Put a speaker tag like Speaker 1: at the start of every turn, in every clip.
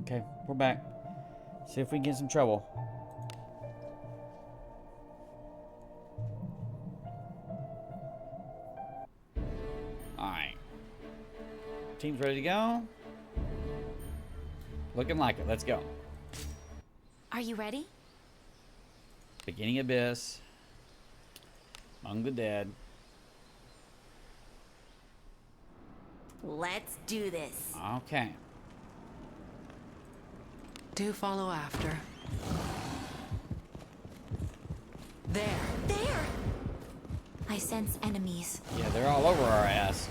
Speaker 1: Okay, we're back. See if we can get in some trouble. Alright. Team's ready to go. Looking like it. Let's go.
Speaker 2: Are you ready?
Speaker 1: Beginning abyss. Among the dead.
Speaker 2: Let's do this.
Speaker 1: Okay.
Speaker 3: Do follow after. There.
Speaker 2: There! I sense enemies.
Speaker 1: Yeah, they're all over our ass.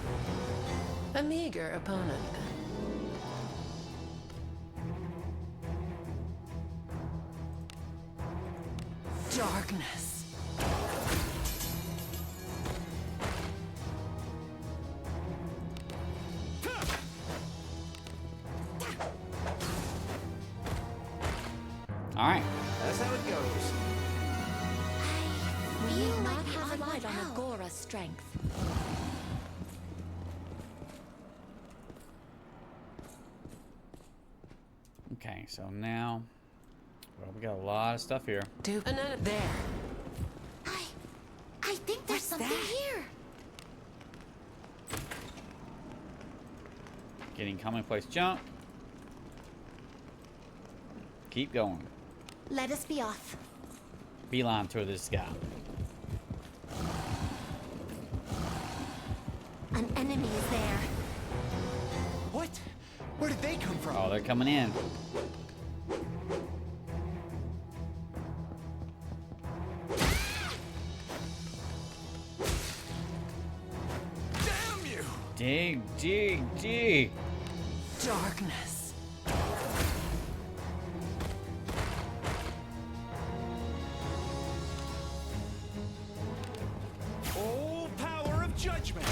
Speaker 3: A meager opponent. Darkness.
Speaker 1: Alright.
Speaker 4: That's how it goes.
Speaker 2: I feel like have relied on Agora's strength.
Speaker 1: Okay, so now... Well, we got a lot of stuff here.
Speaker 3: Do another there.
Speaker 2: I think there's something here.
Speaker 1: Getting commonplace jump. Keep going.
Speaker 2: Let us be off.
Speaker 1: Beeline to this guy.
Speaker 2: An enemy is there.
Speaker 4: What? Where did they come from?
Speaker 1: Oh, they're coming in.
Speaker 4: Damn you!
Speaker 1: Dig, dig, dig.
Speaker 3: Darkness.
Speaker 4: Full power of judgment.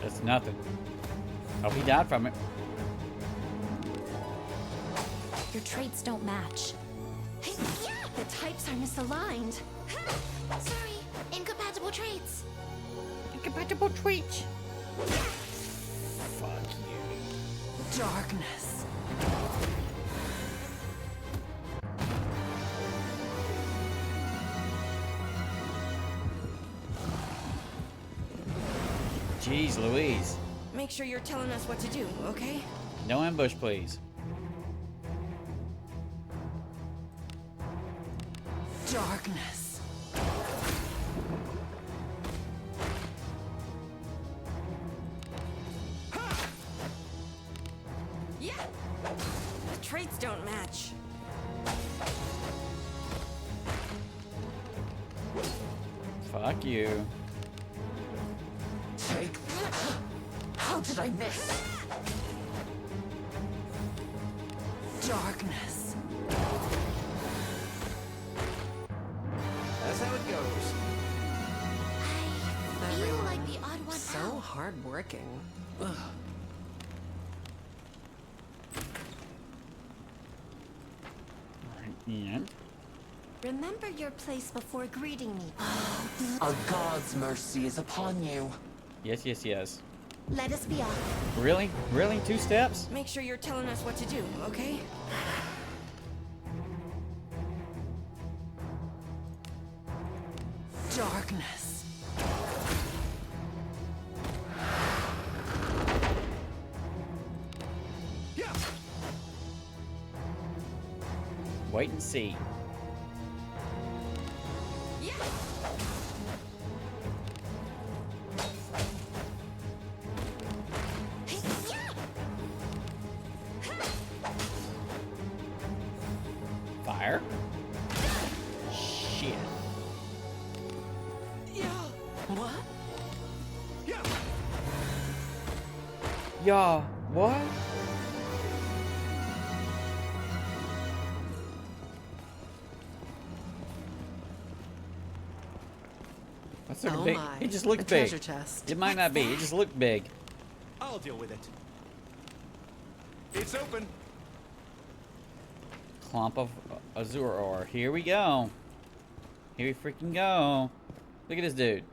Speaker 1: That's nothing. Oh, he died from it.
Speaker 2: Your traits don't match. The types are misaligned. Sorry, incompatible traits.
Speaker 1: Incompatible traits. Fuck you.
Speaker 3: Darkness.
Speaker 1: Jeez Louise.
Speaker 5: Make sure you're telling us what to do, okay?
Speaker 1: No ambush, please.
Speaker 3: Darkness.
Speaker 5: Yeah! The traits don't match.
Speaker 1: Fuck you.
Speaker 3: Take. How did I miss? Darkness.
Speaker 4: That's how it goes.
Speaker 2: I feel
Speaker 3: Everyone
Speaker 2: like the odd one
Speaker 3: So
Speaker 2: out.
Speaker 3: hardworking. Ugh.
Speaker 1: And
Speaker 2: Remember your place before greeting me.
Speaker 6: A god's mercy is upon you.
Speaker 1: yes, yes, yes.
Speaker 2: Let us be off.
Speaker 1: Really? Really? 2 steps?
Speaker 5: Make sure you're telling us what to do, okay?
Speaker 3: Darkness.
Speaker 4: Yeah.
Speaker 1: Wait and see.
Speaker 5: Yeah!
Speaker 1: Fire. Shit.
Speaker 5: Yeah!
Speaker 3: What?
Speaker 4: Yeah.
Speaker 1: Yeah, what? That's sort of
Speaker 3: Oh
Speaker 1: big.
Speaker 3: my.
Speaker 1: It just looked
Speaker 3: A
Speaker 1: big.
Speaker 3: treasure chest.
Speaker 1: It might not be. It just looked big.
Speaker 4: I'll deal with it. It's open.
Speaker 1: Clump of azure ore. Here we go. Here we freaking go. Look at this dude.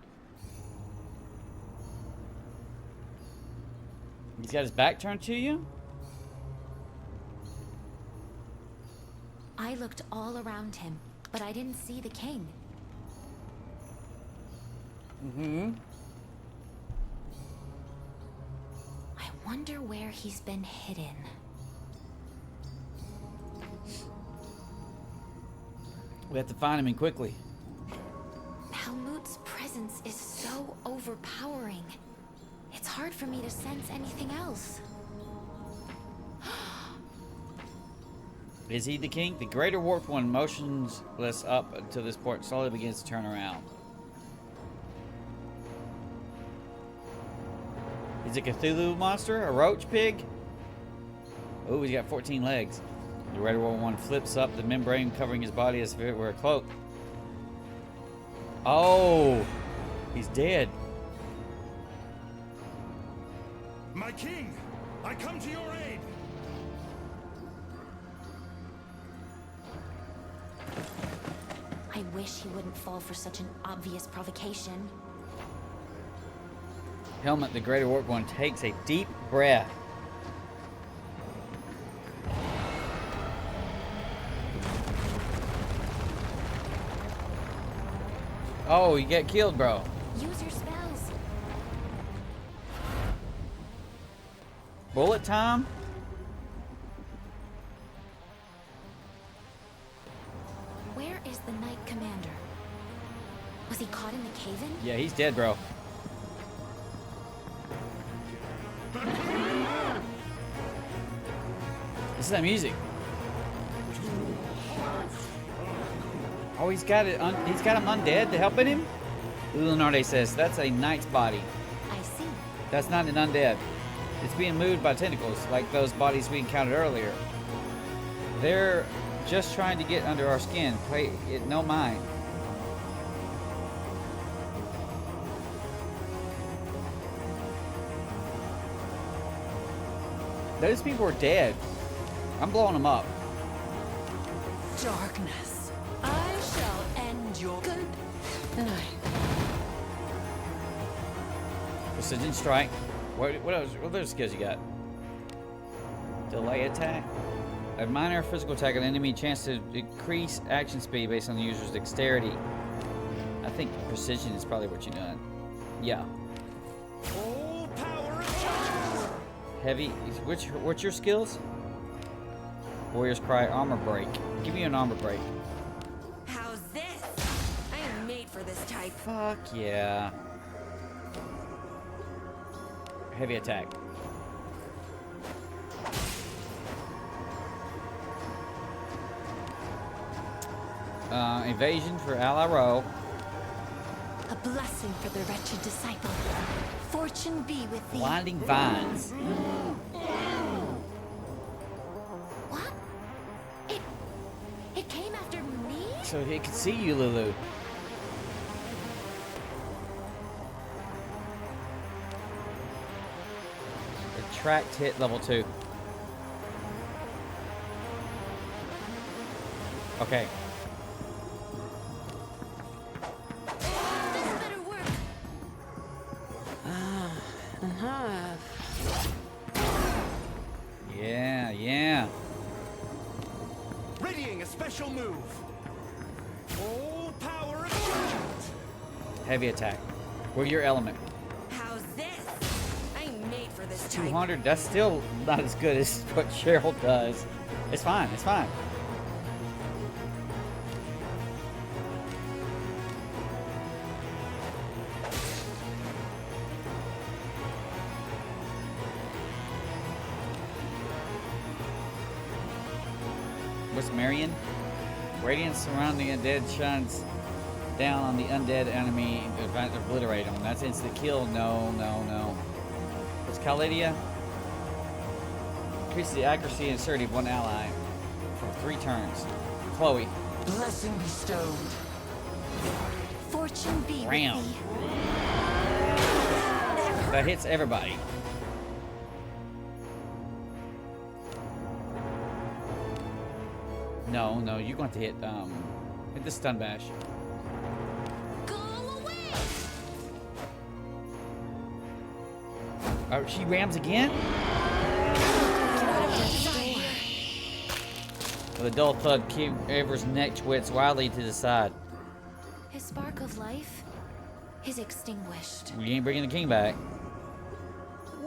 Speaker 1: He's got his back turned to you?
Speaker 2: I looked all around him, but I didn't see the king.
Speaker 1: Mm-hmm.
Speaker 2: I wonder where he's been hidden.
Speaker 1: We have to find him and quickly.
Speaker 2: Helmut's presence is so overpowering. It's hard for me to sense anything else.
Speaker 1: Is he the king? The Greater Warped One motionless up until this point slowly begins to turn around. Is it a Cthulhu monster? A roach pig? Oh, he's got 14 legs. The Greater Warped One flips up, the membrane covering his body as if it were a cloak. Oh, he's dead.
Speaker 4: My king, I come to your aid.
Speaker 2: I wish he wouldn't fall for such an obvious provocation.
Speaker 1: Helmet, the Greater Warped One, takes a deep breath. Oh, you get killed, bro.
Speaker 2: Use your spells.
Speaker 1: Bullet time?
Speaker 2: Where is the Knight Commander? Was he caught in the cave-in?
Speaker 1: Yeah, he's dead, bro. This is that music. Oh, he's got it. He's got him undead to helping him. Leonardo says that's a knight's body.
Speaker 2: I see.
Speaker 1: That's not an undead. It's being moved by tentacles, like those bodies we encountered earlier. They're just trying to get under our skin. Play it no mind. Those people are dead. I'm blowing them up.
Speaker 3: Darkness, I shall end your good night.
Speaker 1: Precision strike. What else? What other skills you got? Delay attack. A minor physical attack on enemy chance to increase action speed based on the user's dexterity. I think precision is probably what you're doing. Yeah.
Speaker 4: Full power of judgment.
Speaker 1: Heavy. What's your skills? Warrior's Cry, armor break. Give me an armor break.
Speaker 5: How's this? I am made for this type.
Speaker 1: Fuck yeah. Heavy attack. Evasion for ally row.
Speaker 2: A blessing for the wretched disciple. Fortune be with thee.
Speaker 1: Blinding vines.
Speaker 2: What? It came after me?
Speaker 1: So he can see you, Lulu. Attract hit level 2. Okay.
Speaker 2: This better work.
Speaker 1: Yeah.
Speaker 4: Readying a special move. Full power of judgment.
Speaker 1: Heavy attack. What are your element?
Speaker 5: How's this? I am made for this type.
Speaker 1: 200. That's still not as good as what Cheryl does. It's fine. It's fine. What's Marion? Radiance surrounding undead shines down on the undead enemy to obliterate them. That's instant kill. No. What's Calidia? Increases the accuracy and assertive of one ally for 3 turns. Chloe.
Speaker 6: Blessing bestowed.
Speaker 2: Fortune be
Speaker 1: Ram.
Speaker 2: with thee.
Speaker 1: That hits everybody. No, you're going to hit the stun bash.
Speaker 2: Go away!
Speaker 1: Oh, she rams again? With a dull thud, Avery's neck twits wildly to the side.
Speaker 2: His spark of life is extinguished.
Speaker 1: You ain't bringing the king back.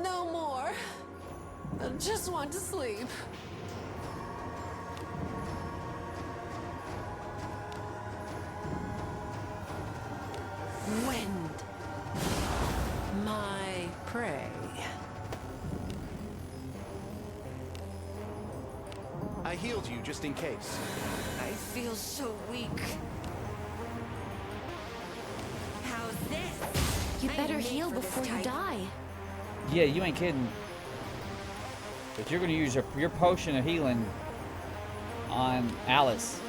Speaker 3: No more. I just want to sleep. Wind. My prey.
Speaker 4: I healed you just in case.
Speaker 5: I feel so weak. How's this?
Speaker 2: You
Speaker 5: I'm
Speaker 2: better
Speaker 5: made
Speaker 2: heal
Speaker 5: for this
Speaker 2: before you
Speaker 5: type.
Speaker 2: die.
Speaker 1: Yeah, you ain't kidding. But you're gonna use your potion of healing on Alice.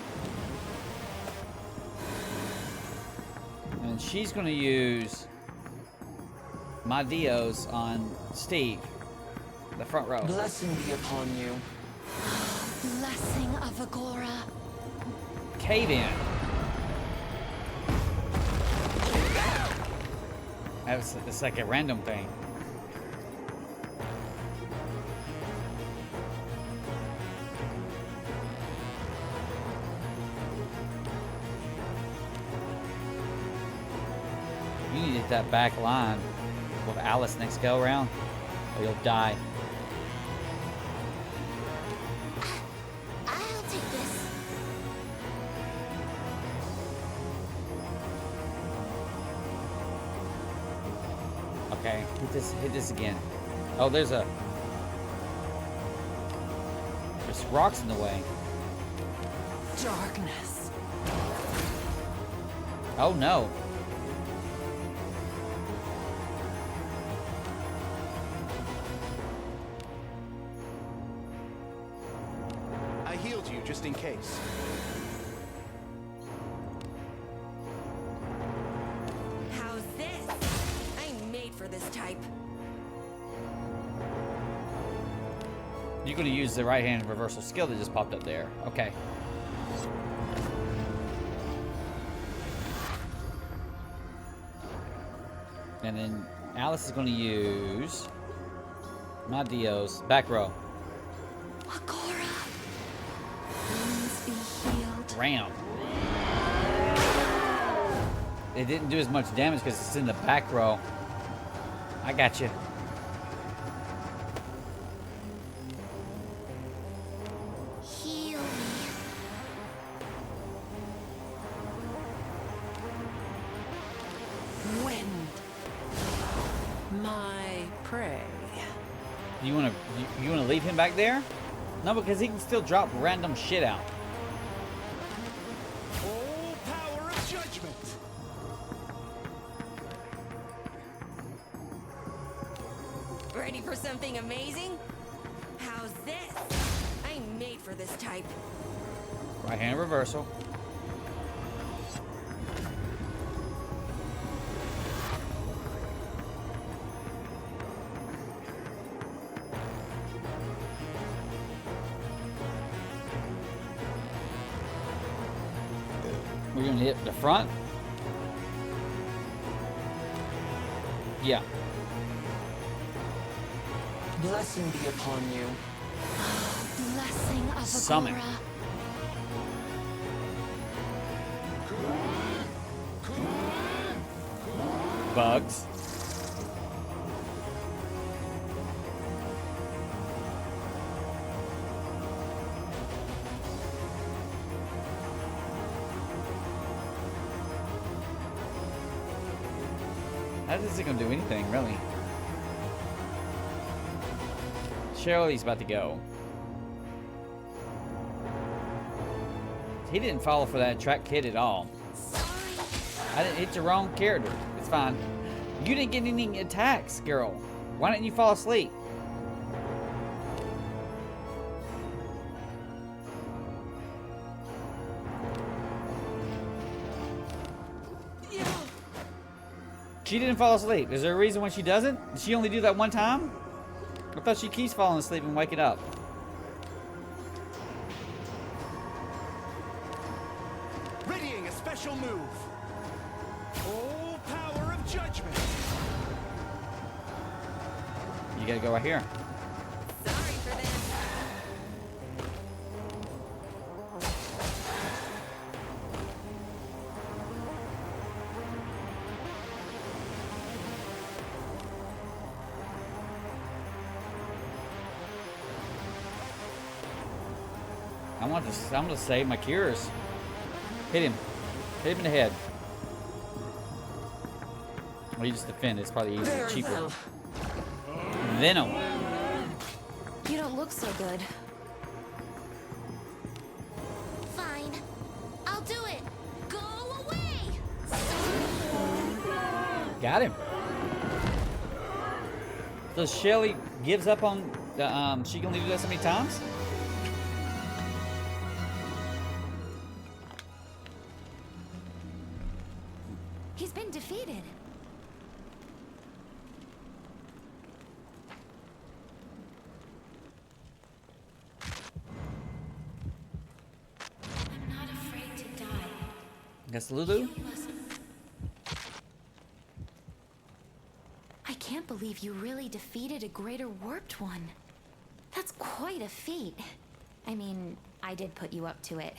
Speaker 1: And she's gonna use my Dios on Steve, the front row.
Speaker 6: Blessing be upon you.
Speaker 2: Blessing of Agora.
Speaker 1: Cave in. It's like a random thing. You need to hit that back line with Alice next go around, or you'll die.
Speaker 2: I'll take this.
Speaker 1: Okay, hit this again. Oh, there's rocks in the way.
Speaker 3: Darkness.
Speaker 1: Oh no.
Speaker 4: I healed you just in case.
Speaker 5: How's this? I'm made for this type.
Speaker 1: You're gonna use the right hand reversal skill that just popped up there. Okay. And then Alice is gonna use my Dios back row.
Speaker 2: Agora. Wounds be healed.
Speaker 1: Ram. It didn't do as much damage because it's in the back row. I got you.
Speaker 2: Heal me.
Speaker 3: Wind. My prey.
Speaker 1: You wanna leave him back there? No, because he can still drop random shit out.
Speaker 4: Full power of judgment.
Speaker 5: Ready for something amazing? How's this? I'm made for this type.
Speaker 1: Right hand reversal. We're gonna hit the front. Yeah.
Speaker 6: Blessing be upon you.
Speaker 2: Blessing of
Speaker 1: Summon.
Speaker 2: Agora.
Speaker 1: Bugs. That isn't gonna do anything, really. Shirley's about to go. He didn't fall for that track kid at all. I didn't hit the wrong character. It's fine. You didn't get any attacks, girl. Why didn't you fall asleep? She didn't fall asleep. Is there a reason why she doesn't? Did she only do that one time? I thought she keeps falling asleep and waking up.
Speaker 4: Readying a special move. Full power of judgment.
Speaker 1: You gotta go right here.
Speaker 5: Sorry for them.
Speaker 1: I'm gonna save my cures. Hit him. Hit him in the head. Or you just defend. It's probably easier,
Speaker 6: Very
Speaker 1: cheaper.
Speaker 6: well.
Speaker 1: Venom.
Speaker 2: You don't look so good.
Speaker 7: Fine. I'll do it. Go away.
Speaker 1: Got him. So Shelly gives up on the, she can only do that so many times?
Speaker 2: He's been defeated. I'm not afraid to die.
Speaker 1: Guess Lulu?
Speaker 2: I can't believe you really defeated a greater warped one. That's quite a feat. I mean, I did put you up to it.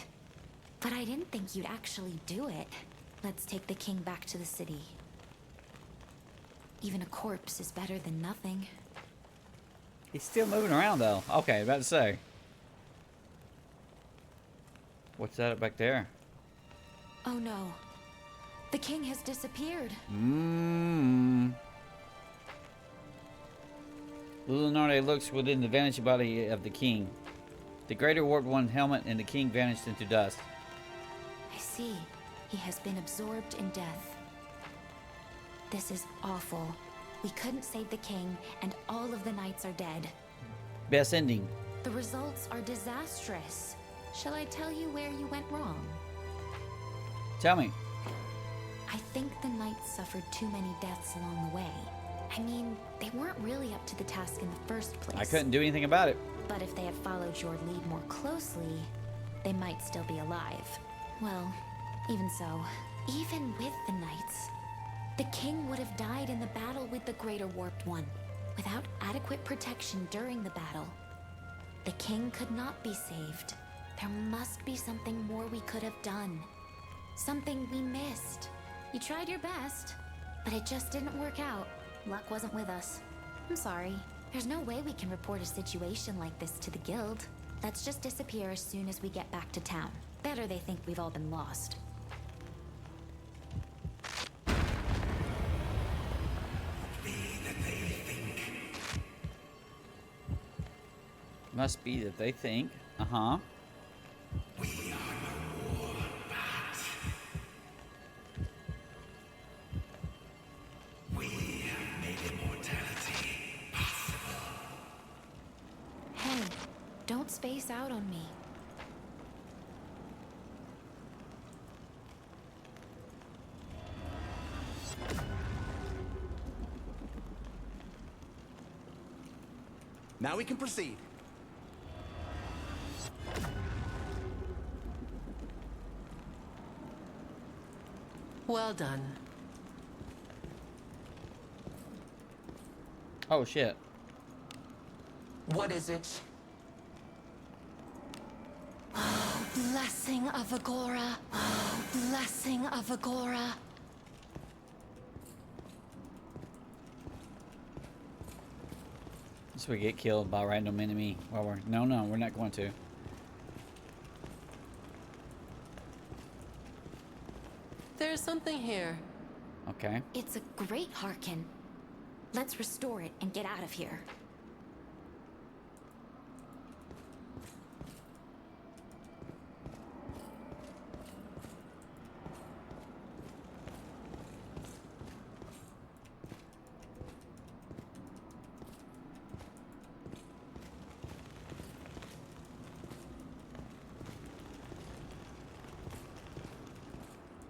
Speaker 2: But I didn't think you'd actually do it. Let's take the king back to the city. Even a corpse is better than nothing.
Speaker 1: He's still moving around though. Okay, about to say. What's that up back there?
Speaker 2: Oh no. The king has disappeared.
Speaker 1: Lunardi looks within the vanishing body of the king. The greater warped one helmet and the king vanished into dust.
Speaker 2: I see. He has been absorbed in death. This is awful. We couldn't save the king, and all of the knights are dead.
Speaker 1: Best ending.
Speaker 2: The results are disastrous. Shall I tell you where you went wrong?
Speaker 1: Tell me.
Speaker 2: I think the knights suffered too many deaths along the way. I mean, they weren't really up to the task in the first place.
Speaker 1: I couldn't do anything about it.
Speaker 2: But if they had followed your lead more closely, they might still be alive. Well, even so, even with the knights, the king would have died in the battle with the Greater Warped One. Without adequate protection during the battle, the king could not be saved. There must be something more we could have done. Something we missed. You tried your best, but it just didn't work out. Luck wasn't with us. I'm sorry. There's no way we can report a situation like this to the guild. Let's just disappear as soon as we get back to town. Better they think we've all been lost.
Speaker 1: Must be that they think. Uh-huh.
Speaker 2: Hey, don't space out on me.
Speaker 4: Now we can proceed.
Speaker 3: Well done.
Speaker 1: Oh, shit.
Speaker 6: What is it?
Speaker 2: Blessing of Agora. Oh, blessing of Agora.
Speaker 1: So we get killed by a random enemy while we're... No, we're not going to.
Speaker 3: There's something here.
Speaker 1: Okay.
Speaker 2: It's a great Harkin. Let's restore it and get out of here.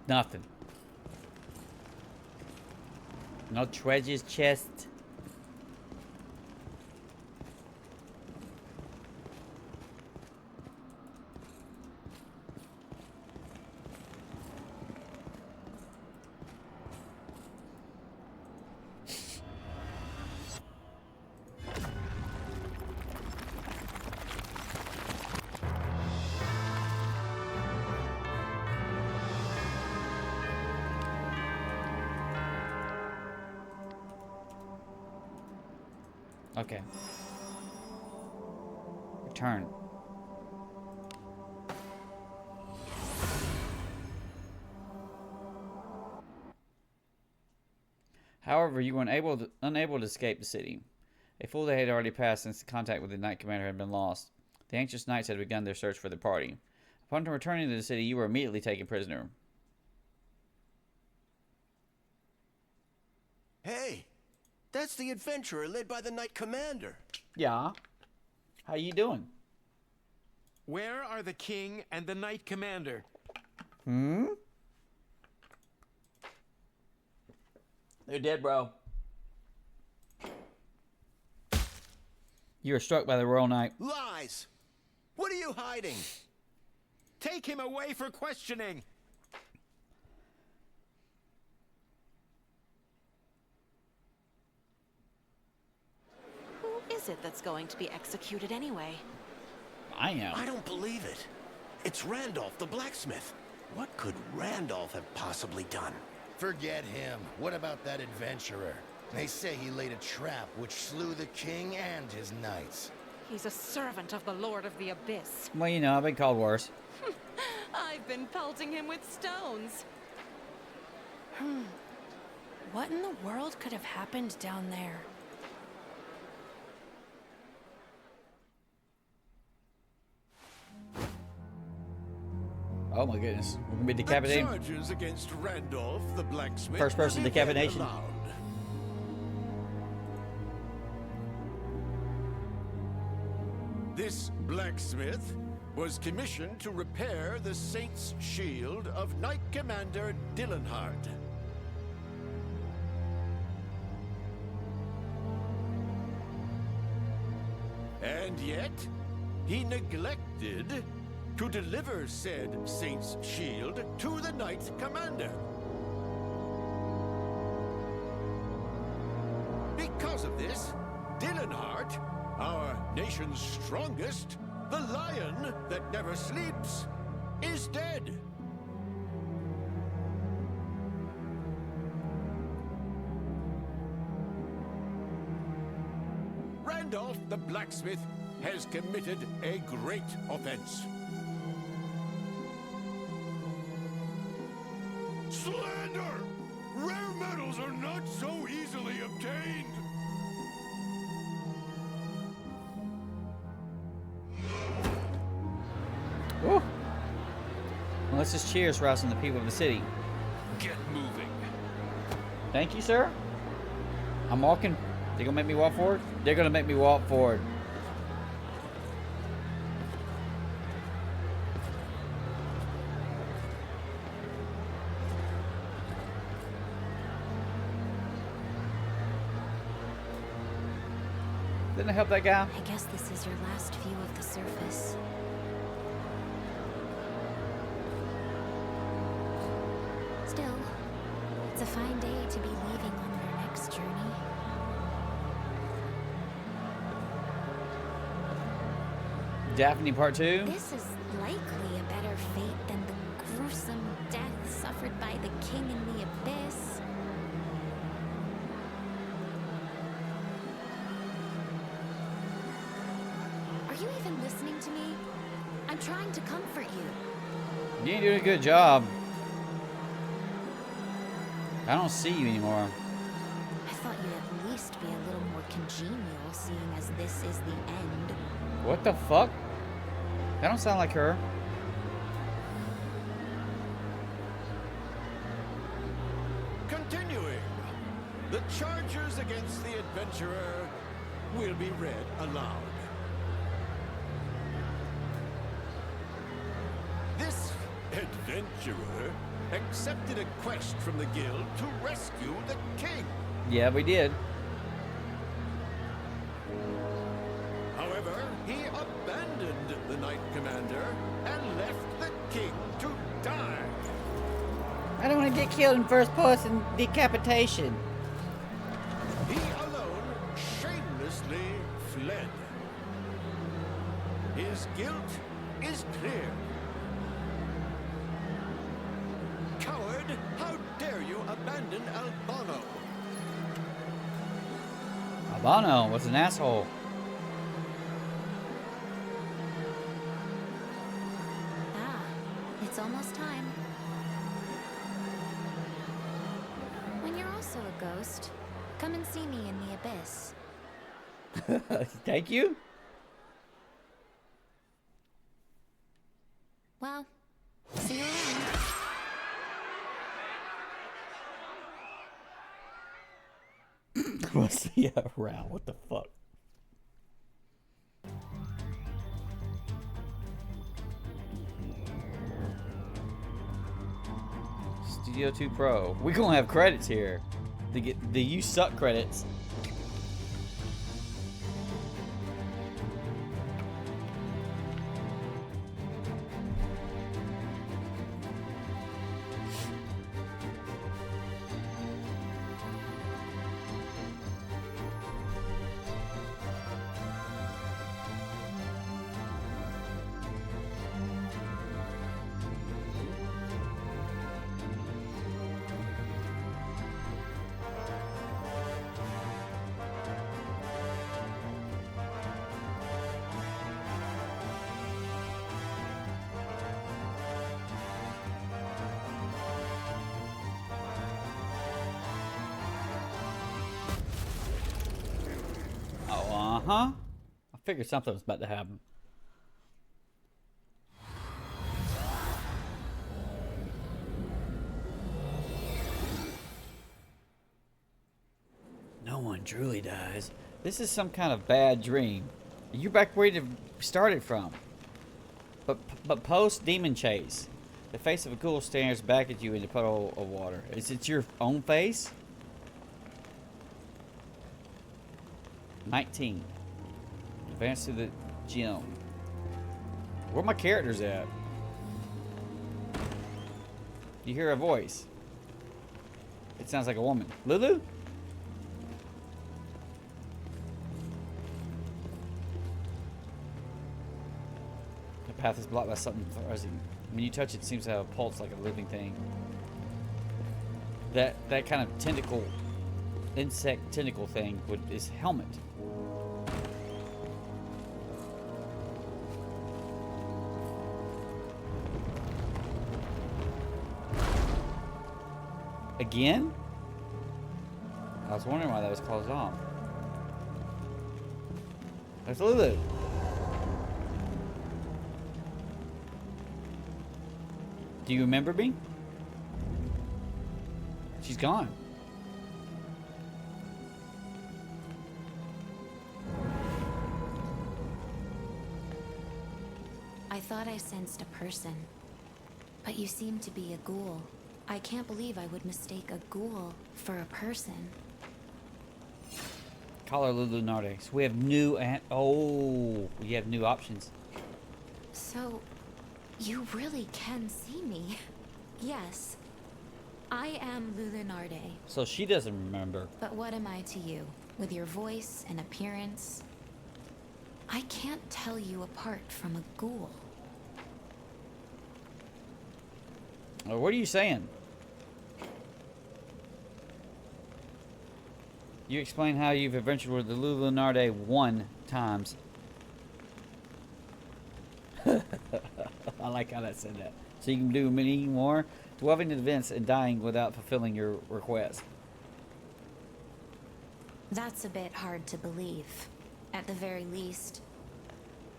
Speaker 1: Nothing. No treasures chest. Okay. Return. However, you were unable to escape the city. A full day had already passed since the contact with the Knight Commander had been lost. The anxious knights had begun their search for the party. Upon returning to the city, you were immediately taken prisoner.
Speaker 8: Hey, that's the adventurer led by the Knight Commander.
Speaker 1: Yeah. How you doing?
Speaker 4: Where are the king and the knight commander?
Speaker 1: Hmm? They're dead, bro. You were struck by the Royal Knight.
Speaker 8: Lies! What are you hiding?
Speaker 4: Take him away for questioning.
Speaker 9: Who is it that's going to be executed anyway?
Speaker 1: I am.
Speaker 8: I don't believe it. It's Randolph the blacksmith. What could Randolph have possibly done?
Speaker 10: Forget him. What about that adventurer? They say he laid a trap which slew the king and his knights.
Speaker 9: He's a servant of the Lord of the Abyss.
Speaker 1: Well, you know, I've been called worse.
Speaker 9: I've been pelting him with stones. What in the world could have happened down there?
Speaker 1: Oh my goodness. We're gonna be decapitated.
Speaker 4: Charges against Randolph the blacksmith.
Speaker 1: First person
Speaker 4: will be read
Speaker 1: decapitation.
Speaker 4: aloud. This blacksmith was commissioned to repair the Saint's shield of Knight Commander Dillenhard. And yet, he neglected to deliver said Saint's shield to the Knight Commander. Because of this, Dillenhard, our nation's strongest, the lion that never sleeps, is dead. Randolph the blacksmith has committed a great offense. Slander! Rare metals are not so easily obtained!
Speaker 1: Woo. Well, let's just cheers for us and the people of the city.
Speaker 4: Get moving.
Speaker 1: Thank you, sir. I'm walking. They're gonna make me walk forward? They're gonna make me walk forward. Didn't I help that guy?
Speaker 2: I guess this is your last view of the surface. Still, it's a fine day to be leaving on your next journey.
Speaker 1: Daphne Part 2?
Speaker 2: This is likely a better fate than the gruesome death suffered by the king in the abyss. Are you even listening to me? I'm trying to comfort you.
Speaker 1: You ain't doing a good job. I don't see you anymore.
Speaker 2: I thought you'd at least be a little more congenial, seeing as this is the end.
Speaker 1: What the fuck? That don't sound like her.
Speaker 4: Continuing, the charges against the adventurer will be read aloud. This adventurer accepted a quest from the guild to rescue the king.
Speaker 1: Yeah, we did.
Speaker 4: However, he abandoned the Knight Commander and left the king to die.
Speaker 1: I don't want to get killed in first person decapitation.
Speaker 4: He alone shamelessly fled. His guilt is clear. Coward, how dare you abandon Albano?
Speaker 1: Bono was an asshole.
Speaker 2: Ah, it's almost time. When you're also a ghost, come and see me in the abyss.
Speaker 1: Thank you.
Speaker 2: Well, see you around.
Speaker 1: We'll see you around. What the fuck? Studio 2 Pro. We're gonna have credits here. To get the You Suck credits. Uh-huh. I figured something was about to happen. No one truly dies. This is some kind of bad dream. You're back where you started from. But post demon chase. The face of a ghoul stares back at you in a puddle of water. Is it your own face? 19. Advance to the gym. Where my characters at? You hear a voice. It sounds like a woman. Lulu? The path is blocked by something fuzzy. When you touch it, it seems to have a pulse like a living thing. That kind of tentacle, insect tentacle thing is helmet. Again? I was wondering why that was closed off. There's Lulu. Do you remember me? She's gone.
Speaker 2: I thought I sensed a person, but you seem to be a ghoul. I can't believe I would mistake a ghoul for a person.
Speaker 1: Call her Lulu Narde. So we have new we have new options.
Speaker 2: So, you really can see me. Yes, I am Lulu Narde.
Speaker 1: So she doesn't remember.
Speaker 2: But what am I to you? With your voice and appearance? I can't tell you apart from a ghoul.
Speaker 1: What are you saying? You explain how you've adventured with the Lulu Narde 1 times. I like how that said that. So you can do many more, dwelling in events and dying without fulfilling your request.
Speaker 2: That's a bit hard to believe. At the very least,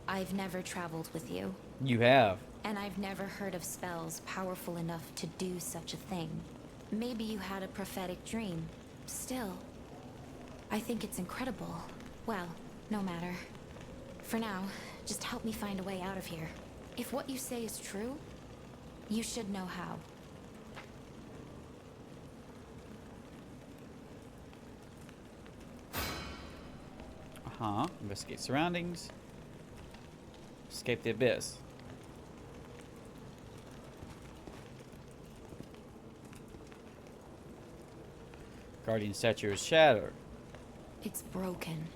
Speaker 2: I've never traveled with you.
Speaker 1: You have.
Speaker 2: And I've never heard of spells powerful enough to do such a thing. Maybe you had a prophetic dream. Still, I think it's incredible. Well, no matter. For now, just help me find a way out of here. If what you say is true, you should know how.
Speaker 1: Investigate surroundings. Escape the abyss. Guardian statue is shattered.
Speaker 2: It's broken.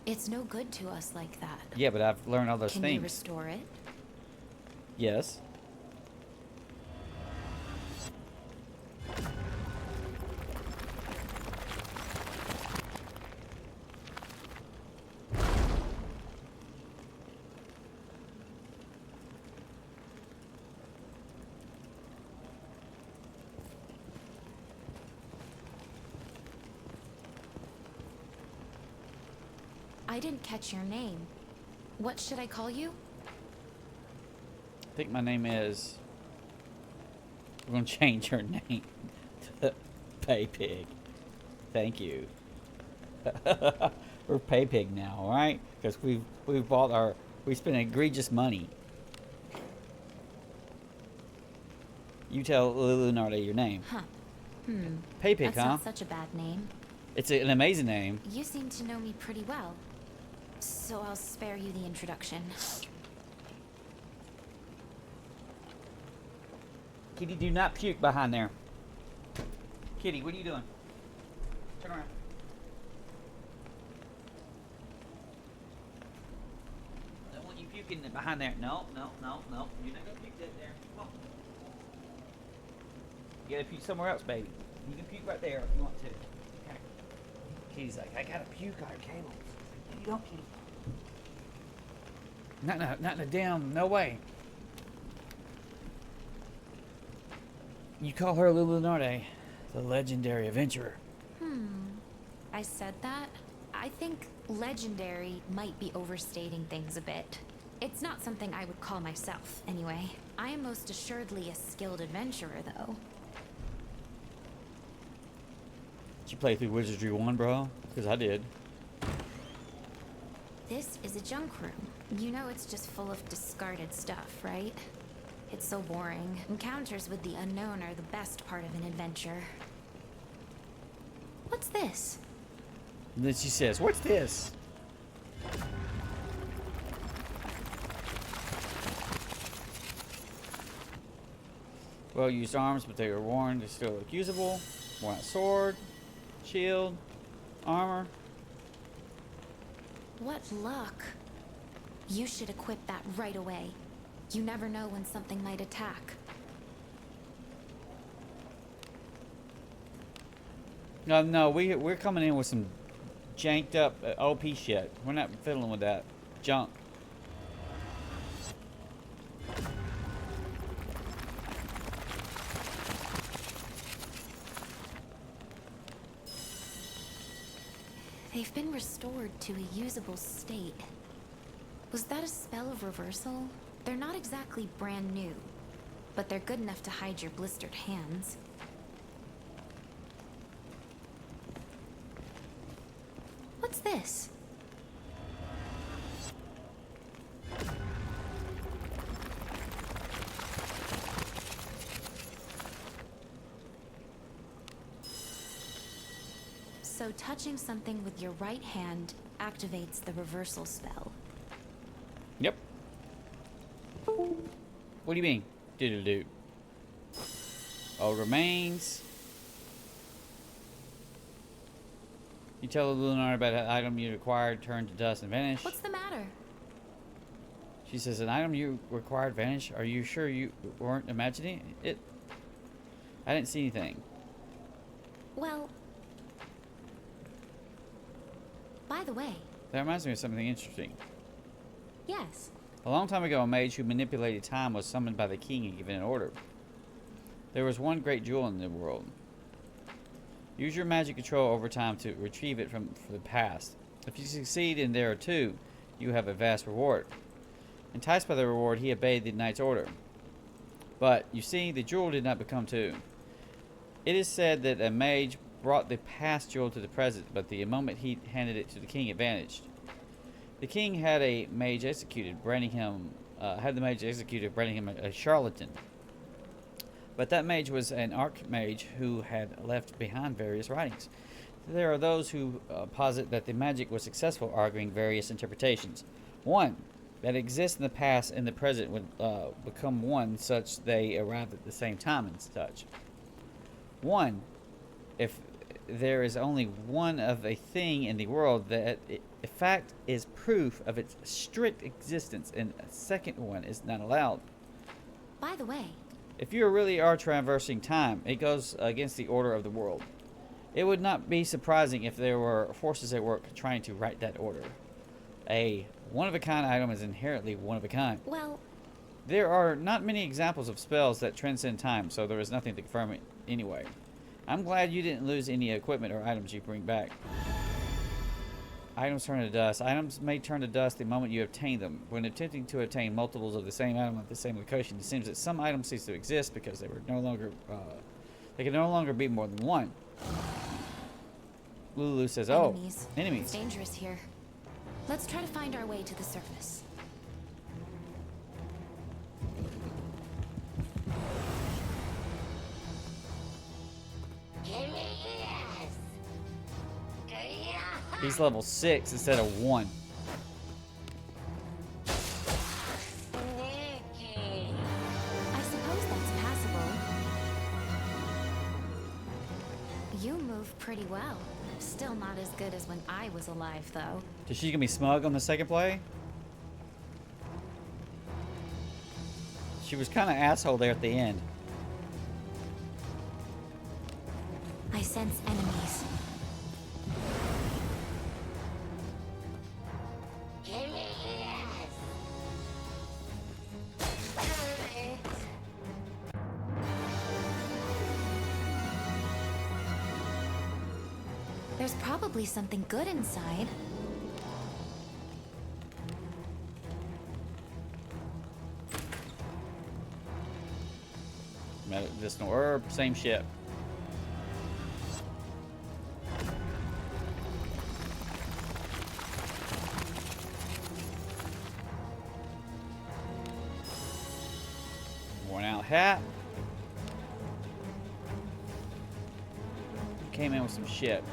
Speaker 2: It's no good to us like that.
Speaker 1: Yeah, but I've learned all those
Speaker 2: Can
Speaker 1: things.
Speaker 2: you restore it?
Speaker 1: Yes.
Speaker 2: I didn't catch your name. What should I call you?
Speaker 1: I think my name is... We're going to change her name to Pay Pig. Thank you. We're Pay Pig now, alright? Because we've bought our... We spent egregious money. You tell Leonardo your name.
Speaker 2: Huh.
Speaker 1: Pay Pig,
Speaker 2: That's
Speaker 1: huh?
Speaker 2: not such a bad name.
Speaker 1: It's an amazing name.
Speaker 2: You seem to know me pretty well. So I'll spare you the introduction.
Speaker 1: Kitty, do not puke behind there. Kitty, what are you doing? Turn around. I don't want you puking behind there. No, no, no, no. You're not going to puke that there. Come on. You got to puke somewhere else, baby. You can puke right there if you want to. Okay. Kitty's like, I got to puke on our cables. You don't, Kitty. Not in a damn, no way. You call her Leonardo, the legendary adventurer.
Speaker 2: I said that? I think legendary might be overstating things a bit. It's not something I would call myself, anyway. I am most assuredly a skilled adventurer, though.
Speaker 1: Did you play through Wizardry 1, bro? Because I did.
Speaker 2: This is a junk room. You know it's just full of discarded stuff, right? It's so boring. Encounters with the unknown are the best part of an adventure. What's this?
Speaker 1: And then she says, what's this? Well used arms, but they were worn. They still look usable. Worn out sword, shield, armor.
Speaker 2: What luck. You should equip that right away. You never know when something might attack.
Speaker 1: No, we're coming in with some janked up OP shit. We're not fiddling with that junk.
Speaker 2: They've been restored to a usable state. Was that a spell of reversal? They're not exactly brand new, but they're good enough to hide your blistered hands. What's this? So touching something with your right hand activates the reversal spell.
Speaker 1: Yep. What do you mean? Doodle-doo. Old remains. You tell Leonardo about an item you acquired, turned to dust, and vanished.
Speaker 2: What's the matter?
Speaker 1: She says, an item you required vanished? Are you sure you weren't imagining it? I didn't see anything.
Speaker 2: Well, by the way.
Speaker 1: That reminds me of something interesting.
Speaker 2: Yes.
Speaker 1: A long time ago, a mage who manipulated time was summoned by the king and given an order. There was one great jewel in the world. Use your magic control over time to retrieve it from the past. If you succeed and there are two, you have a vast reward. Enticed by the reward, he obeyed the knight's order. But, you see, the jewel did not become two. It is said that a mage brought the past jewel to the present, but the moment he handed it to the king, it vanished. The king had a mage executed, branding him a charlatan. But that mage was an archmage who had left behind various writings. There are those who posit that the magic was successful, arguing various interpretations. One, that exists in the past and the present would become one, such they arrived at the same time and such. One, if there is only one of a thing in the world, that a fact is proof of its strict existence, and a second one is not allowed.
Speaker 2: By the way,
Speaker 1: if you really are traversing time, it goes against the order of the world. It would not be surprising if there were forces at work trying to right that order. A one-of-a-kind item is inherently one-of-a-kind.
Speaker 2: well,
Speaker 1: There are not many examples of spells that transcend time, so there is nothing to confirm it anyway. I'm glad you didn't lose any equipment or items you bring back. Items turn to dust. Items may turn to dust the moment you obtain them. When attempting to obtain multiples of the same item at the same location, it seems that some items cease to exist because they were no longer they can no longer be more than one. Lulu says, "Oh, enemies.
Speaker 2: It's dangerous here. Let's try to find our way to the surface."
Speaker 1: He's level 6 instead of 1.
Speaker 2: I suppose that's passable. You move pretty well. Still not as good as when I was alive, though.
Speaker 1: Is she gonna be smug on the second play? She was kind of asshole there at the end.
Speaker 2: I sense enemies. There's probably something good inside.
Speaker 1: Medicinal herb, same shit. Worn out hat. Came in with some shit.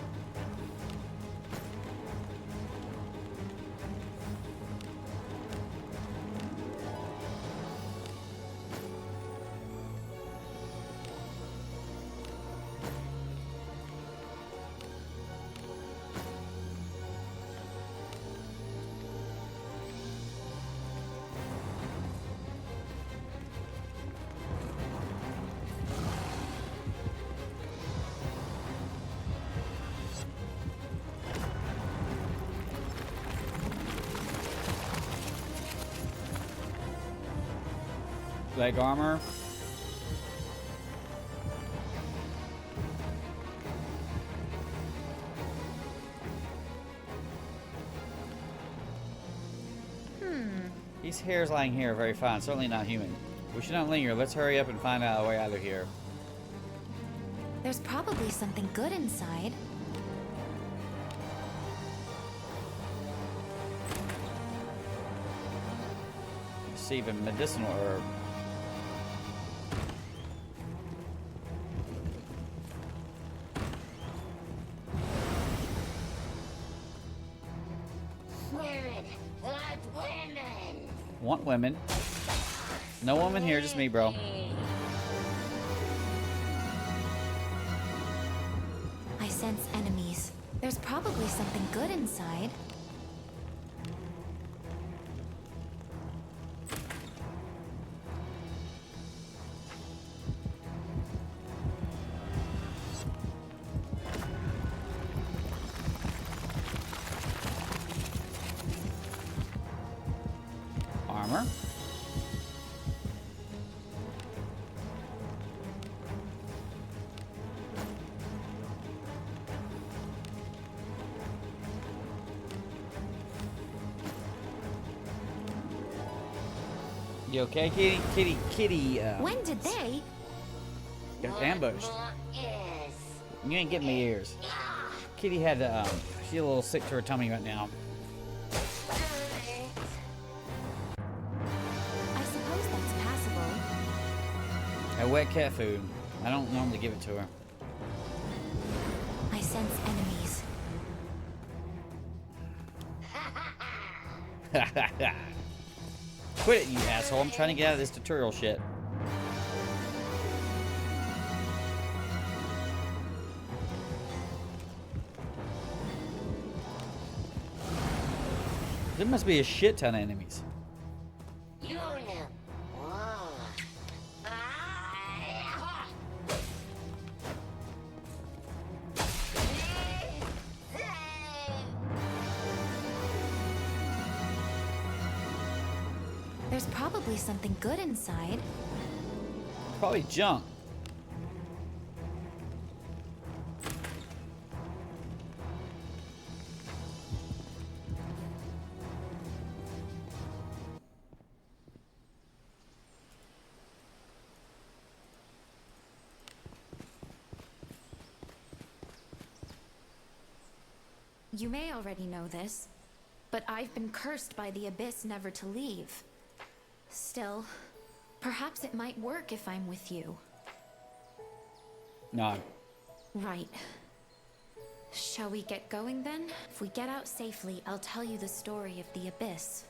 Speaker 1: Leg armor. These hairs lying here are very fine. Certainly not human. We should not linger. Let's hurry up and find out a way out of here.
Speaker 2: There's probably something good inside.
Speaker 1: Receive a medicinal herb. Want women. No woman here, just me, bro.
Speaker 2: I sense enemies. There's probably something good inside.
Speaker 1: Armor. You okay, kitty? Kitty,
Speaker 2: When did they?
Speaker 1: got ambushed. You ain't getting my ears. Kitty had, she's a little sick to her tummy right now.
Speaker 2: I suppose that's passable.
Speaker 1: That wet cat food. I don't normally give it to her.
Speaker 2: I sense enemies.
Speaker 1: Quit it, you asshole. I'm trying to get out of this tutorial shit. There must be a shit ton of enemies.
Speaker 2: There's probably something good inside.
Speaker 1: Probably junk.
Speaker 2: You may already know this, but I've been cursed by the Abyss never to leave. Still, perhaps it might work if I'm with you.
Speaker 1: No.
Speaker 2: Right. Shall we get going then? If we get out safely, I'll tell you the story of the Abyss.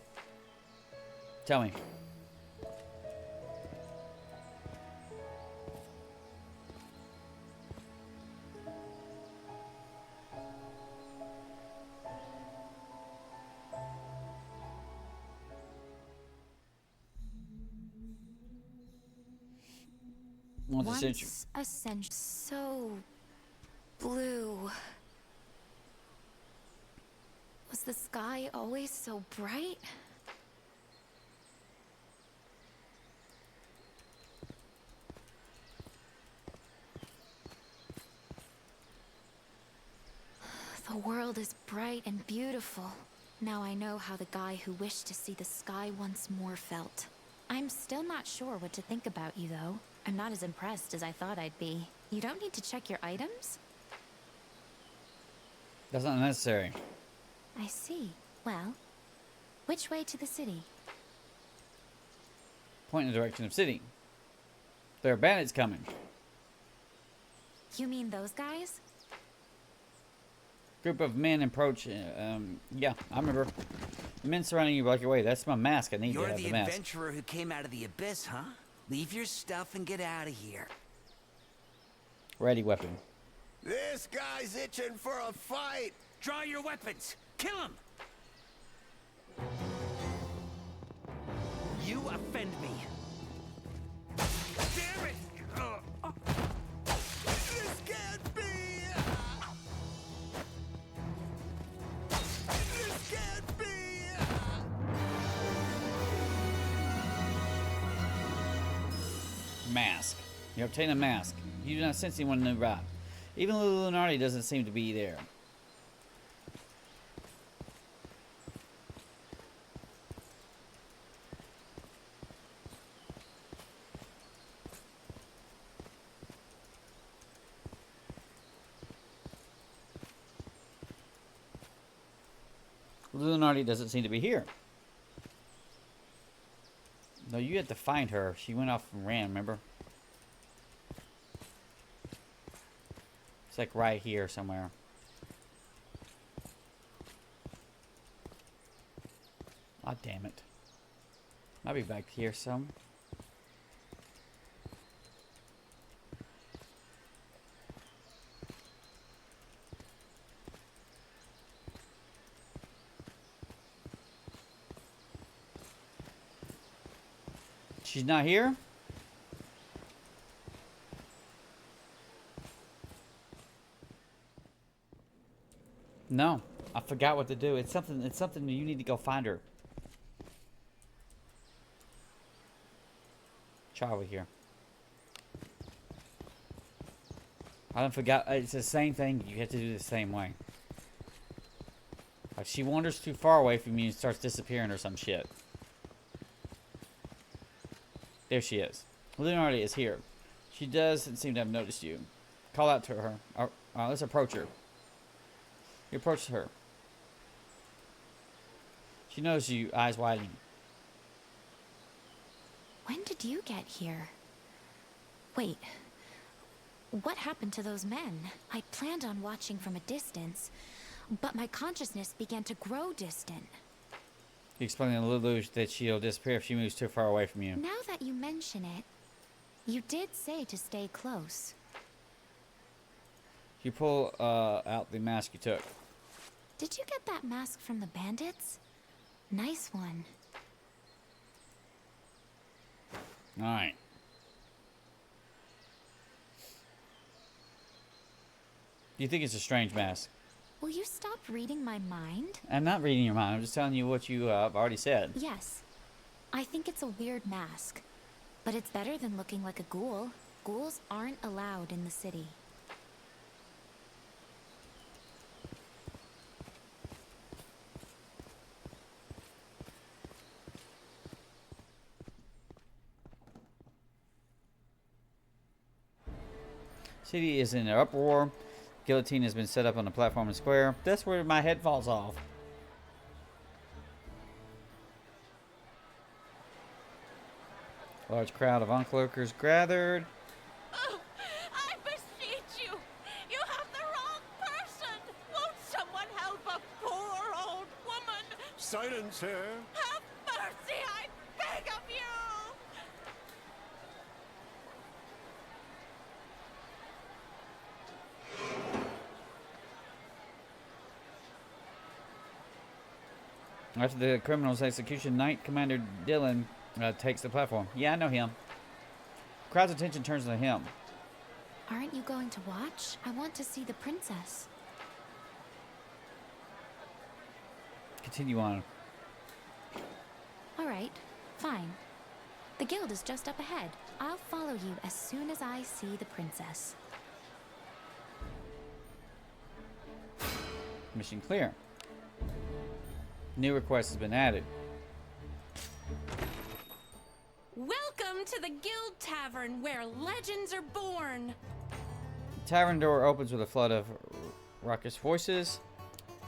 Speaker 1: Tell me.
Speaker 2: Once a century, so blue. Was the sky always so bright? The world is bright and beautiful. Now I know how the guy who wished to see the sky once more felt. I'm still not sure what to think about you, though. I'm not as impressed as I thought I'd be. You don't need to check your items?
Speaker 1: That's not necessary.
Speaker 2: I see. Well, which way to the city?
Speaker 1: Point in the direction of city. There are bandits coming.
Speaker 2: You mean those guys?
Speaker 1: Group of men approach. Yeah, I remember. The men surrounding you block your way. That's my mask. I need to have the mask.
Speaker 11: You're the adventurer who came out of the abyss, huh? Leave your stuff and get out of here.
Speaker 1: Ready weapon.
Speaker 8: This guy's itching for a fight.
Speaker 11: Draw your weapons. Kill him. You offend me. Damn it!
Speaker 8: This can't be. This can't be.
Speaker 1: Mask. You obtain a mask. You do not sense anyone nearby. Even Lunardi doesn't seem to be there. Lunardi doesn't seem to be here. No, you had to find her. She went off and ran, remember? It's like right here somewhere. Ah, damn it. Might be back here some. She's not here? No, I forgot what to do. It's something that you need to go find her. Try over here. I don't forgot. It's the same thing. You have to do the same way. Like she wanders too far away from you and starts disappearing or some shit. There she is. Leonardo is here. She doesn't seem to have noticed you. Call out to her. Let's approach her. You approach her. She knows you, eyes widening.
Speaker 2: When did you get here? Wait. What happened to those men? I planned on watching from a distance, but my consciousness began to grow distant.
Speaker 1: You explain to Lulu that she'll disappear if she moves too far away from you.
Speaker 2: Now that you mention it, you did say to stay close.
Speaker 1: You pull out the mask you took.
Speaker 2: Did you get that mask from the bandits? Nice one.
Speaker 1: Alright. You think it's a strange mask?
Speaker 2: Will you stop reading my mind?
Speaker 1: I'm not reading your mind. I'm just telling you what you have already said.
Speaker 2: Yes. I think it's a weird mask. But it's better than looking like a ghoul. Ghouls aren't allowed in the city.
Speaker 1: City is in an uproar. Guillotine has been set up on a platform in the square. That's where my head falls off. Large crowd of onlookers gathered.
Speaker 7: Oh, I beseech you! You have the wrong person! Won't someone help a poor old woman?
Speaker 4: Silence her.
Speaker 7: Have mercy, I beg of you!
Speaker 1: After the criminal's execution, Knight Commander Dylan takes the platform. Yeah, I know him. Crowd's attention turns to him.
Speaker 2: Aren't you going to watch? I want to see the princess.
Speaker 1: Continue on.
Speaker 2: All right, fine. The guild is just up ahead. I'll follow you as soon as I see the princess.
Speaker 1: Mission clear. New request has been added.
Speaker 9: Welcome to the Guild Tavern, where legends are born.
Speaker 1: The tavern door opens with a flood of raucous voices.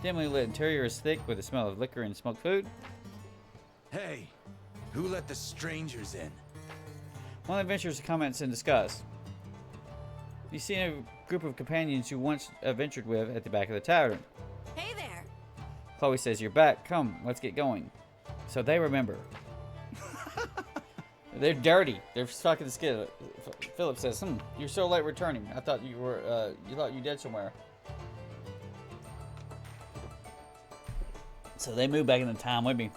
Speaker 1: Dimly lit interior is thick with the smell of liquor and smoked food.
Speaker 11: Hey, who let the strangers in?
Speaker 1: One of the adventurers comments in disgust. You see a group of companions you once adventured with at the back of the tavern.
Speaker 9: Hey there.
Speaker 1: Chloe says, "You're back. Come, let's get going." So they remember. They're dirty. They're stuck in the skin. Philip says, "You're so late returning. I thought you were, you thought you dead somewhere." So they moved back in the time with me.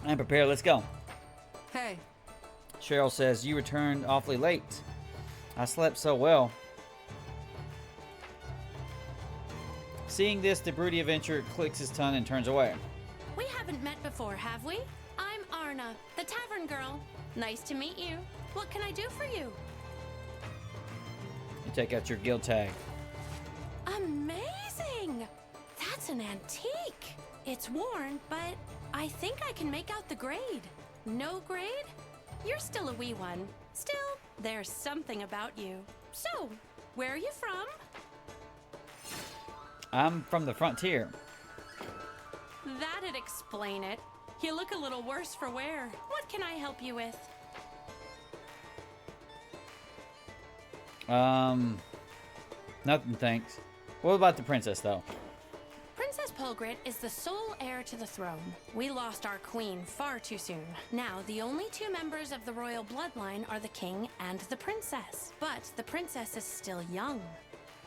Speaker 1: I'm prepared. Let's go.
Speaker 5: Hey,
Speaker 1: Cheryl says, "You returned awfully late. I slept so well." Seeing this, the broody adventurer clicks his tongue and turns away.
Speaker 9: We haven't met before, have we? I'm Arna, the tavern girl. Nice to meet you. What can I do for you?
Speaker 1: You take out your guild tag.
Speaker 9: Amazing! That's an antique. It's worn, but I think I can make out the grade. No grade? You're still a wee one. Still, there's something about you. So, where are you from?
Speaker 1: I'm from the frontier.
Speaker 9: That'd explain it. You look a little worse for wear. What can I help you with?
Speaker 1: Nothing, thanks. What about the princess, though?
Speaker 9: Princess Polgrit is the sole heir to the throne. We lost our queen far too soon. Now, the only two members of the royal bloodline are the king and the princess. But the princess is still young.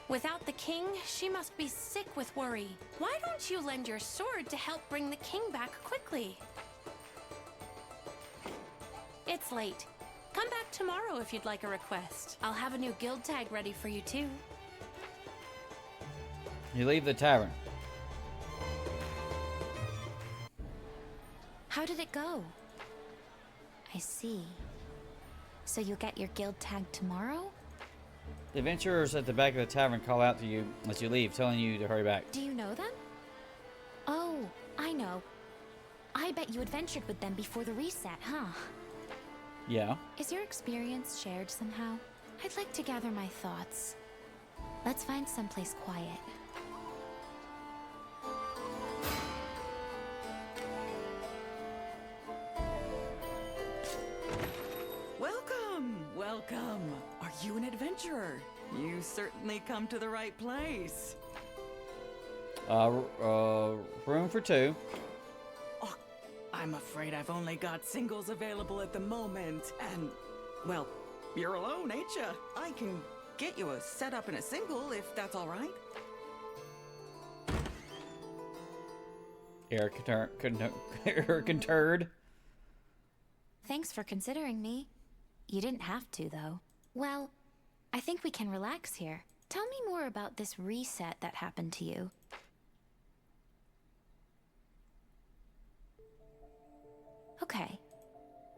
Speaker 9: Without the king, she must be sick with worry. Why don't you lend your sword to help bring the king back quickly? It's late. Come back tomorrow if you'd like a request. I'll have a new guild tag ready for you too.
Speaker 1: You leave the tavern.
Speaker 2: How did it go? I see. So you'll get your guild tag tomorrow?
Speaker 1: The adventurers at the back of the tavern call out to you as you leave, telling you to hurry back.
Speaker 2: Do you know them? Oh, I know. I bet you adventured with them before the reset, huh?
Speaker 1: Yeah.
Speaker 2: Is your experience shared somehow? I'd like to gather my thoughts. Let's find someplace quiet.
Speaker 12: Welcome! Welcome! Are you an adventurer? You certainly come to the right place.
Speaker 1: Room for two.
Speaker 12: Oh, I'm afraid I've only got singles available at the moment. And, well, you're alone, ain't ya? I can get you a setup in a single if that's all right.
Speaker 1: Eric turd.
Speaker 2: Thanks for considering me. You didn't have to, though. Well, I think we can relax here. Tell me more about this reset that happened to you. Okay.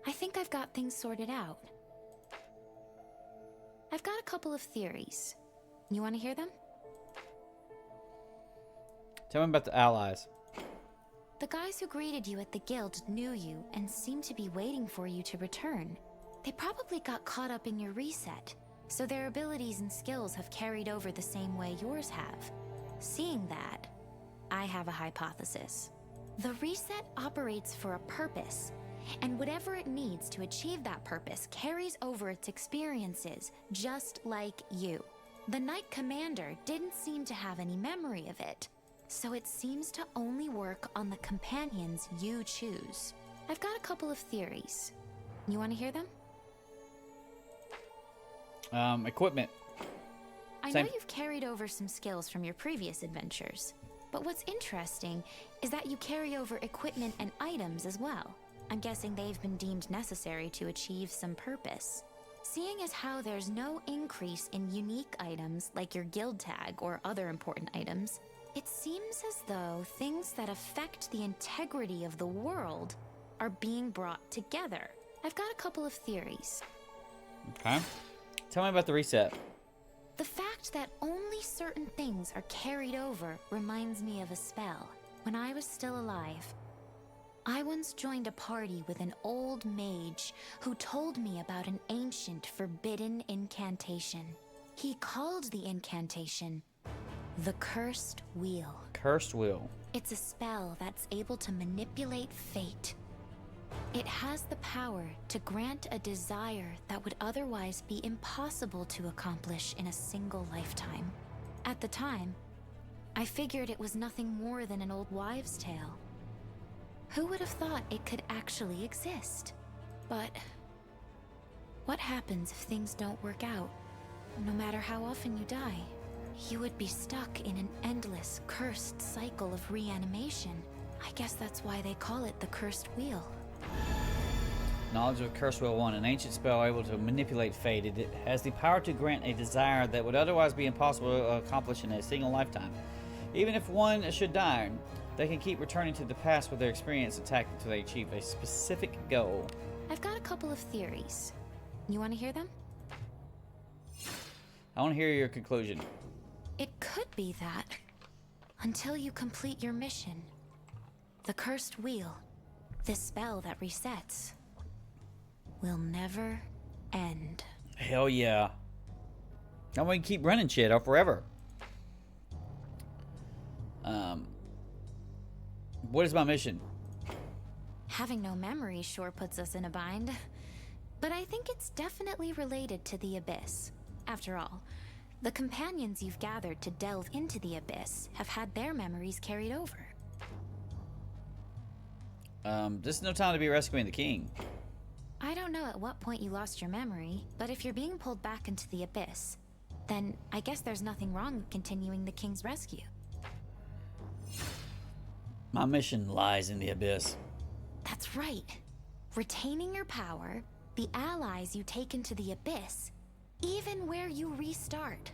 Speaker 2: I think I've got things sorted out. I've got a couple of theories. You want to hear them?
Speaker 1: Tell me about the allies.
Speaker 2: The guys who greeted you at the guild knew you and seemed to be waiting for you to return. They probably got caught up in your reset. so their abilities and skills have carried over the same way yours have. Seeing that, I have a hypothesis. The reset operates for a purpose, and whatever it needs to achieve that purpose carries over its experiences, just like you. The Knight Commander didn't seem to have any memory of it, so it seems to only work on the companions you choose. I've got a couple of theories. You want to hear them?
Speaker 1: Equipment.
Speaker 2: I know you've carried over some skills from your previous adventures, but what's interesting is that you carry over equipment and items as well. I'm guessing they've been deemed necessary to achieve some purpose. Seeing as how there's no increase in unique items like your guild tag or other important items, it seems as though things that affect the integrity of the world are being brought together. I've got a couple of theories.
Speaker 1: Okay. Tell me about the reset.
Speaker 2: The fact that only certain things are carried over reminds me of a spell. When I was still alive, I once joined a party with an old mage who told me about an ancient forbidden incantation. He called the incantation the Cursed Wheel.
Speaker 1: Cursed Wheel.
Speaker 2: It's a spell that's able to manipulate fate. It has the power to grant a desire that would otherwise be impossible to accomplish in a single lifetime. At the time, I figured it was nothing more than an old wives' tale. Who would have thought it could actually exist? But what happens if things don't work out? No matter how often you die, you would be stuck in an endless, cursed cycle of reanimation. I guess that's why they call it the Cursed Wheel.
Speaker 1: Knowledge of Cursed Wheel 1, an ancient spell able to manipulate fate. It has the power to grant a desire that would otherwise be impossible to accomplish in a single lifetime. Even if one should die, they can keep returning to the past with their experience attack until they achieve a specific goal.
Speaker 2: I've got a couple of theories. You want to hear them?
Speaker 1: I want to hear your conclusion.
Speaker 2: It could be that, until you complete your mission, the Cursed Wheel, this spell that resets, will never end.
Speaker 1: Hell yeah. I'm going to keep running shit out forever. What is my mission?
Speaker 2: Having no memory sure puts us in a bind. But I think it's definitely related to the Abyss. After all, the companions you've gathered to delve into the Abyss have had their memories carried over.
Speaker 1: This is no time to be rescuing the king.
Speaker 2: I don't know at what point you lost your memory, but if you're being pulled back into the Abyss, then I guess there's nothing wrong with continuing the king's rescue.
Speaker 1: My mission lies in the Abyss.
Speaker 2: That's right. Retaining your power, the allies you take into the Abyss, even where you restart,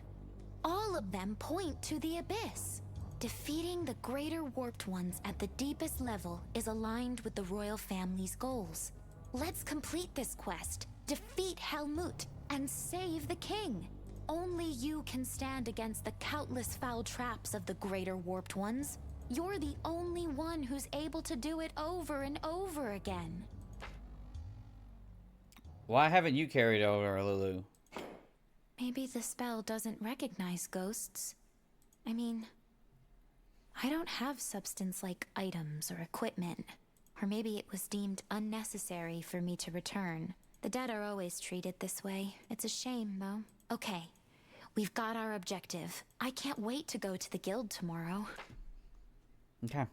Speaker 2: all of them point to the Abyss. Defeating the greater warped ones at the deepest level is aligned with the royal family's goals. Let's complete this quest, defeat Helmut, and save the king. Only you can stand against the countless foul traps of the greater warped ones. You're the only one who's able to do it over and over again.
Speaker 1: Why haven't you carried over, Lulu?
Speaker 2: Maybe the spell doesn't recognize ghosts. I mean, I don't have substance like items or equipment. Or maybe it was deemed unnecessary for me to return. The dead are always treated this way. It's a shame, though. Okay, we've got our objective. I can't wait to go to the guild tomorrow.
Speaker 1: Okay.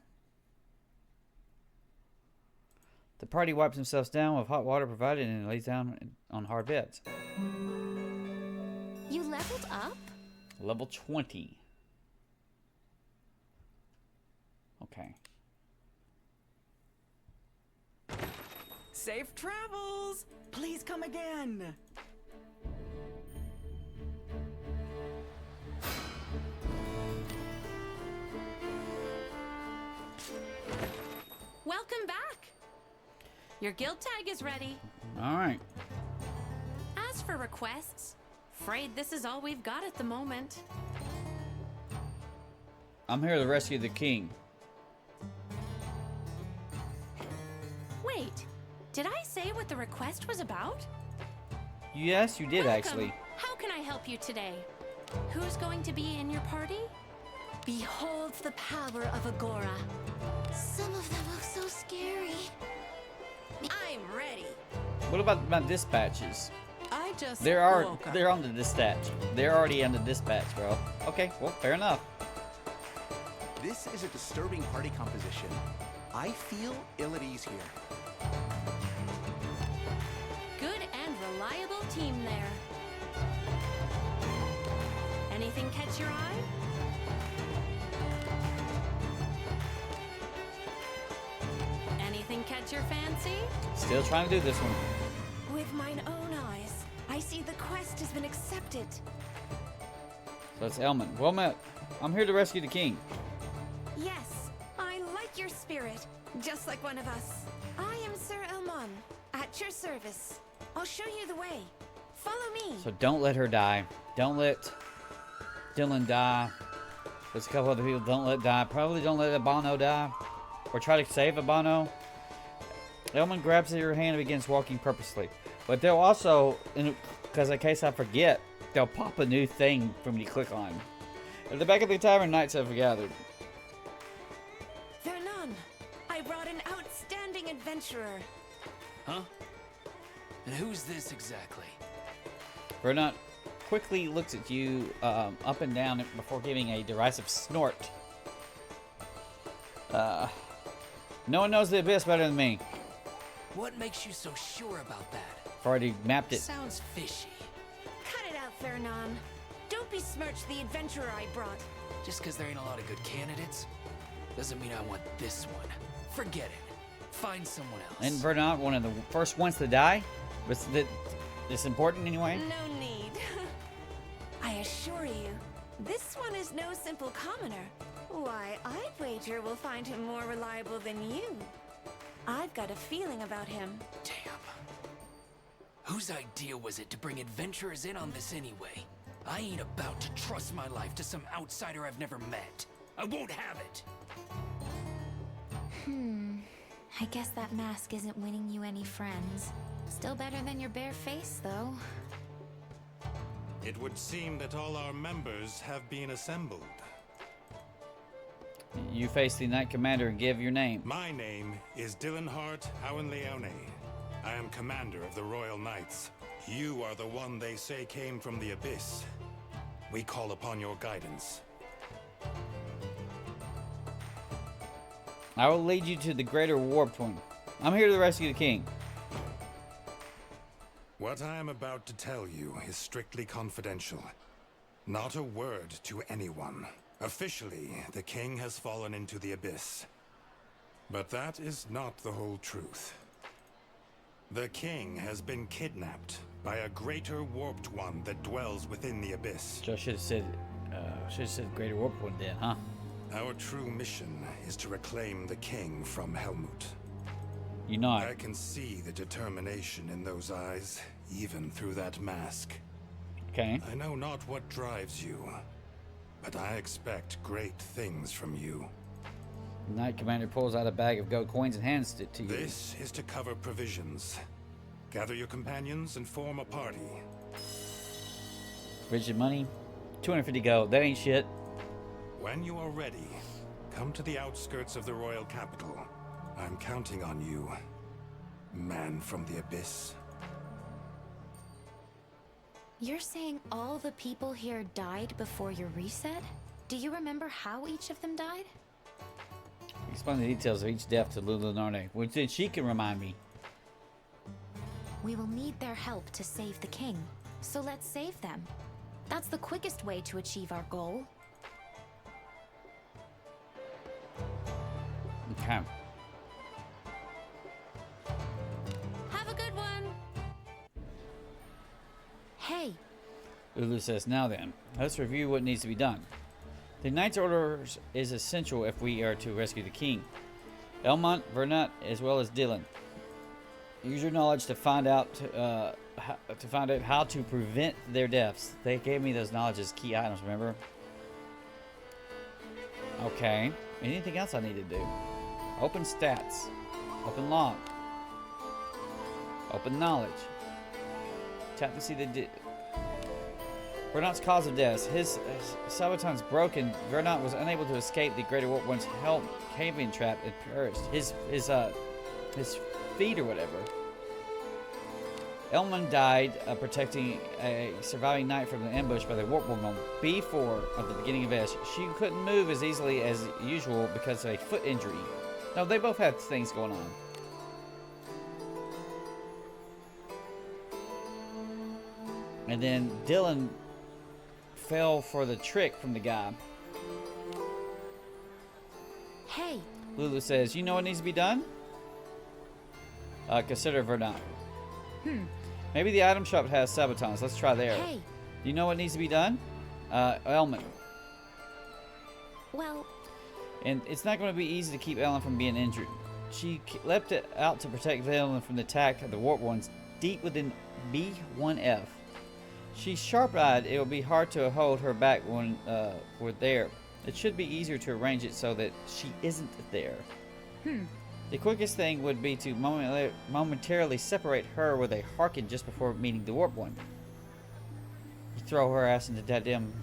Speaker 1: The party wipes themselves down with hot water provided and lays down on hard beds.
Speaker 2: You leveled up?
Speaker 1: Level 20. Okay.
Speaker 12: Safe travels! Please come again!
Speaker 9: Welcome back! Your guild tag is ready.
Speaker 1: Alright.
Speaker 9: As for requests, afraid this is all we've got at the moment.
Speaker 1: I'm here to rescue the king.
Speaker 9: Wait, did I say what the request was about?
Speaker 1: Yes, you did
Speaker 9: Welcome.
Speaker 1: actually.
Speaker 9: How can I help you today? Who's going to be in your party?
Speaker 2: Behold the power of Agora. Some of them look so scary.
Speaker 5: I'm ready.
Speaker 1: What about my dispatches?
Speaker 3: I just
Speaker 1: They're
Speaker 3: woke up.
Speaker 1: on the dispatch. They're already on the dispatch, bro. Okay, well, fair enough.
Speaker 13: This is a disturbing party composition. I feel ill at ease here.
Speaker 9: Good and reliable team there. Anything catch your eye? Anything catch your fancy?
Speaker 1: Still trying to do this one.
Speaker 5: With mine own eyes, I see the quest has been accepted.
Speaker 1: So it's Elman. Well met. I'm here to rescue the king.
Speaker 5: Yes, I like your spirit, just like one of us. I am Sir Elmon, at your service. I'll show you the way. Follow me.
Speaker 1: So don't let her die. Don't let Dylan die. There's a couple other people don't let die. Probably don't let Abano die. Or try to save Abano. Elman grabs at your hand and begins walking purposely. But they'll also, because in case I forget, they'll pop a new thing for me to click on. At the back of the tavern, knights have gathered.
Speaker 5: Vernon, I brought an outstanding adventurer.
Speaker 11: Huh? And who's this exactly?
Speaker 1: Bernard quickly looks at you up and down before giving a derisive snort. No one knows the abyss better than me.
Speaker 11: What makes you so sure about that?
Speaker 1: I've already mapped it.
Speaker 11: Sounds fishy.
Speaker 5: Cut it out, Vernon. Don't besmirch the adventurer I brought.
Speaker 11: Just because there ain't a lot of good candidates doesn't mean I want this one. Forget it. Find someone else.
Speaker 1: And Bernard, one of the first ones to die? Was that it's important anyway?
Speaker 5: No need. I assure you, this one is no simple commoner. Why, I'd wager we'll find him more reliable than you. I've got a feeling about him.
Speaker 11: Damn. Whose idea was it to bring adventurers in on this anyway? I ain't about to trust my life to some outsider I've never met. I won't have it.
Speaker 2: I guess that mask isn't winning you any friends. Still better than your bare face, though.
Speaker 14: It would seem that all our members have been assembled.
Speaker 1: You face the Knight Commander and give your name.
Speaker 14: My name is Dylanhart Auenleone. I am commander of the Royal Knights. You are the one they say came from the Abyss. We call upon your guidance.
Speaker 1: I will lead you to the Greater Warped One. I'm here to rescue the king.
Speaker 14: What I am about to tell you is strictly confidential. Not a word to anyone. Officially, the king has fallen into the Abyss. But that is not the whole truth. The king has been kidnapped by a Greater Warped One that dwells within the Abyss.
Speaker 1: So I should have said Greater Warped One then, huh?
Speaker 14: Our true mission is to reclaim the king from Helmut.
Speaker 1: You nod.
Speaker 14: I can see the determination in those eyes, even through that mask.
Speaker 1: Okay.
Speaker 14: I know not what drives you, but I expect great things from you.
Speaker 1: The Knight Commander pulls out a bag of gold coins and hands it to you.
Speaker 14: This is to cover provisions. Gather your companions and form a party.
Speaker 1: Provision money, 250 gold. That ain't shit.
Speaker 14: When you are ready, come to the outskirts of the royal capital. I'm counting on you, man from the Abyss.
Speaker 2: You're saying all the people here died before your reset? Do you remember how each of them died?
Speaker 1: Explain the details of each death to Lulu Narne, which then she can remind me.
Speaker 2: We will need their help to save the king, so let's save them. That's the quickest way to achieve our goal.
Speaker 1: Okay.
Speaker 9: Have a good one.
Speaker 2: Hey,
Speaker 1: Lulu says, now then, let's review what needs to be done. The Knight's Orders is essential if we are to rescue the king. Elmont, Vernat, as well as Dylan. Use your knowledge to find out how to prevent their deaths. They gave me those knowledge as key items, remember? Okay. Anything else I need to do? Open stats. Open log. Open knowledge. Tap to see the Verdant's cause of death. His sabotage broken. Verdant was unable to escape the Greater Warp One's hell caving trap and perished. His feet or whatever. Elman died protecting a surviving knight from the ambush by the Warp One on B4 at the beginning of S. She couldn't move as easily as usual because of a foot injury. No, they both had things going on. And then Dylan fell for the trick from the guy.
Speaker 2: Hey.
Speaker 1: Lulu says, "You know what needs to be done? Consider Verdant." Maybe the item shop has sabotons. Let's try there.
Speaker 2: Hey.
Speaker 1: You know what needs to be done? Elman.
Speaker 2: Well.
Speaker 1: And it's not going to be easy to keep Ellen from being injured. She leapt it out to protect Ellen from the attack of the Warp Ones deep within B1F. She's sharp-eyed. It will be hard to hold her back when we're there. It should be easier to arrange it so that she isn't there. The quickest thing would be to momentarily separate her with a Harkin just before meeting the Warp One. You throw her ass into that damn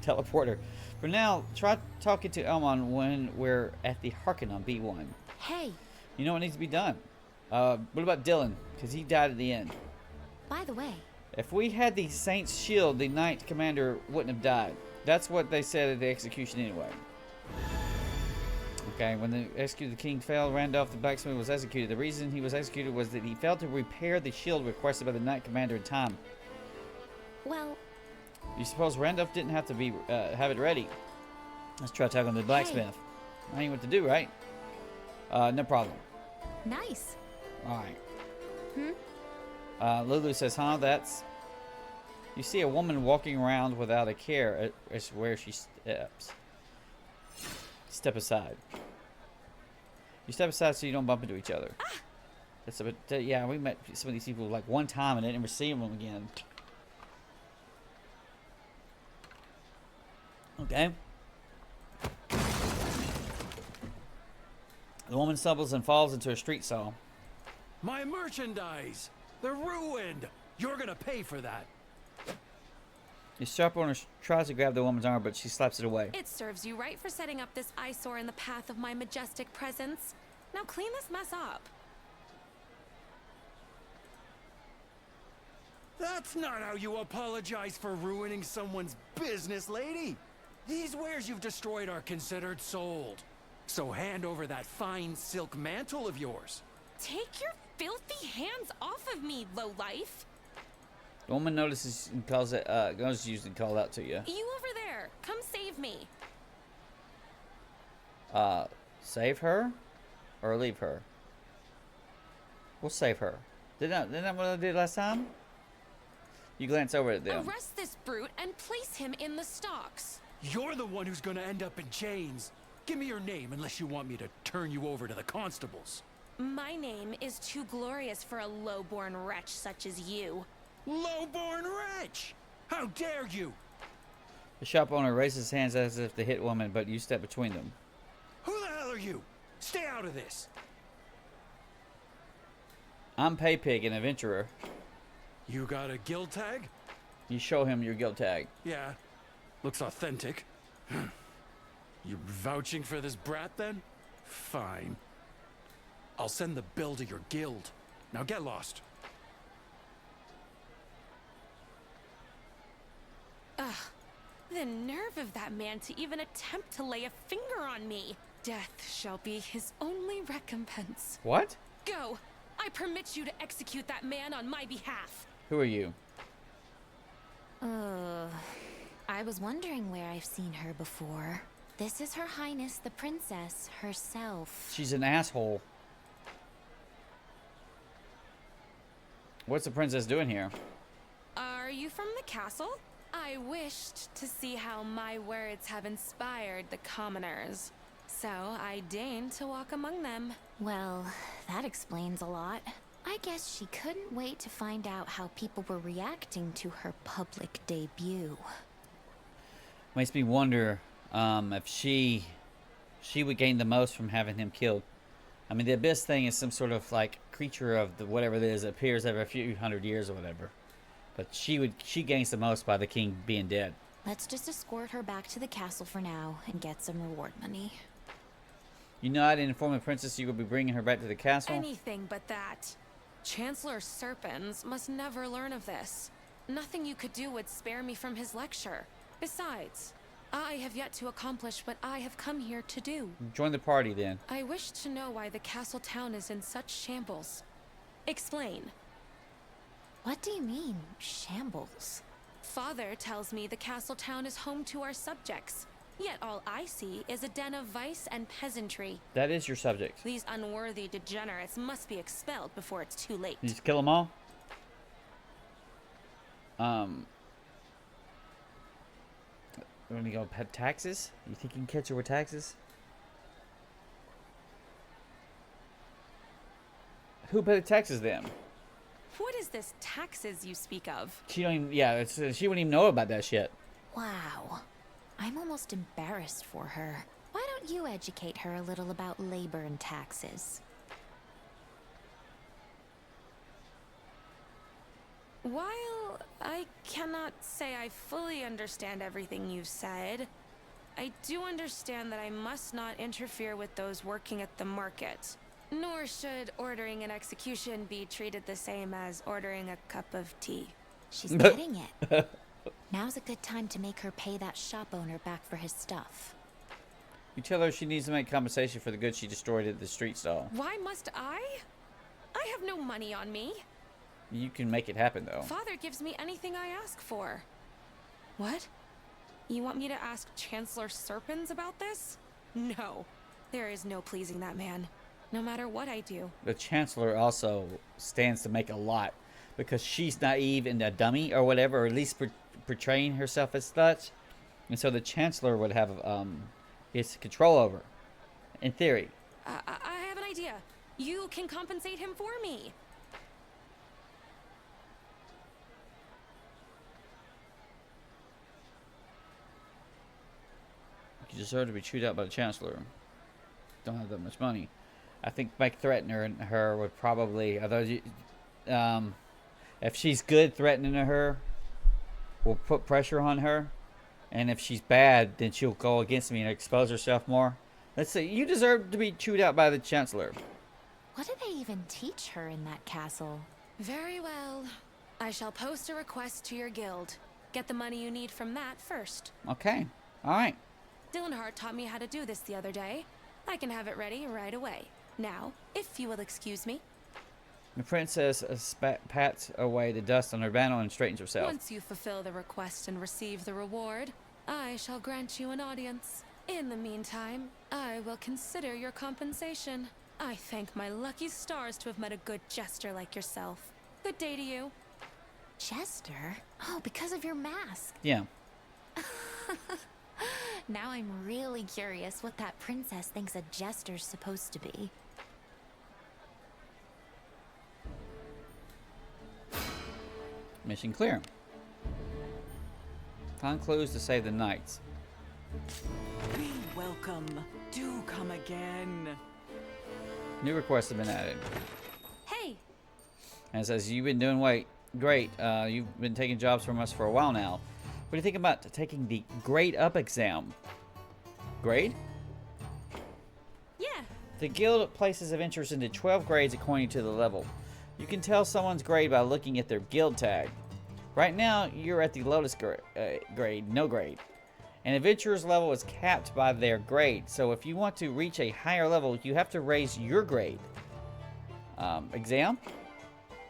Speaker 1: teleporter. For now, try talking to Elmon when we're at the Harkin on B1.
Speaker 2: Hey.
Speaker 1: You know what needs to be done? What about Dylan? Because he died at the end.
Speaker 2: By the way.
Speaker 1: If we had the Saint's Shield, the Knight Commander wouldn't have died. That's what they said at the execution anyway. Okay, when the executed the king failed, Randolph the blacksmith was executed. The reason he was executed was that he failed to repair the shield requested by the Knight Commander in time.
Speaker 2: Well,
Speaker 1: you suppose Randolph didn't have to be have it ready? Let's try talking to the blacksmith. I ain't what to do, right? No problem.
Speaker 2: Nice.
Speaker 1: All right. Lulu says, "Huh? That's." You see a woman walking around without a care. It's where she steps. Step aside. You step aside so you don't bump into each other. That's a bit, yeah, we met some of these people like one time and didn't ever see them again. Okay. The woman stumbles and falls into a street saw.
Speaker 11: My merchandise! They're ruined! You're gonna pay for that.
Speaker 1: The shop owner tries to grab the woman's arm, but she slaps it away.
Speaker 9: It serves you right for setting up this eyesore in the path of my majestic presence. Now clean this mess up.
Speaker 11: That's not how you apologize for ruining someone's business, lady. These wares you've destroyed are considered sold. So hand over that fine silk mantle of yours.
Speaker 9: Take your filthy hands off of me, lowlife.
Speaker 1: The woman notices and calls it, goes usually call out to you.
Speaker 9: You over there, come save me.
Speaker 1: Save her? Or leave her? We'll save her. Isn't that what I did last time? You glance over at them.
Speaker 9: Arrest this brute and place him in the stocks.
Speaker 11: You're the one who's gonna end up in chains. Give me your name unless you want me to turn you over to the constables.
Speaker 9: My name is too glorious for a low-born wretch such as you.
Speaker 11: Low-born wretch! How dare you!
Speaker 1: The shop owner raises his hands as if to hit woman, but you step between them.
Speaker 11: Who the hell are you? Stay out of this!
Speaker 1: I'm Paypig, an adventurer.
Speaker 11: You got a guild tag?
Speaker 1: You show him your guild tag.
Speaker 11: Yeah. Looks authentic. You're vouching for this brat then? Fine. I'll send the bill to your guild. Now get lost.
Speaker 9: Ugh. The nerve of that man to even attempt to lay a finger on me. Death shall be his only recompense.
Speaker 1: What?
Speaker 9: Go! I permit you to execute that man on my behalf.
Speaker 1: Who are you?
Speaker 2: I was wondering where I've seen her before. This is Her Highness the Princess herself.
Speaker 1: She's an asshole. What's the princess doing here?
Speaker 9: Are you from the castle? I wished to see how my words have inspired the commoners. So I deigned to walk among them.
Speaker 2: Well, that explains a lot. I guess she couldn't wait to find out how people were reacting to her public debut.
Speaker 1: Makes me wonder if she would gain the most from having him killed. I mean, the Abyss thing is some sort of like creature of the whatever it is that appears every few hundred years or whatever. But she gains the most by the king being dead.
Speaker 2: Let's just escort her back to the castle for now and get some reward money.
Speaker 1: You know, I didn't inform the princess you would be bringing her back to the castle.
Speaker 9: Anything but that. Chancellor Serpens must never learn of this. Nothing you could do would spare me from his lecture. Besides, I have yet to accomplish what I have come here to do.
Speaker 1: Join the party then.
Speaker 9: I wish to know why the castle town is in such shambles. Explain.
Speaker 2: What do you mean, shambles?
Speaker 9: Father tells me the castle town is home to our subjects. Yet all I see is a den of vice and peasantry.
Speaker 1: That is your subject.
Speaker 9: These unworthy degenerates must be expelled before it's too late.
Speaker 1: You just kill them all? We're gonna go pay taxes? You think you can catch her with taxes? Who paid the taxes then?
Speaker 9: What is this taxes you speak of?
Speaker 1: She don't even, yeah, she wouldn't even know about that shit.
Speaker 2: Wow. I'm almost embarrassed for her. Why don't you educate her a little about labor and taxes?
Speaker 9: While I cannot say I fully understand everything you've said, I do understand that I must not interfere with those working at the market. Nor should ordering an execution be treated the same as ordering a cup of tea.
Speaker 2: She's getting it. Now's a good time to make her pay that shop owner back for his stuff.
Speaker 1: You tell her she needs to make compensation for the goods she destroyed at the street stall.
Speaker 9: Why must I? I have no money on me.
Speaker 1: You can make it happen, though.
Speaker 9: Father gives me anything I ask for. What? You want me to ask Chancellor Serpens about this? No. There is no pleasing that man. No matter what I do.
Speaker 1: The Chancellor also stands to make a lot because she's naive and a dummy or whatever, or at least portraying herself as such. And so the Chancellor would have his control over, in theory.
Speaker 9: I have an idea. You can compensate him for me.
Speaker 1: You deserve to be chewed out by the Chancellor. Don't have that much money. I think Mike threatening her would probably, although if she's good, threatening her will put pressure on her, and if she's bad, then she'll go against me and expose herself more. Let's say you deserve to be chewed out by the Chancellor.
Speaker 2: What do they even teach her in that castle?
Speaker 9: Very well. I shall post a request to your guild. Get the money you need from that first.
Speaker 1: Okay. All right.
Speaker 9: Dylanhart taught me how to do this the other day. I can have it ready right away. Now, if you will excuse me.
Speaker 1: The princess pats away the dust on her bantle and straightens herself.
Speaker 9: Once you fulfill the request and receive the reward, I shall grant you an audience. In the meantime, I will consider your compensation. I thank my lucky stars to have met a good jester like yourself. Good day to you.
Speaker 2: Jester? Oh, because of your mask.
Speaker 1: Yeah.
Speaker 2: Now I'm really curious what that princess thinks a jester's supposed to be.
Speaker 1: Mission clear. Find clues to save the knights.
Speaker 12: Be welcome. Do come again.
Speaker 1: New requests have been added.
Speaker 9: Hey!
Speaker 1: And it says, you've been doing great. You've been taking jobs from us for a while now. What do you think about taking the grade up exam? Grade?
Speaker 9: Yeah.
Speaker 1: The guild places adventurers into 12 grades according to the level. You can tell someone's grade by looking at their guild tag. Right now, you're at the lowest grade, no grade. An adventurer's level is capped by their grade, so if you want to reach a higher level, you have to raise your grade. Exam?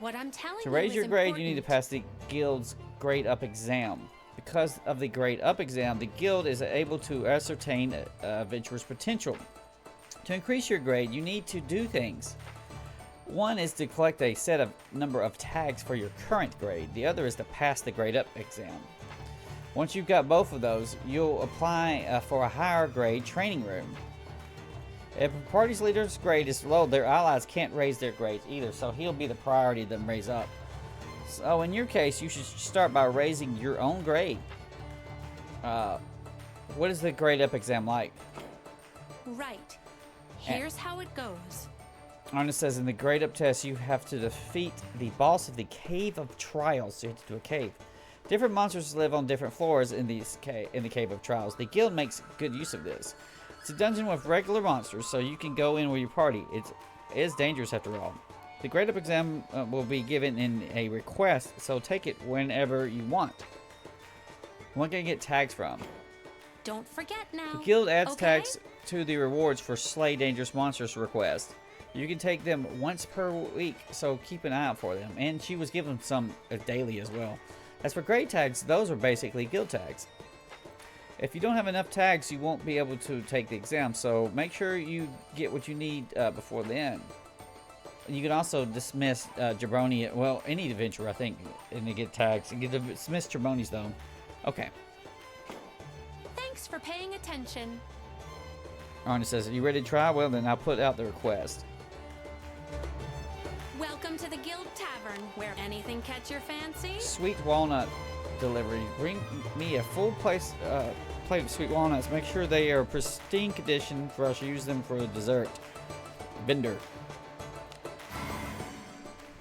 Speaker 9: What I'm telling you
Speaker 1: To raise
Speaker 9: is
Speaker 1: your grade,
Speaker 9: important.
Speaker 1: you need to pass the guild's grade up exam. Because of the grade up exam, the guild is able to ascertain an adventurer's potential. To increase your grade, you need to do things. One is to collect a set of number of tags for your current grade. The other is to pass the grade up exam. Once you've got both of those, you'll apply for a higher grade training room. If a party's leader's grade is low, their allies can't raise their grades either, so he'll be the priority to them raise up. So in your case, you should start by raising your own grade. What is the grade up exam like?
Speaker 9: Right. Here's how it goes.
Speaker 1: Arna says, in the grade up test, you have to defeat the boss of the Cave of Trials. So you have to do a cave. Different monsters live on different floors in the Cave of Trials. The guild makes good use of this. It's a dungeon with regular monsters, so you can go in with your party. It is dangerous after all. The grade up exam will be given in a request, so take it whenever you want. What can you get tags from?
Speaker 9: Don't forget now.
Speaker 1: The guild adds tags to the rewards for Slay Dangerous Monsters request. You can take them once per week, so keep an eye out for them. And she was given some daily as well. As for grade tags, those are basically guild tags. If you don't have enough tags, you won't be able to take the exam, so make sure you get what you need before then. You can also dismiss Jabroni, well, any adventurer, I think, and they get tags. You can dismiss Jabronis, though. Okay.
Speaker 9: Thanks for paying attention.
Speaker 1: Arna says, are you ready to try? Well, then I'll put out the request.
Speaker 9: Welcome to the Guild Tavern, where anything catch your fancy?
Speaker 1: Sweet walnut delivery. Bring me a full plate of sweet walnuts. Make sure they are pristine condition for us to use them for dessert. Vendor.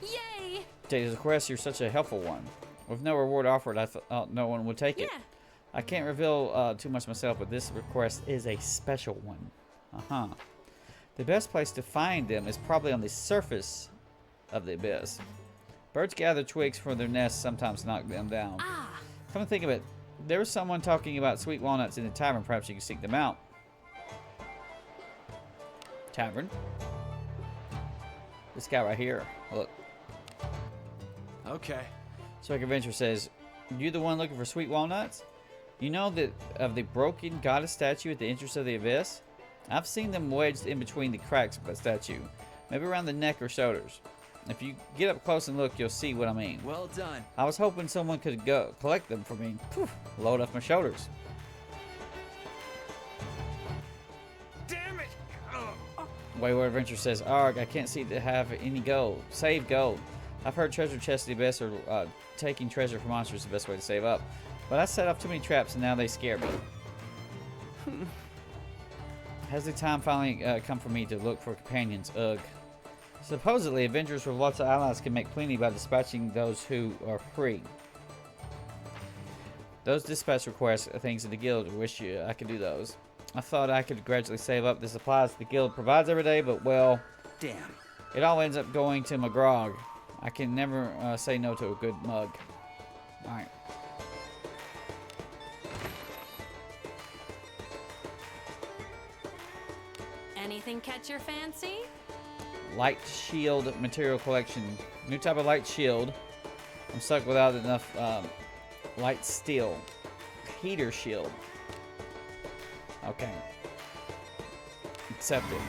Speaker 9: Yay!
Speaker 1: Today's request, you're such a helpful one. With no reward offered, I thought no one would take it.
Speaker 9: Yeah.
Speaker 1: I can't reveal too much myself, but this request is a special one. The best place to find them is probably on the surface of the abyss. Birds gather twigs for their nests, sometimes knock them down. Come to think of it, there was someone talking about sweet walnuts in the tavern. Perhaps you can seek them out. Tavern. This guy right here. Look.
Speaker 13: Okay.
Speaker 1: Strike Adventure says, you the one looking for sweet walnuts? You know that of the broken goddess statue at the entrance of the abyss? I've seen them wedged in between the cracks of that statue. Maybe around the neck or shoulders. If you get up close and look, you'll see what I mean.
Speaker 13: Well done.
Speaker 1: I was hoping someone could go collect them for me. Whew, load off my shoulders.
Speaker 11: Damn it!
Speaker 1: Wayward Adventure says, Arg, I can't seem to have any gold. Save gold. I've heard treasure chests are the best, or taking treasure from monsters is the best way to save up. But I set off too many traps and now they scare me. Has the time finally come for me to look for companions? Ugh. Supposedly, adventurers with lots of allies can make plenty by dispatching those who are free. Those dispatch requests are things in the guild. I wish I could do those. I thought I could gradually save up the supplies the guild provides every day, but well...
Speaker 13: Damn.
Speaker 1: It all ends up going to McGrog. I can never say no to a good mug. Alright.
Speaker 9: Anything catch your fancy?
Speaker 1: Light shield material collection. New type of light shield. I'm stuck without enough light steel. Heater shield. Okay. Accepted.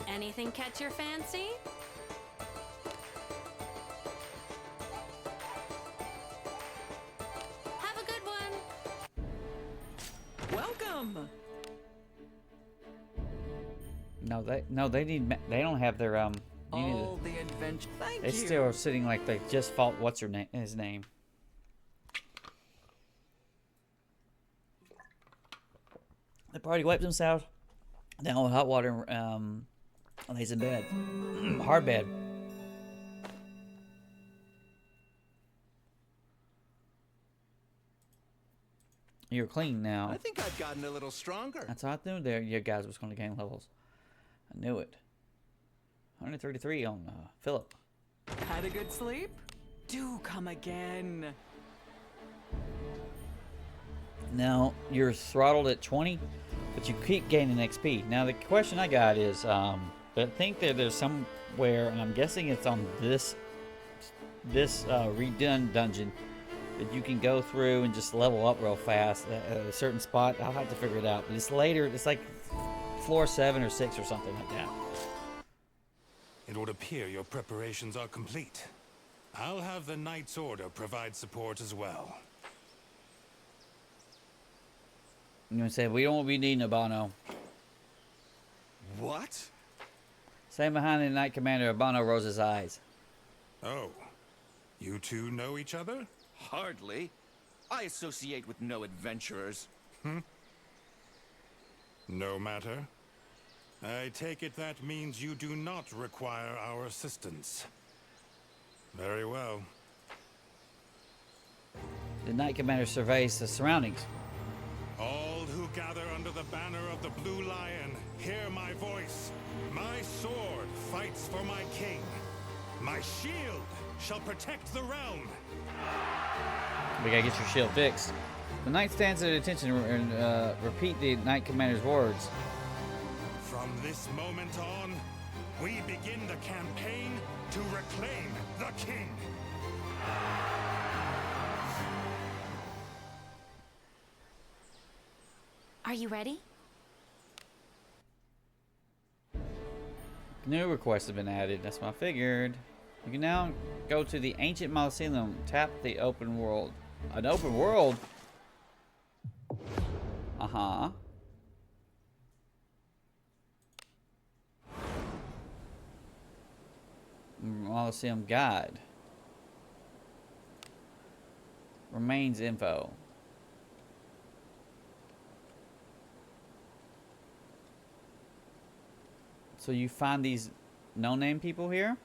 Speaker 9: Anything catch your fancy? Have a good one.
Speaker 12: Welcome.
Speaker 1: No, they don't have their
Speaker 12: All the adventure. Thank
Speaker 1: they
Speaker 12: you.
Speaker 1: still are sitting like they just fought. What's his name? The party wiped themselves down with hot water and lays in bed. Hard bed. You're clean now.
Speaker 13: I think I've gotten a little stronger.
Speaker 1: That's how I knew there you guys was going to gain levels. I knew it. 133 on Philip.
Speaker 12: Had a good sleep? Do come again.
Speaker 1: Now, you're throttled at 20, but you keep gaining XP. Now, the question I got is, I think that there's somewhere, and I'm guessing it's on this redone dungeon, that you can go through and just level up real fast at a certain spot. I'll have to figure it out. But it's later. It's like floor 7 or 6 or something like that.
Speaker 14: It would appear your preparations are complete. I'll have the Knight's Order provide support as well.
Speaker 1: I'm going to say, we don't be needing a Bono.
Speaker 13: What?
Speaker 1: Staying behind the Knight Commander, Bono rolls his eyes.
Speaker 14: Oh, you two know each other?
Speaker 13: Hardly. I associate with no adventurers.
Speaker 14: No matter. I take it that means you do not require our assistance. Very well.
Speaker 1: The Knight Commander surveys the surroundings.
Speaker 14: All who gather under the banner of the Blue Lion, hear my voice. My sword fights for my king. My shield shall protect the realm.
Speaker 1: We gotta get your shield fixed. The Knight stands at attention and repeat the Knight Commander's words.
Speaker 14: From this moment on, we begin the campaign to reclaim the king.
Speaker 2: Are you ready?
Speaker 1: New requests have been added. That's what I figured. You can now go to the ancient Mausoleum. Tap the open world. An open world? Uh-huh. Mausoleum guide. Remains info. So you find these no-name people here?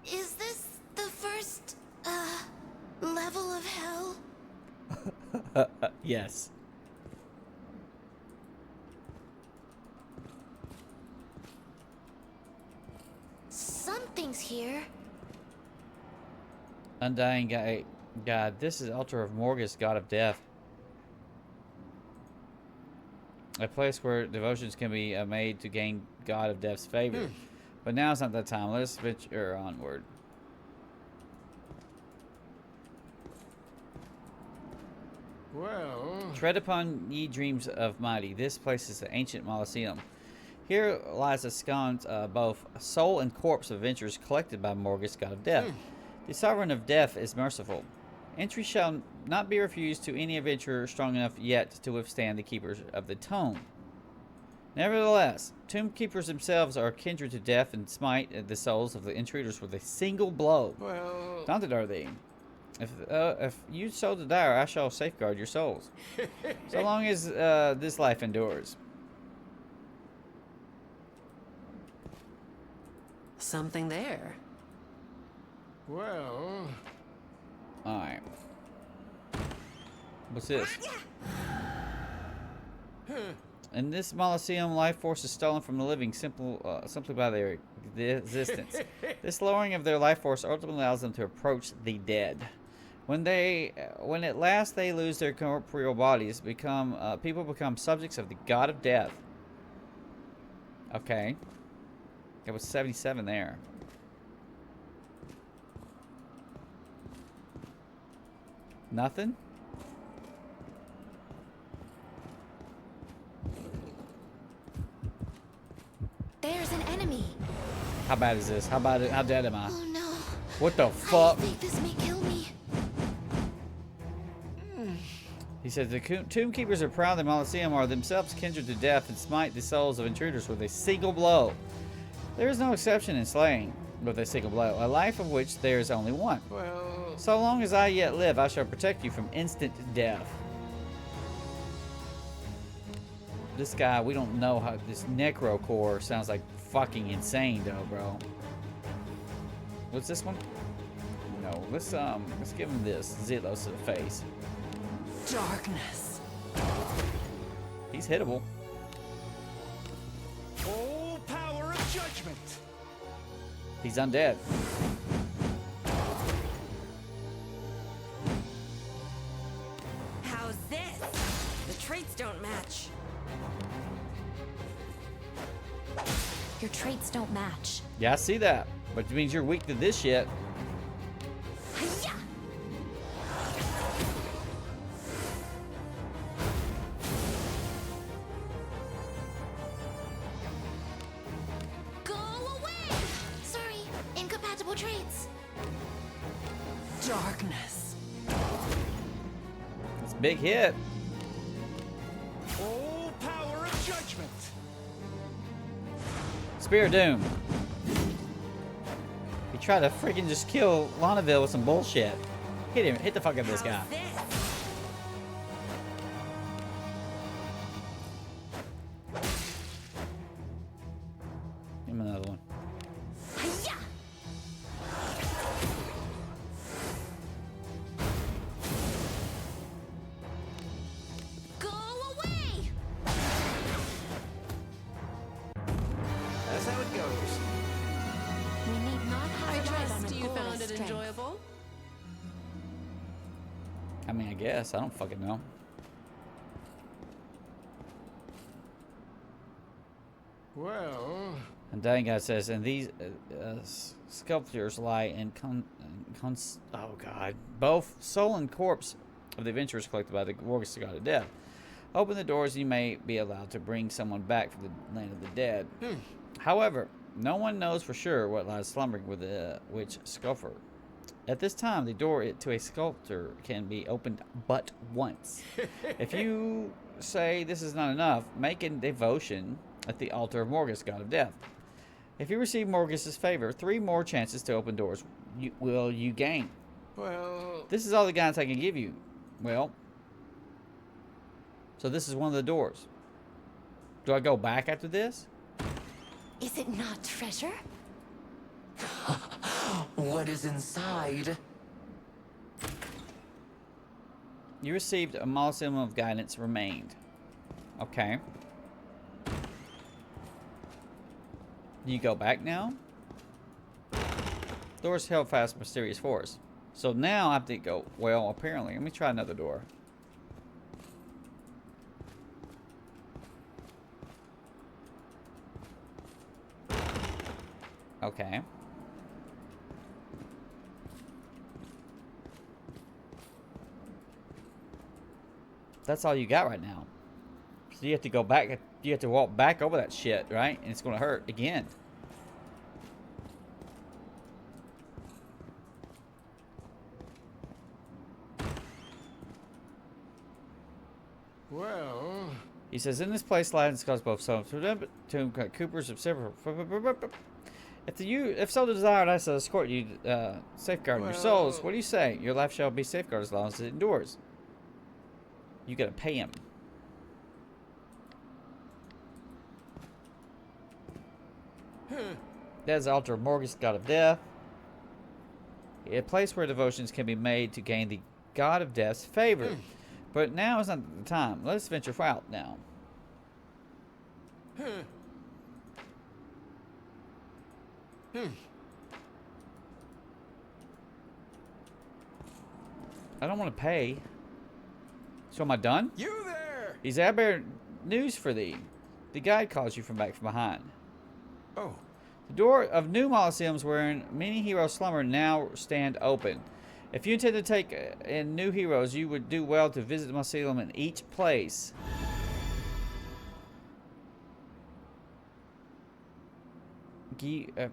Speaker 2: Is this the first, level of hell?
Speaker 1: Yes.
Speaker 2: Something's here.
Speaker 1: Undying God. This is altar of Morgus, god of death. A place where devotions can be made to gain god of death's favor. But now it's not that time. Let's venture onward.
Speaker 4: Well...
Speaker 1: Tread upon ye dreams of mighty. This place is the ancient Mausoleum. Here lies a sconce both soul and corpse of adventures collected by Morgus, god of death. The sovereign of death is merciful. Entry shall not be refused to any adventurer strong enough yet to withstand the keepers of the tomb. Nevertheless, tomb keepers themselves are kindred to death and smite the souls of the intruders with a single blow.
Speaker 4: Well...
Speaker 1: Daunted are they. If you so desire, I shall safeguard your souls. So long as this life endures.
Speaker 3: Something there.
Speaker 4: Well...
Speaker 1: Alright. What's this? In this Mausoleum, life force is stolen from the living simply by their existence. This lowering of their life force ultimately allows them to approach the dead. When at last they lose their corporeal bodies, people become subjects of the god of death. Okay. It was 77 there. Nothing?
Speaker 2: There's an enemy.
Speaker 1: How bad is this? How dead am I?
Speaker 2: Oh no.
Speaker 1: What the fuck?
Speaker 2: I think this may kill me.
Speaker 1: He says the tomb keepers are proud the Mausoleum are themselves kindred to death and smite the souls of intruders with a single blow. There is no exception in slaying with a single blow, a life of which there is only one.
Speaker 4: Well...
Speaker 1: So long as I yet live, I shall protect you from instant death. This guy, we don't know how this necro core sounds like fucking insane though, bro. What's this one? No, let's give him this Zillos to the face.
Speaker 3: Darkness.
Speaker 1: He's hittable.
Speaker 11: Full power of judgment.
Speaker 1: He's undead.
Speaker 5: How's this? The traits don't match.
Speaker 2: Your traits don't match.
Speaker 1: Yeah, I see that. But it means you're weak to this shit.
Speaker 2: Hi-ya! Go away! Sorry, incompatible traits.
Speaker 3: Darkness.
Speaker 1: It's a big hit.
Speaker 11: Full power of judgment.
Speaker 1: Spear of Doom. He try to freaking just kill Lonnaville with some bullshit. Hit him. Hit the fuck out of this guy. Give him another one.
Speaker 5: Go away!
Speaker 13: That's how it goes.
Speaker 2: We need not have
Speaker 3: I
Speaker 2: relied on
Speaker 3: trust
Speaker 2: a
Speaker 3: you
Speaker 2: goal
Speaker 3: found
Speaker 2: of
Speaker 3: it
Speaker 2: strength.
Speaker 3: enjoyable.
Speaker 1: I mean, I guess. I don't fucking know.
Speaker 4: Well,
Speaker 1: And Dying God says, and these sculptures lie in oh god, both soul and corpse of the adventurers collected by the Morgus God of Death. Open the doors, you may be allowed to bring someone back from the land of the dead. However, no one knows for sure what lies slumbering with which sculptor. At this time, the door to a sculptor can be opened but once. If you say this is not enough, make a devotion at the altar of Morgus, God of Death. If you receive Morgus's favor, 3 more chances to open doors will you gain.
Speaker 4: well,
Speaker 1: This is all the guidance I can give you. Well, so this is one of the doors. Do I go back after this?
Speaker 5: Is it not treasure?
Speaker 6: What is inside?
Speaker 1: You received a Molosseum of guidance remained. Okay. Do you go back now? Doors held fast, mysterious force. So now I have to go. Well, apparently. Let me try another door. Okay. That's all you got right now. So you have to go back. You have to walk back over that shit, right? And it's going to hurt again.
Speaker 4: well.
Speaker 1: He says, in this place lies and skulls both souls. Tomb Coopers of several. If so desired, I shall escort you, safeguard your souls. What do you say? Your life shall be safeguarded as long as it endures. You gotta pay him. That's the altar of Morgus, God of Death. A place where devotions can be made to gain the God of Death's favor. But now is not the time. Let's venture out now. I don't want to pay. So am I done?
Speaker 4: You there!
Speaker 1: He's I bear news for thee. The guide calls you from back from behind.
Speaker 4: Oh.
Speaker 1: The door of new Molosseums wherein many heroes slumber now stand open. If you intend to take in new heroes, you would do well to visit the Molosseum in each place.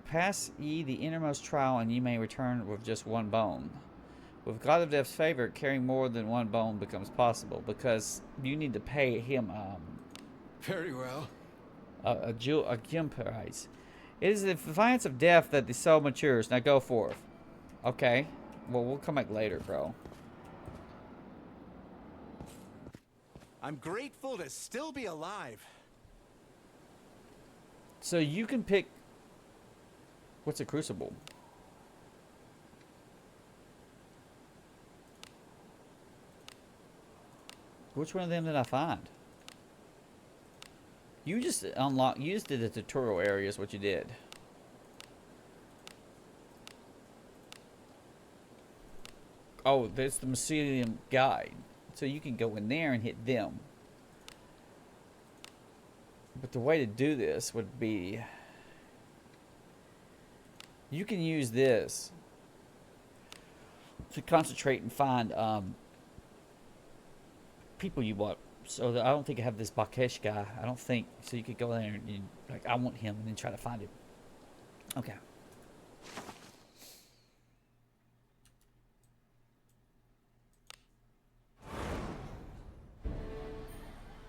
Speaker 1: Pass ye the innermost trial, and ye may return with just one bone. With God of Death's favor, carrying more than one bone becomes possible, because you need to pay him
Speaker 4: Very well.
Speaker 1: a gem price. It is the defiance of death that the soul matures. Now go forth. Okay. Well, we'll come back later, bro.
Speaker 13: I'm grateful to still be alive.
Speaker 1: So you can pick... What's a crucible? Which one of them did I find? You just unlocked... You just did the tutorial area is what you did. Oh, that's the Mycelium guide. So you can go in there and hit them. But the way to do this would be... You can use this to concentrate and find people you want. So that I don't think I have this Bakesh guy. I don't think. So you could go there and you, like, I want him, and then try to find him. Okay.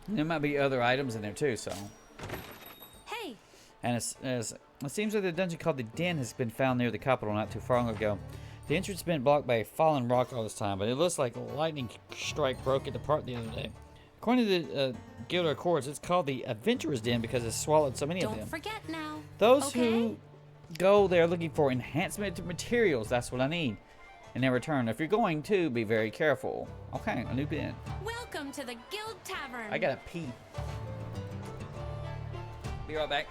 Speaker 1: There might be other items in there too, so.
Speaker 9: Hey,
Speaker 1: And it seems that the dungeon called the Den has been found near the capital not too far ago. The entrance has been blocked by a fallen rock all this time, but it looks like a lightning strike broke it apart the other day. According to the Guild Records, it's called the Adventurer's Den because it's swallowed so many of them.
Speaker 9: Don't forget now.
Speaker 1: Those who go there looking for enhancement materials, that's what I need. In their return, if you're going to, be very careful. Okay, a new bin.
Speaker 9: Welcome to the Guild Tavern.
Speaker 1: I gotta pee. Be right back.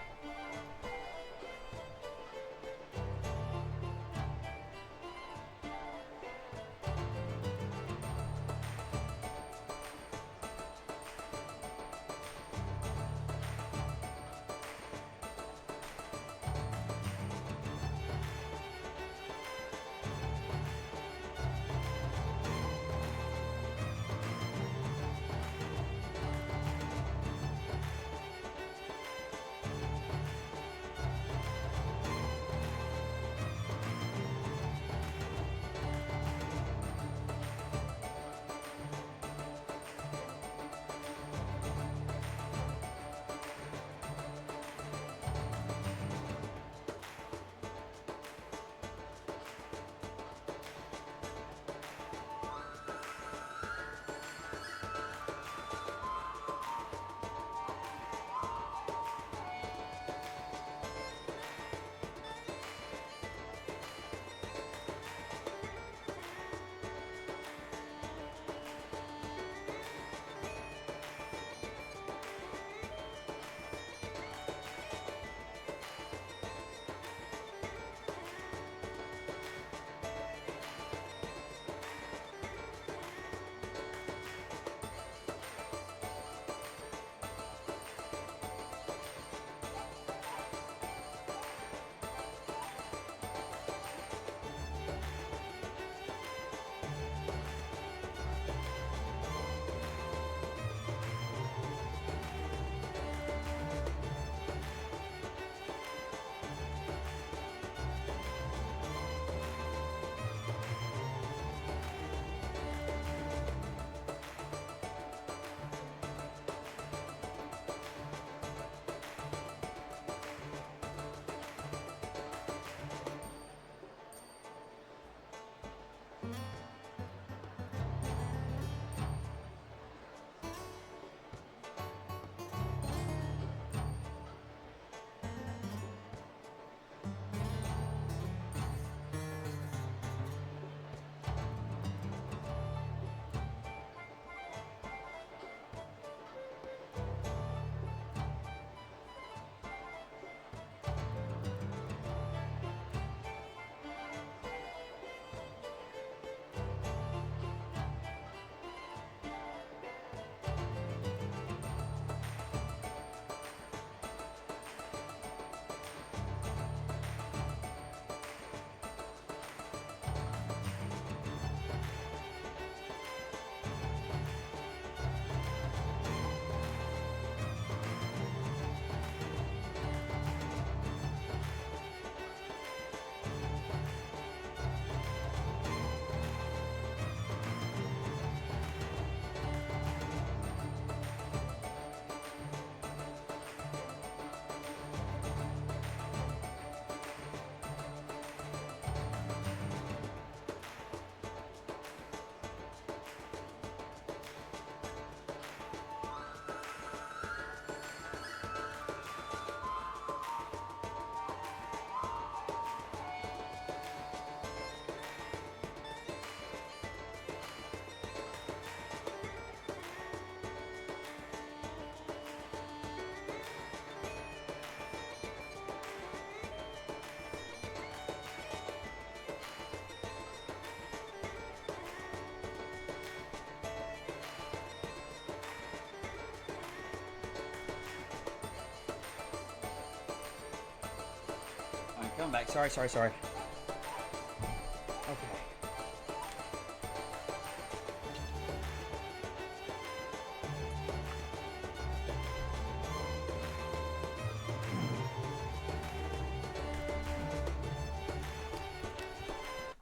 Speaker 1: Come back. Sorry. Okay.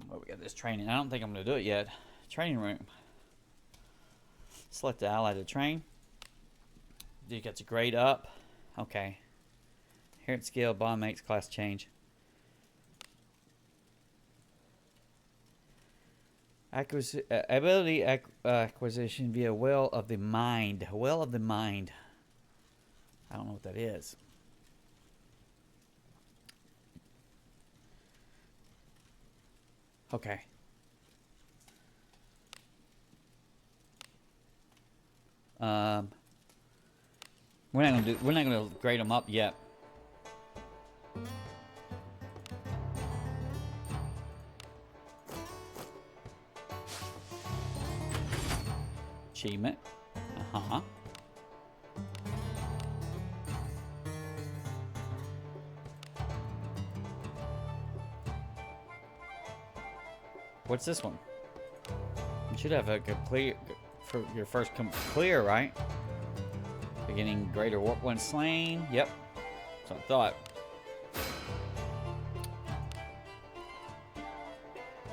Speaker 1: Well, we got this training. I don't think I'm going to do it yet. Training room. Select the ally to train. You get to grade up. Okay. Inherent skill, bond makes class change. Ability acquisition via Well of the Mind. Well of the Mind. I don't know what that is. Okay. We're not gonna grade them up yet. Achievement. Uh-huh. What's this one? You should have a complete for your first clear, right? Beginning greater warp when slain. Yep. That's what I thought.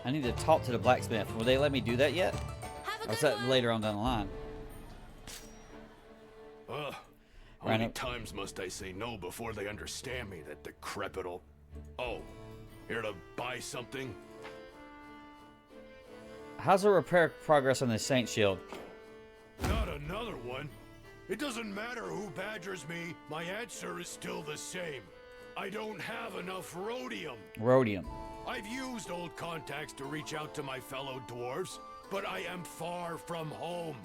Speaker 1: I need to talk to the blacksmith. Will they let me do that yet? Or is that later on down the line?
Speaker 15: How many times must I say no before they understand me, that decrepit old... Oh, here to buy something?
Speaker 1: How's the repair progress on the Saint Shield?
Speaker 15: Not another one. It doesn't matter who badgers me, my answer is still the same. I don't have enough rhodium.
Speaker 1: Rhodium.
Speaker 15: I've used old contacts to reach out to my fellow dwarves, but I am far from home.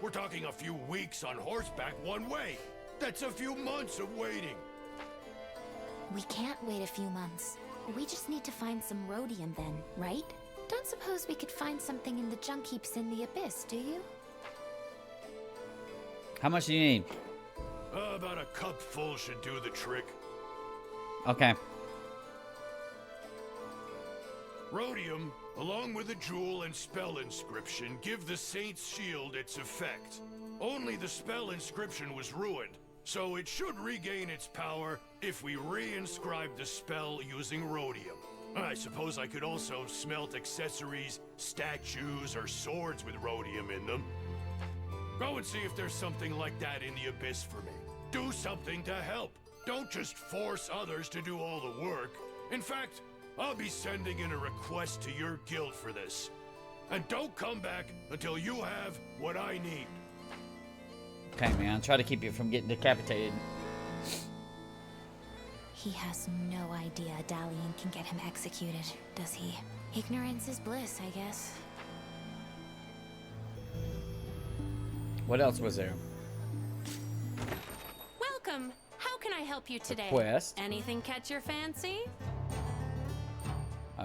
Speaker 15: We're talking a few weeks on horseback one way. That's a few months of waiting.
Speaker 2: We can't wait a few months. We just need to find some rhodium then, right? Don't suppose we could find something in the junk heaps in the abyss, do you?
Speaker 1: How much do you need?
Speaker 15: About a cup full should do the trick.
Speaker 1: Okay.
Speaker 15: Rhodium, along with a jewel and spell inscription, give the Saint's shield its effect. Only the spell inscription was ruined, so it should regain its power if we re-inscribe the spell using rhodium. I suppose I could also smelt accessories, statues, or swords with rhodium in them. Go and see if there's something like that in the abyss for me. Do something to help. Don't just force others to do all the work. In fact, I'll be sending in a request to your guild for this. And don't come back until you have what I need.
Speaker 1: Okay, man. Try to keep you from getting decapitated.
Speaker 2: He has no idea Dalian can get him executed, does he? Ignorance is bliss, I guess.
Speaker 1: What else was there?
Speaker 9: Welcome. How can I help you today?
Speaker 1: Quest.
Speaker 9: Anything catch your fancy?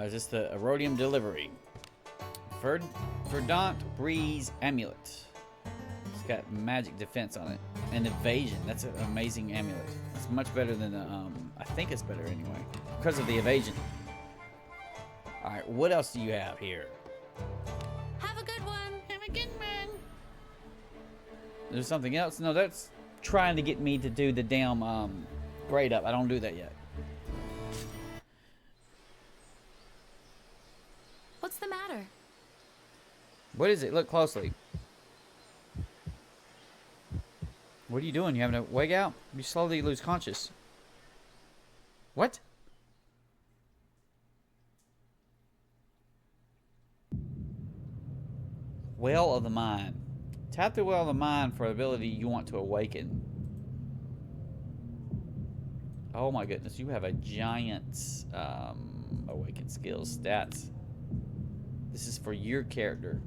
Speaker 1: Is this the rhodium delivery? Verdant Breeze Amulet. It's got magic defense on it. And evasion. That's an amazing amulet. It's much better than the, I think it's better anyway. Because of the evasion. Alright, what else do you have here?
Speaker 9: Have a good one. Have a good one.
Speaker 1: There's something else? No, that's trying to get me to do the damn grade up. I don't do that yet.
Speaker 2: What's the matter?
Speaker 1: What is it? Look closely. What are you doing? You having a wig out? You slowly lose conscious. What? Well of the Mind. Tap the Well of the Mind for ability you want to awaken. Oh my goodness, you have a giant awaken skills stats. This is for your character.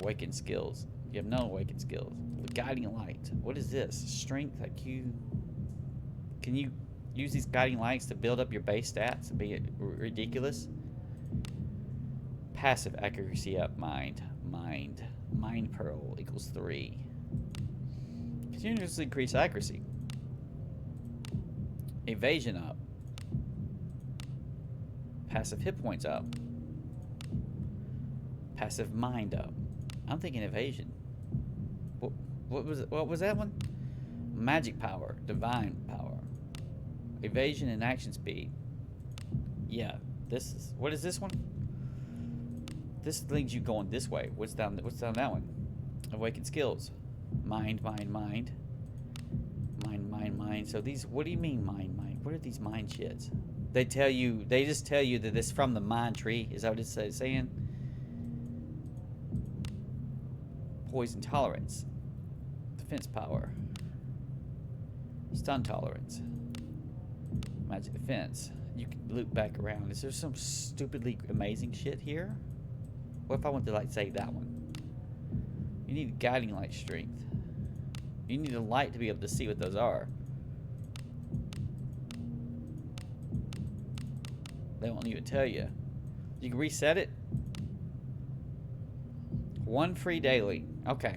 Speaker 1: Awaken skills. You have no awaken skills. The guiding light. What is this? Strength IQ. Can you use these guiding lights to build up your base stats and be ridiculous? Passive accuracy up. Mind pearl equals 3. Continuously increase accuracy. Evasion up. Passive hit points up. Passive mind up. I'm thinking evasion. What was that one? Magic power, divine power, evasion and action speed. Yeah, this is. What is this one? This leads you going this way. What's down that one? Awaken skills. Mind. mine. So these, what do you mean mine? What are these mine shits? They just tell you that it's from the mine tree. Is that what it's saying? Poison tolerance. Defense power. Stun tolerance. Magic defense. You can loop back around. Is there some stupidly amazing shit here? What if I want to, like, say that one? You need guiding light strength. You need a light to be able to see what those are. They won't even tell you. You can reset it. 1 free daily. Okay.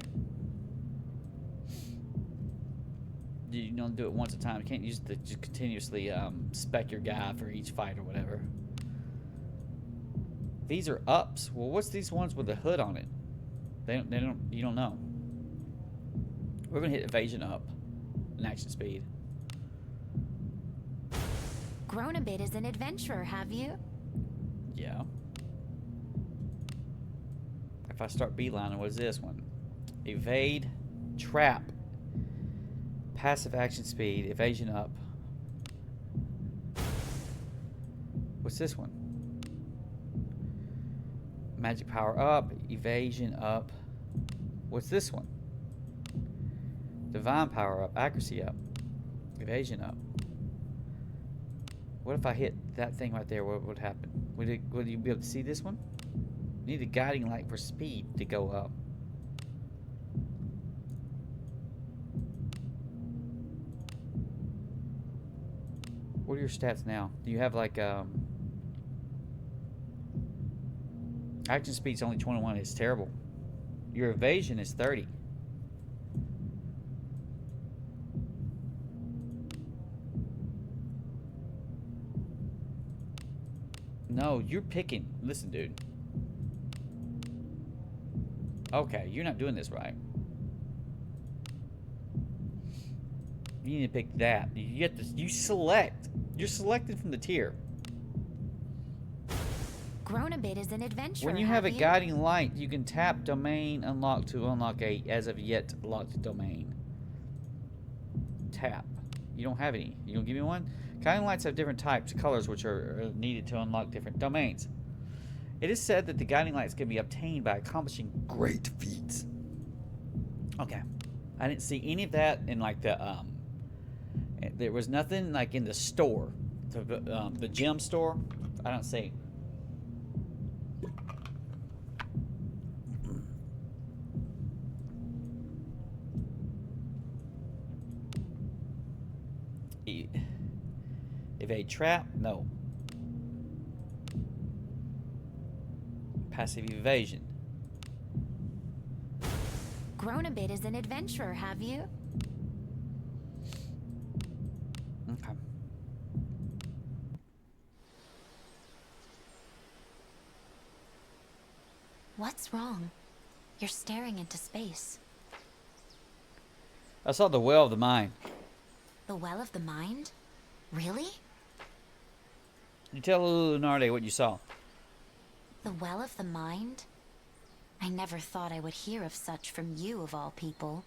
Speaker 1: You don't do it once a time. You can't use it to just continuously spec your guy for each fight or whatever. These are ups. Well, what's these ones with the hood on it? You don't know. We're gonna hit evasion up and action speed.
Speaker 2: Grown a bit as an adventurer, have you?
Speaker 1: Yeah. If I start beelining, what is this one? Evade, trap, passive action speed, evasion up. What's this one? Magic power up, evasion up. What's this one? Divine power up, accuracy up, evasion up. What if I hit that thing right there? What would happen? Would you be able to see this one? You need a guiding light for speed to go up. What are your stats now? Do you have like action speed's only 21. It's terrible. Your evasion is 30. No, you're picking. Listen, dude. Okay, you're not doing this right. You need to pick that. You have to. You select. You're selected from the tier.
Speaker 2: Grown a bit as an adventurer.
Speaker 1: When you have a guiding light, you can tap domain unlock to unlock a as of yet locked domain. Tap. You don't have any. You gonna give me one? Guiding lights have different types of colors which are needed to unlock different domains. It is said that the guiding lights can be obtained by accomplishing great feats. Okay. I didn't see any of that in like the there was nothing like in the store. The gem store. I don't see. Evade trap? No. Passive evasion.
Speaker 2: Grown a bit as an adventurer, have you?
Speaker 1: Okay.
Speaker 2: What's wrong? You're staring into space.
Speaker 1: I saw the well of the mind.
Speaker 2: The well of the mind? Really?
Speaker 1: You tell Lunardi what you saw.
Speaker 2: The well of the mind? I never thought I would hear of such from you, of all people.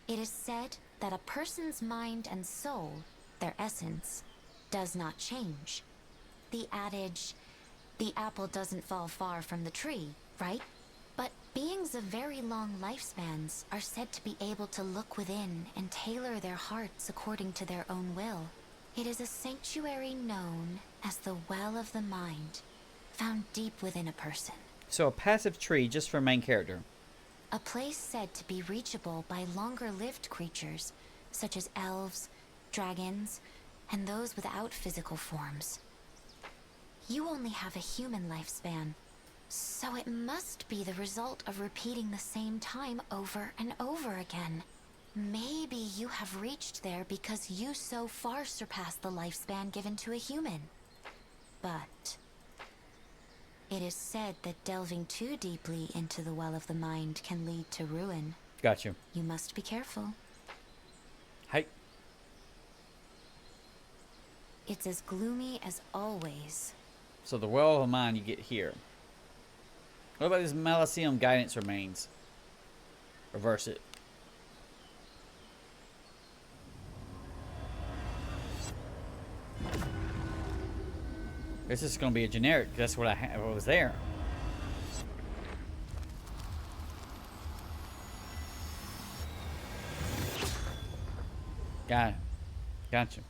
Speaker 2: It is said that a person's mind and soul, their essence, does not change. The adage, the apple doesn't fall far from the tree, right? But beings of very long lifespans are said to be able to look within and tailor their hearts according to their own will. It is a sanctuary known as the Well of the Mind, found deep within a person.
Speaker 1: So a passive tree just for main character.
Speaker 2: A place said to be reachable by longer-lived creatures, such as elves, dragons, and those without physical forms. You only have a human lifespan, so it must be the result of repeating the same time over and over again. Maybe you have reached there because you so far surpass the lifespan given to a human. But it is said that delving too deeply into the Well of the Mind can lead to ruin.
Speaker 1: Got you.
Speaker 2: You must be careful.
Speaker 1: Hey.
Speaker 2: It's as gloomy as always.
Speaker 1: So the well of the mind you get here. What about this Malasium guidance remains? Reverse it. This is going to be a generic. That's what what was there. Got it. Gotcha.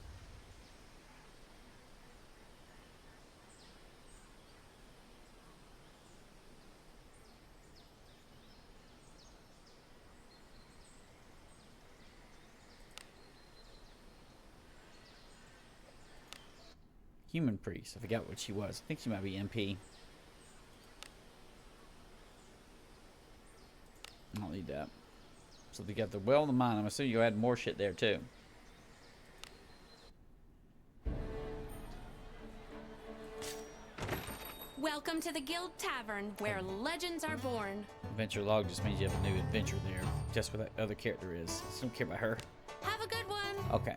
Speaker 1: Human priest. I forgot what she was. I think she might be MP. I don't need that. So they got the well and the mine. I'm assuming you add more shit there too.
Speaker 9: Welcome to the Guild Tavern, where legends are born.
Speaker 1: Adventure log just means you have a new adventure there. Just where that other character is. I just don't care about her.
Speaker 9: Have a good one.
Speaker 1: Okay.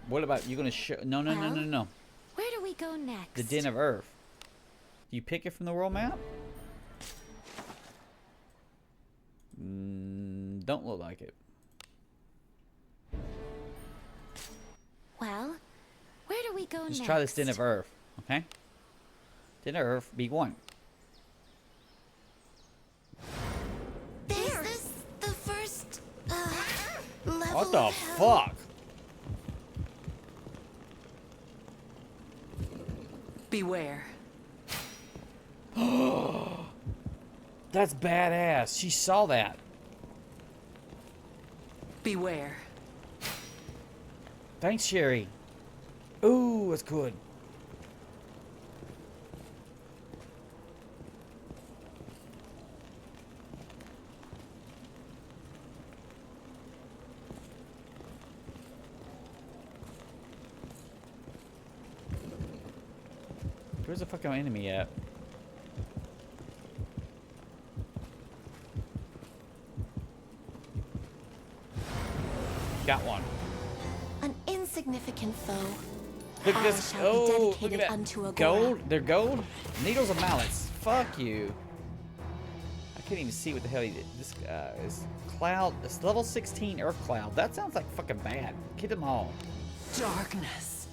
Speaker 1: What about you gonna show? No.
Speaker 2: Where do we go next?
Speaker 1: The Den of Earth. Do you pick it from the world map? Don't look like it.
Speaker 2: Well, where do we go next?
Speaker 1: Just try this Den of Earth, okay? Den of Earth, B1.
Speaker 2: Is this the first level?
Speaker 1: What the fuck?
Speaker 3: Beware.
Speaker 1: That's badass. She saw that.
Speaker 3: Beware.
Speaker 1: Thanks, Sherry. Ooh, that's good. Where's the fucking enemy at? Got one.
Speaker 2: An insignificant foe.
Speaker 1: Look at this. Oh, look at that.
Speaker 2: Unto a
Speaker 1: Gold? They're gold? Needles and mallets. Fuck you. I can't even see what the hell he did. This is cloud. It's level 16 Earth Cloud. That sounds like fucking bad. Get them all.
Speaker 3: Darkness.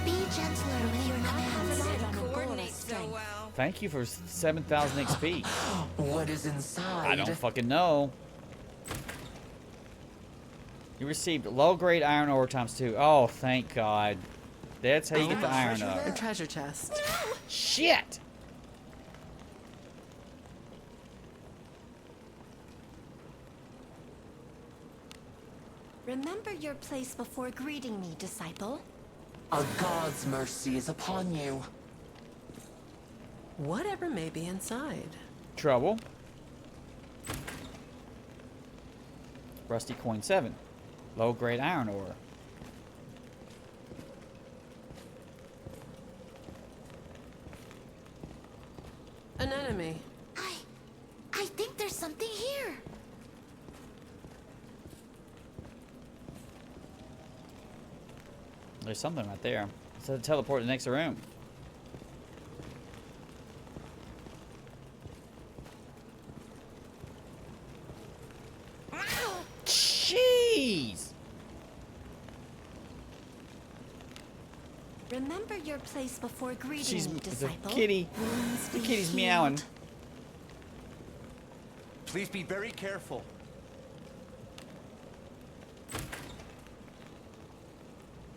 Speaker 2: Be gentler with your commands.
Speaker 5: Coordinate so well.
Speaker 1: Thank you for 7,000 XP.
Speaker 6: What is inside?
Speaker 1: I don't fucking know. You received low-grade iron ore ×2. Oh, thank God. That's how you get the iron
Speaker 3: A
Speaker 1: up.
Speaker 3: treasure chest.
Speaker 1: Shit!
Speaker 2: Remember your place before greeting me, disciple.
Speaker 6: A god's mercy is upon you.
Speaker 3: Whatever may be inside.
Speaker 1: Trouble. Rusty coin 7. Low-grade iron ore.
Speaker 3: An enemy.
Speaker 2: I think there's something here.
Speaker 1: There's something right there. It said teleport to the next room. Jeez!
Speaker 2: Remember your place before greeting
Speaker 1: She's
Speaker 2: me,
Speaker 1: the
Speaker 2: disciple.
Speaker 1: kitty.
Speaker 2: Wounds
Speaker 1: The
Speaker 2: be
Speaker 1: kitty's
Speaker 2: healed.
Speaker 1: meowing.
Speaker 13: Please be very careful.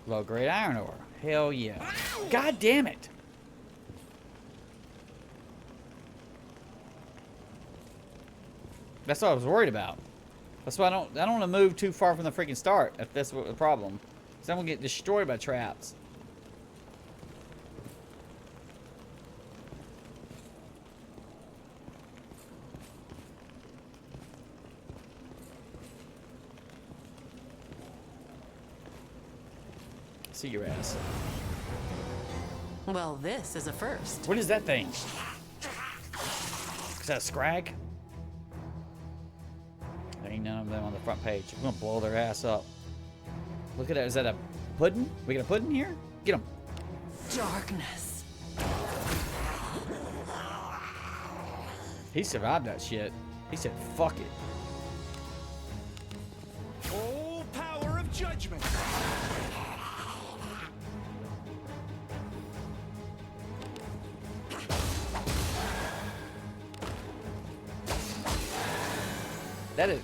Speaker 1: Low-grade iron ore. Hell yeah. God damn it! That's what I was worried about. That's why I don't want to move too far from the freaking start, if that's what the problem. Because I'm going to get destroyed by traps. See your ass.
Speaker 3: Well, this is a first.
Speaker 1: What is that thing? Is that a scrag? There ain't none of them on the front page. I'm gonna blow their ass up. Look at that. Is that a pudding? We got a pudding here? Get him.
Speaker 3: Darkness.
Speaker 1: He survived that shit. He said, fuck it.
Speaker 15: Full power of
Speaker 13: judgment!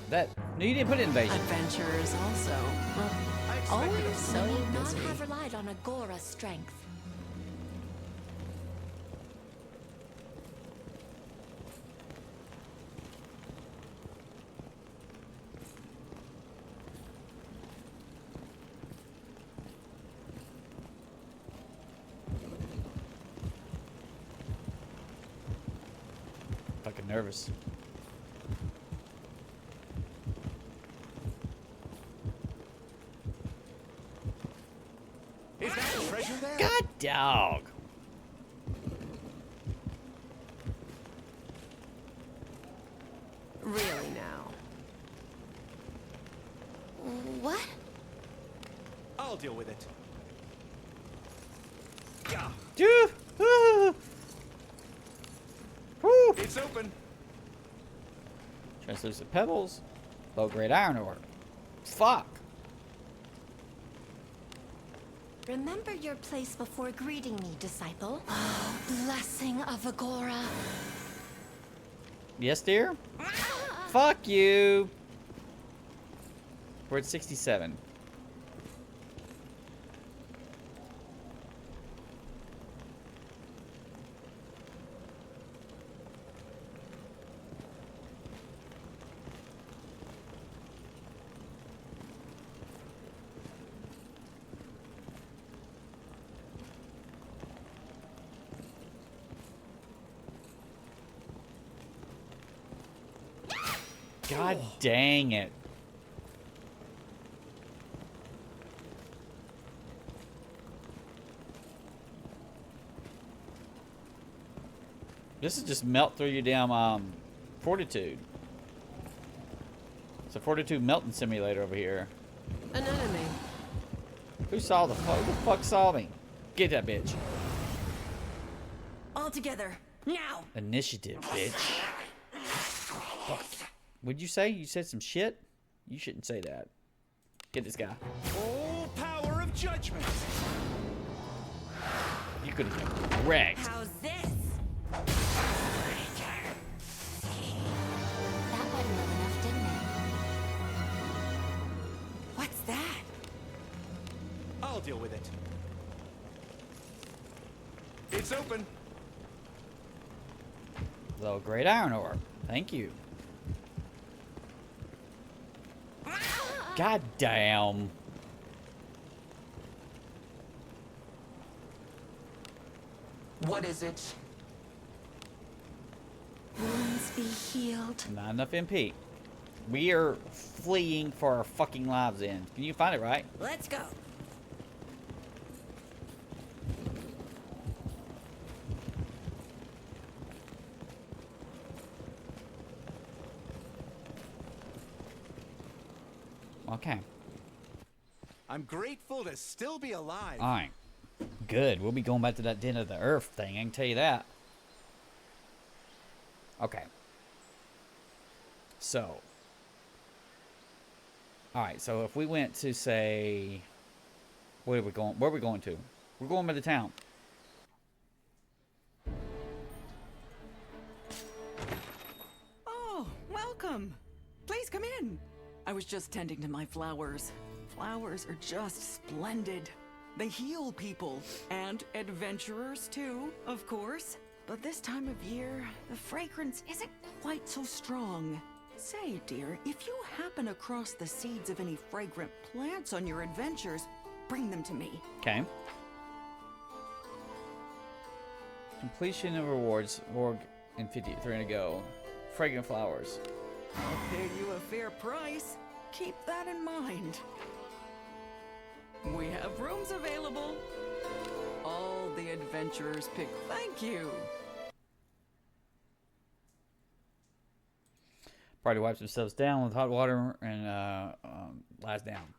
Speaker 1: That. No, you didn't put invasion.
Speaker 12: Adventurers also.
Speaker 2: Always
Speaker 12: so
Speaker 2: may not
Speaker 12: busy.
Speaker 2: have relied on Agora's strength.
Speaker 1: Fucking nervous.
Speaker 13: Is that a treasure there?
Speaker 1: God dog.
Speaker 3: Really now.
Speaker 2: What?
Speaker 13: I'll deal with it. It's open.
Speaker 1: Translucent pebbles. Low grade iron ore. Fuck.
Speaker 2: Remember your place before greeting me, disciple. Oh, blessing of Agora.
Speaker 1: Yes, dear? Fuck you. We're at 67. God dang it. This is just melt through your damn fortitude. It's a fortitude melting simulator over here.
Speaker 3: An enemy.
Speaker 1: Who saw the fuck? Who the fuck saw me? Get that bitch.
Speaker 5: All together, now!
Speaker 1: Initiative, bitch. Fuck. What'd you say? You said some shit? You shouldn't say that. Get this guy.
Speaker 13: Full power of judgment.
Speaker 1: You could have been wrecked.
Speaker 5: How's this?
Speaker 2: That wasn't enough, didn't it?
Speaker 5: What's that?
Speaker 13: I'll deal with it. It's open.
Speaker 1: Low grade iron ore. Thank you. God damn.
Speaker 6: What is it?
Speaker 2: Wounds be healed.
Speaker 1: Not enough MP. We are fleeing for our fucking lives in. Can you find it right?
Speaker 5: Let's go.
Speaker 1: Okay.
Speaker 13: I'm grateful to still be alive.
Speaker 1: Alright. Good. We'll be going back to that Den of the Earth thing. I can tell you that. Okay. So. Alright, so if we went to say... Where are we going? Where are we going to? We're going by the town.
Speaker 12: Oh, welcome. Please come in. I was just tending to my flowers. Flowers are just splendid. They heal people, and adventurers too, of course. But this time of year, the fragrance isn't quite so strong. Say, dear, if you happen across the seeds of any fragrant plants on your adventures, bring them to me.
Speaker 1: Okay. Completion of rewards. Org in 53 to go. Fragrant flowers.
Speaker 12: I'll pay you a fair price. Keep that in mind. We have rooms available. All the adventurers pick. Thank you.
Speaker 1: Party wipes themselves down with hot water and lies down.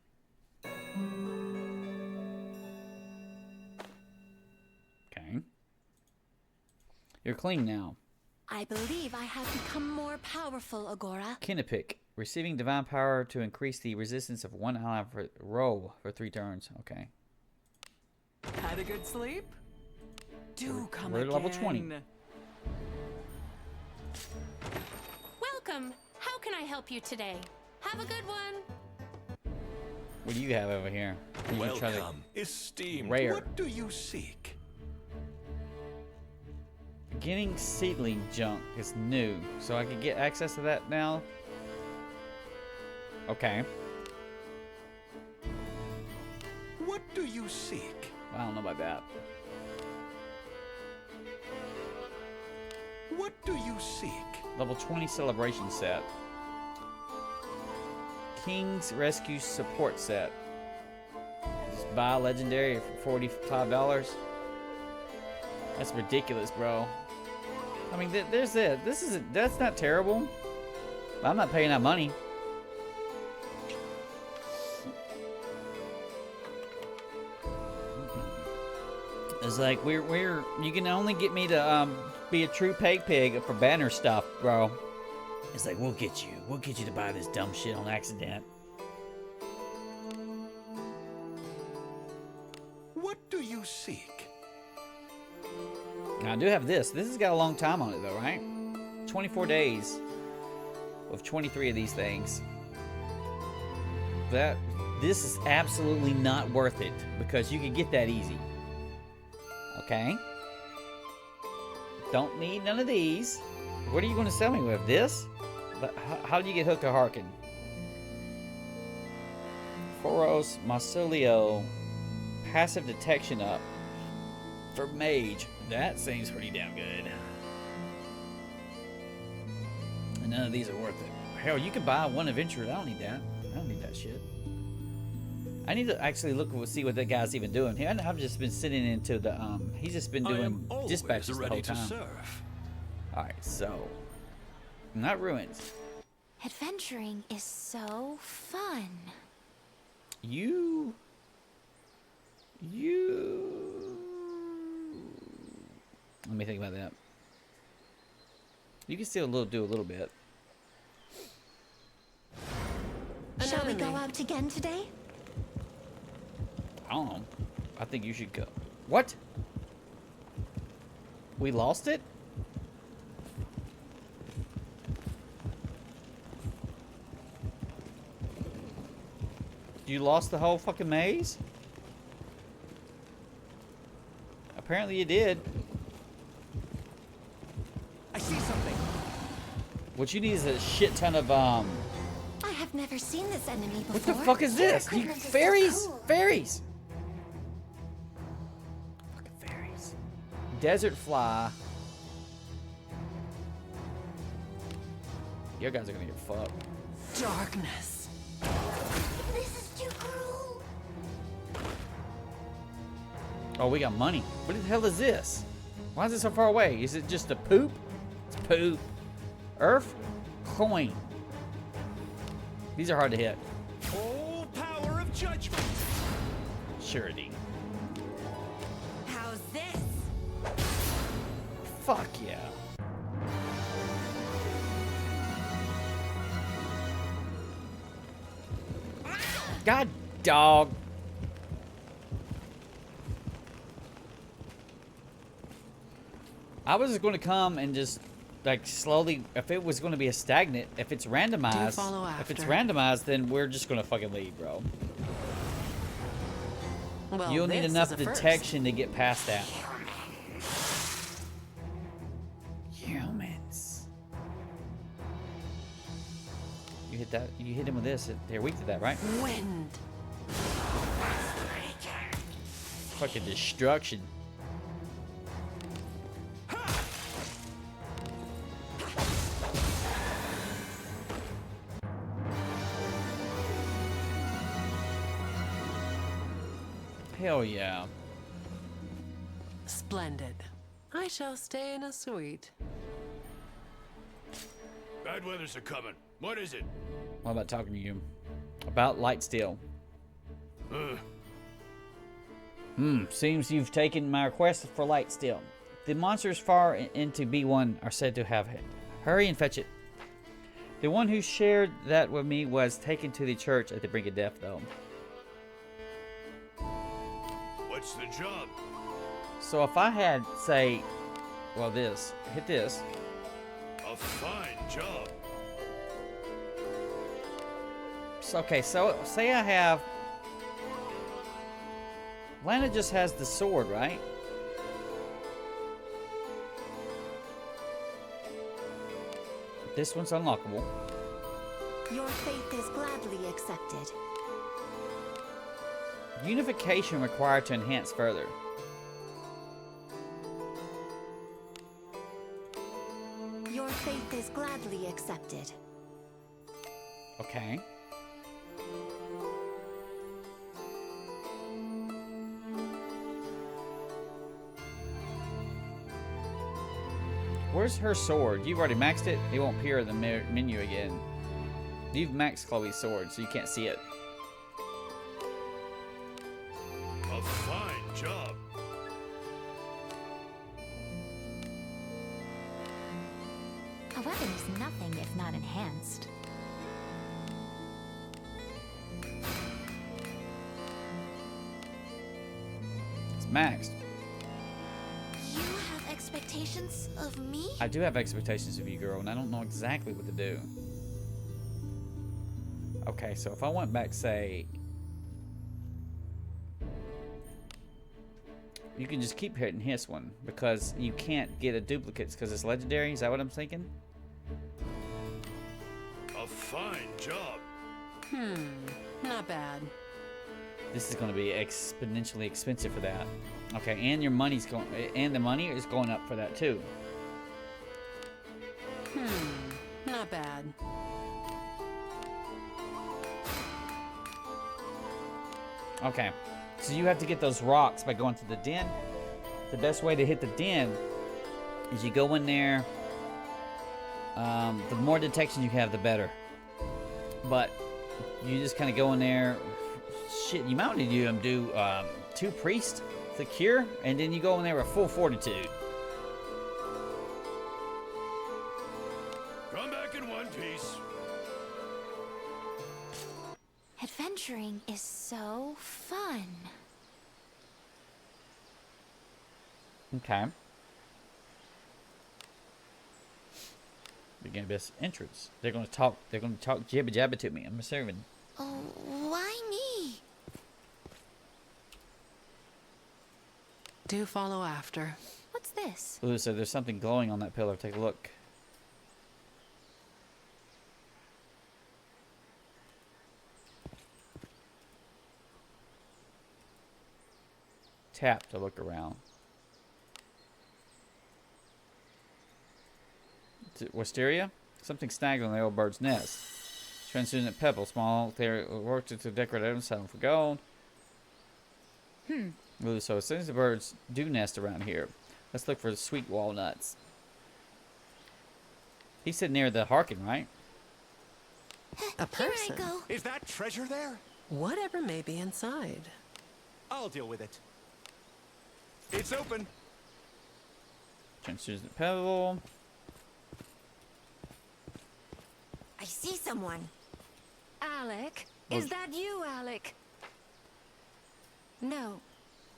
Speaker 1: Okay. You're clean now.
Speaker 2: I believe I have become more powerful, Agora.
Speaker 1: Kinnepick Receiving divine power to increase the resistance of one ally for roll for 3 turns. Okay.
Speaker 12: Had a good sleep? Do come
Speaker 1: We're at
Speaker 12: again.
Speaker 1: level 20.
Speaker 9: Welcome. How can I help you today? Have a good one.
Speaker 1: What do you have over here? You can try to-
Speaker 8: Welcome, esteemed.
Speaker 1: Rare.
Speaker 8: What do you seek?
Speaker 1: Getting seedling junk is new, so I can get access to that now. Okay.
Speaker 8: What do you seek?
Speaker 1: I don't know about that.
Speaker 8: What do you seek?
Speaker 1: Level 20 celebration set. King's Rescue support set. Just buy a legendary for $45. That's ridiculous, bro. I mean, there's it. That's not terrible. I'm not paying that money. It's like you can only get me to be a true pig for banner stuff, bro. It's like we'll get you to buy this dumb shit on accident.
Speaker 8: What do you seek?
Speaker 1: Now I do have this. This has got a long time on it though, right? 24 days with 23 of these things. This is absolutely not worth it because you can get that easy. Okay. Don't need none of these. What are you going to sell me with? This? But how do you get Hook or Harken? Foros Mausoleo. Passive detection up. For mage. That seems pretty damn good. And none of these are worth it. Hell, you can buy one adventure. I don't need that. I don't need that shit. I need to actually look and see what that guy's even doing. I've just been sitting into the he's just been doing dispatches the whole time. Alright, so not ruins.
Speaker 2: Adventuring is so fun.
Speaker 1: You let me think about that. You can still do a little bit.
Speaker 2: Shall we go out again today?
Speaker 1: I don't know. I think you should go. What? We lost it? You lost the whole fucking maze? Apparently you did.
Speaker 13: I see something.
Speaker 1: What you need is a shit ton of
Speaker 2: I have never seen this enemy before.
Speaker 1: What the fuck is this?
Speaker 2: Their equipment is so
Speaker 1: Fairies?
Speaker 2: cool.
Speaker 1: Fairies! Fucking fairies. Desert fly. Your guys are gonna get fucked.
Speaker 12: Darkness.
Speaker 2: This is too cruel.
Speaker 1: Oh, we got money. What the hell is this? Why is it so far away? Is it just a poop? It's poop. Earth? Coin. These are hard to hit.
Speaker 8: Oh, power of judgment.
Speaker 1: Surety.
Speaker 5: How's this?
Speaker 1: Fuck yeah. God, dog. I was just going to come and just like slowly, if it was going to be a stagnant, if it's randomized, then we're just going to fucking leave, bro.
Speaker 3: Well,
Speaker 1: You'll need
Speaker 3: this
Speaker 1: enough
Speaker 3: is a first.
Speaker 1: detection to get past that. Humans. You hit that. You hit him with this. They're weak to that, right?
Speaker 3: Wind.
Speaker 1: Fucking destruction. Hell yeah.
Speaker 3: Splendid. I shall stay in a suite.
Speaker 15: Bad weather's a coming. What is it?
Speaker 1: What about talking to you? About Lightsteel. Seems you've taken my request for Lightsteel. The monsters far into B1 are said to have it. Hurry and fetch it. The one who shared that with me was taken to the church at the brink of death, though.
Speaker 15: What's the job?
Speaker 1: So if I had, say, well, this, hit this.
Speaker 15: A fine job.
Speaker 1: So, okay, so say I have... Lana just has the sword, right? This one's unlockable.
Speaker 2: Your faith is gladly accepted.
Speaker 1: Unification required to enhance further.
Speaker 2: Your faith is gladly accepted.
Speaker 1: Okay. Where's her sword? You've already maxed it. It won't appear in the menu again. You've maxed Chloe's sword, so you can't see it.
Speaker 15: A fine job.
Speaker 2: A weapon is nothing if not enhanced.
Speaker 1: It's maxed.
Speaker 2: You have expectations of me?
Speaker 1: I do have expectations of you, girl, and I don't know exactly what to do. Okay, so if I went back, say... You can just keep hitting his one, because you can't get a duplicate because it's legendary. Is that what I'm thinking?
Speaker 15: A fine job.
Speaker 9: Not bad.
Speaker 1: This is going to be exponentially expensive for that. Okay, and your money's going, and the money is going up for that too.
Speaker 9: Not bad.
Speaker 1: Okay, so you have to get those rocks by going to the den. The best way to hit the den is you go in there. The more detection you have, the better. But you just kind of go in there. Shit, you might need to do 2 priests to cure, and then you go in there with full fortitude.
Speaker 15: Come back in one piece.
Speaker 2: Adventuring is so fun.
Speaker 1: Okay. Begin best entrance. They're gonna talk jibba jabba to me. I'm a servant.
Speaker 2: Oh, why me?
Speaker 16: Do follow after.
Speaker 2: What's this?
Speaker 1: Ooh, so there's something glowing on that pillar. Take a look. Tap to look around. Wisteria? Something snagged on the old bird's nest. Translucent pebble, small. They worked it to decorate items, selling for gold. Ooh, so as soon as the birds do nest around here, let's look for the sweet walnuts. He said near the Harkin, right?
Speaker 16: A person?
Speaker 2: Here I go.
Speaker 13: Is that treasure there?
Speaker 16: Whatever may be inside.
Speaker 13: I'll deal with it. It's open.
Speaker 1: Translucent pebble.
Speaker 5: I see someone. Alec? Is that you, Alec? No,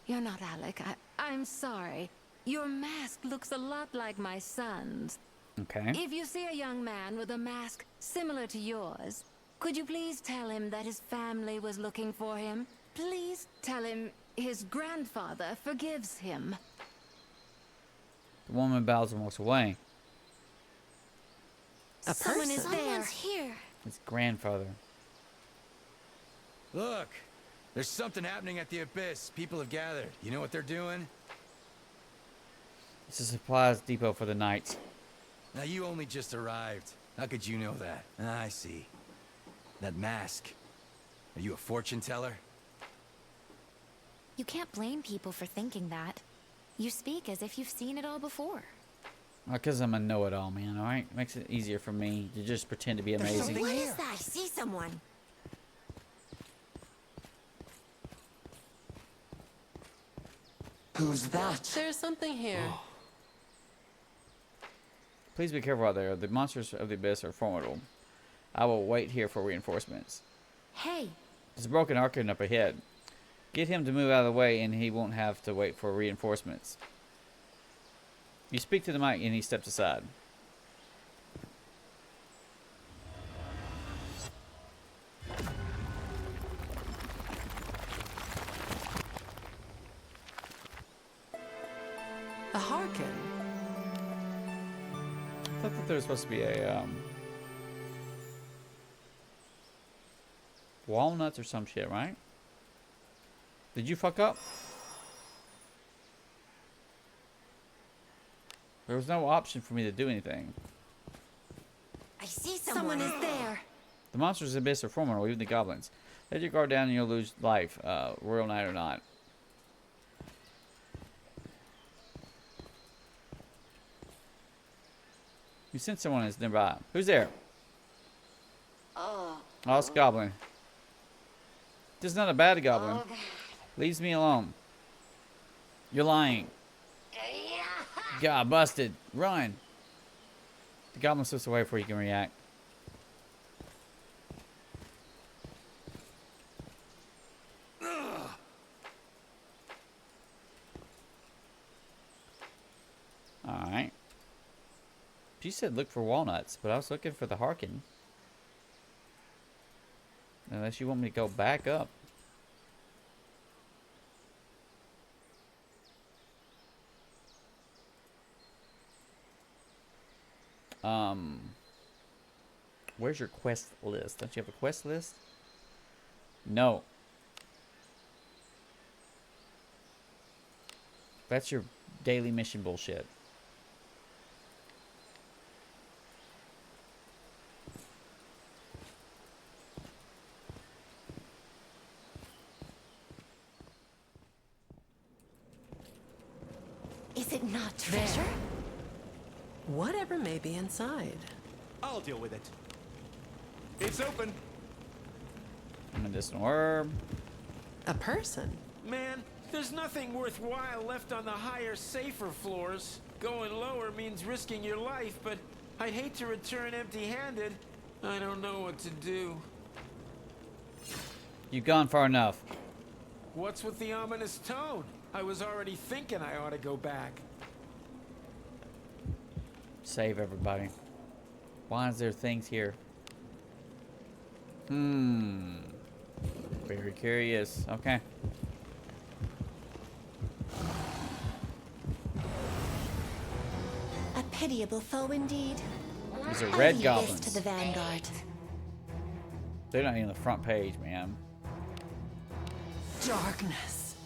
Speaker 5: you're not Alec. I'm sorry. Your mask looks a lot like my son's.
Speaker 1: Okay.
Speaker 5: If you see a young man with a mask similar to yours, could you please tell him that his family was looking for him? Please tell him his grandfather forgives him.
Speaker 1: The woman bows and walks away.
Speaker 2: Someone is there. Someone's here.
Speaker 1: His grandfather.
Speaker 17: Look, there's something happening at the Abyss. People have gathered. You know what they're doing?
Speaker 1: It's a supplies depot for the night.
Speaker 17: Now, you only just arrived. How could you know that? I see. That mask. Are you a fortune teller?
Speaker 2: You can't blame people for thinking that. You speak as if you've seen it all before.
Speaker 1: Because I'm a know-it-all, man, alright? Makes it easier for me to just pretend to be amazing.
Speaker 5: What is that? I see someone.
Speaker 6: Who's that?
Speaker 16: There's something here.
Speaker 1: Please be careful out there. The monsters of the abyss are formidable. I will wait here for reinforcements.
Speaker 2: Hey,
Speaker 1: There's a broken Archon up ahead. Get him to move out of the way and he won't have to wait for reinforcements. You speak to the mic and he steps aside.
Speaker 16: A Harkin.
Speaker 1: I thought that there was supposed to be a walnuts or some shit, right? Did you fuck up? There was no option for me to do anything.
Speaker 5: I see someone is there.
Speaker 1: The monsters of the abyss are formidable, even the goblins. Let your guard down and you'll lose life, royal knight or not. You sense someone is nearby. Who's there? Oh, it's a goblin. This is not a bad goblin. Leaves me alone. You're lying. God, busted. Run. The goblin slips away before you can react. Alright. She said look for walnuts, but I was looking for the Harkin. Unless you want me to go back up. Where's your quest list? Don't you have a quest list? No. That's your daily mission bullshit.
Speaker 5: Is it not treasure?
Speaker 16: Whatever may be inside.
Speaker 13: I'll deal with it. It's open.
Speaker 1: A medicinal herb.
Speaker 16: A person.
Speaker 18: Man, there's nothing worthwhile left on the higher, safer floors. Going lower means risking your life, but I'd hate to return empty-handed. I don't know what to do.
Speaker 1: You've gone far enough.
Speaker 18: What's with the ominous tone? I was already thinking I ought to go back.
Speaker 1: Save everybody. Why is there things here? Very curious. Okay.
Speaker 5: A pitiable foe indeed.
Speaker 1: These are
Speaker 5: I'll
Speaker 1: red
Speaker 5: leave
Speaker 1: goblins.
Speaker 5: this to the vanguard.
Speaker 1: They're not even on the front page, man.
Speaker 16: Darkness.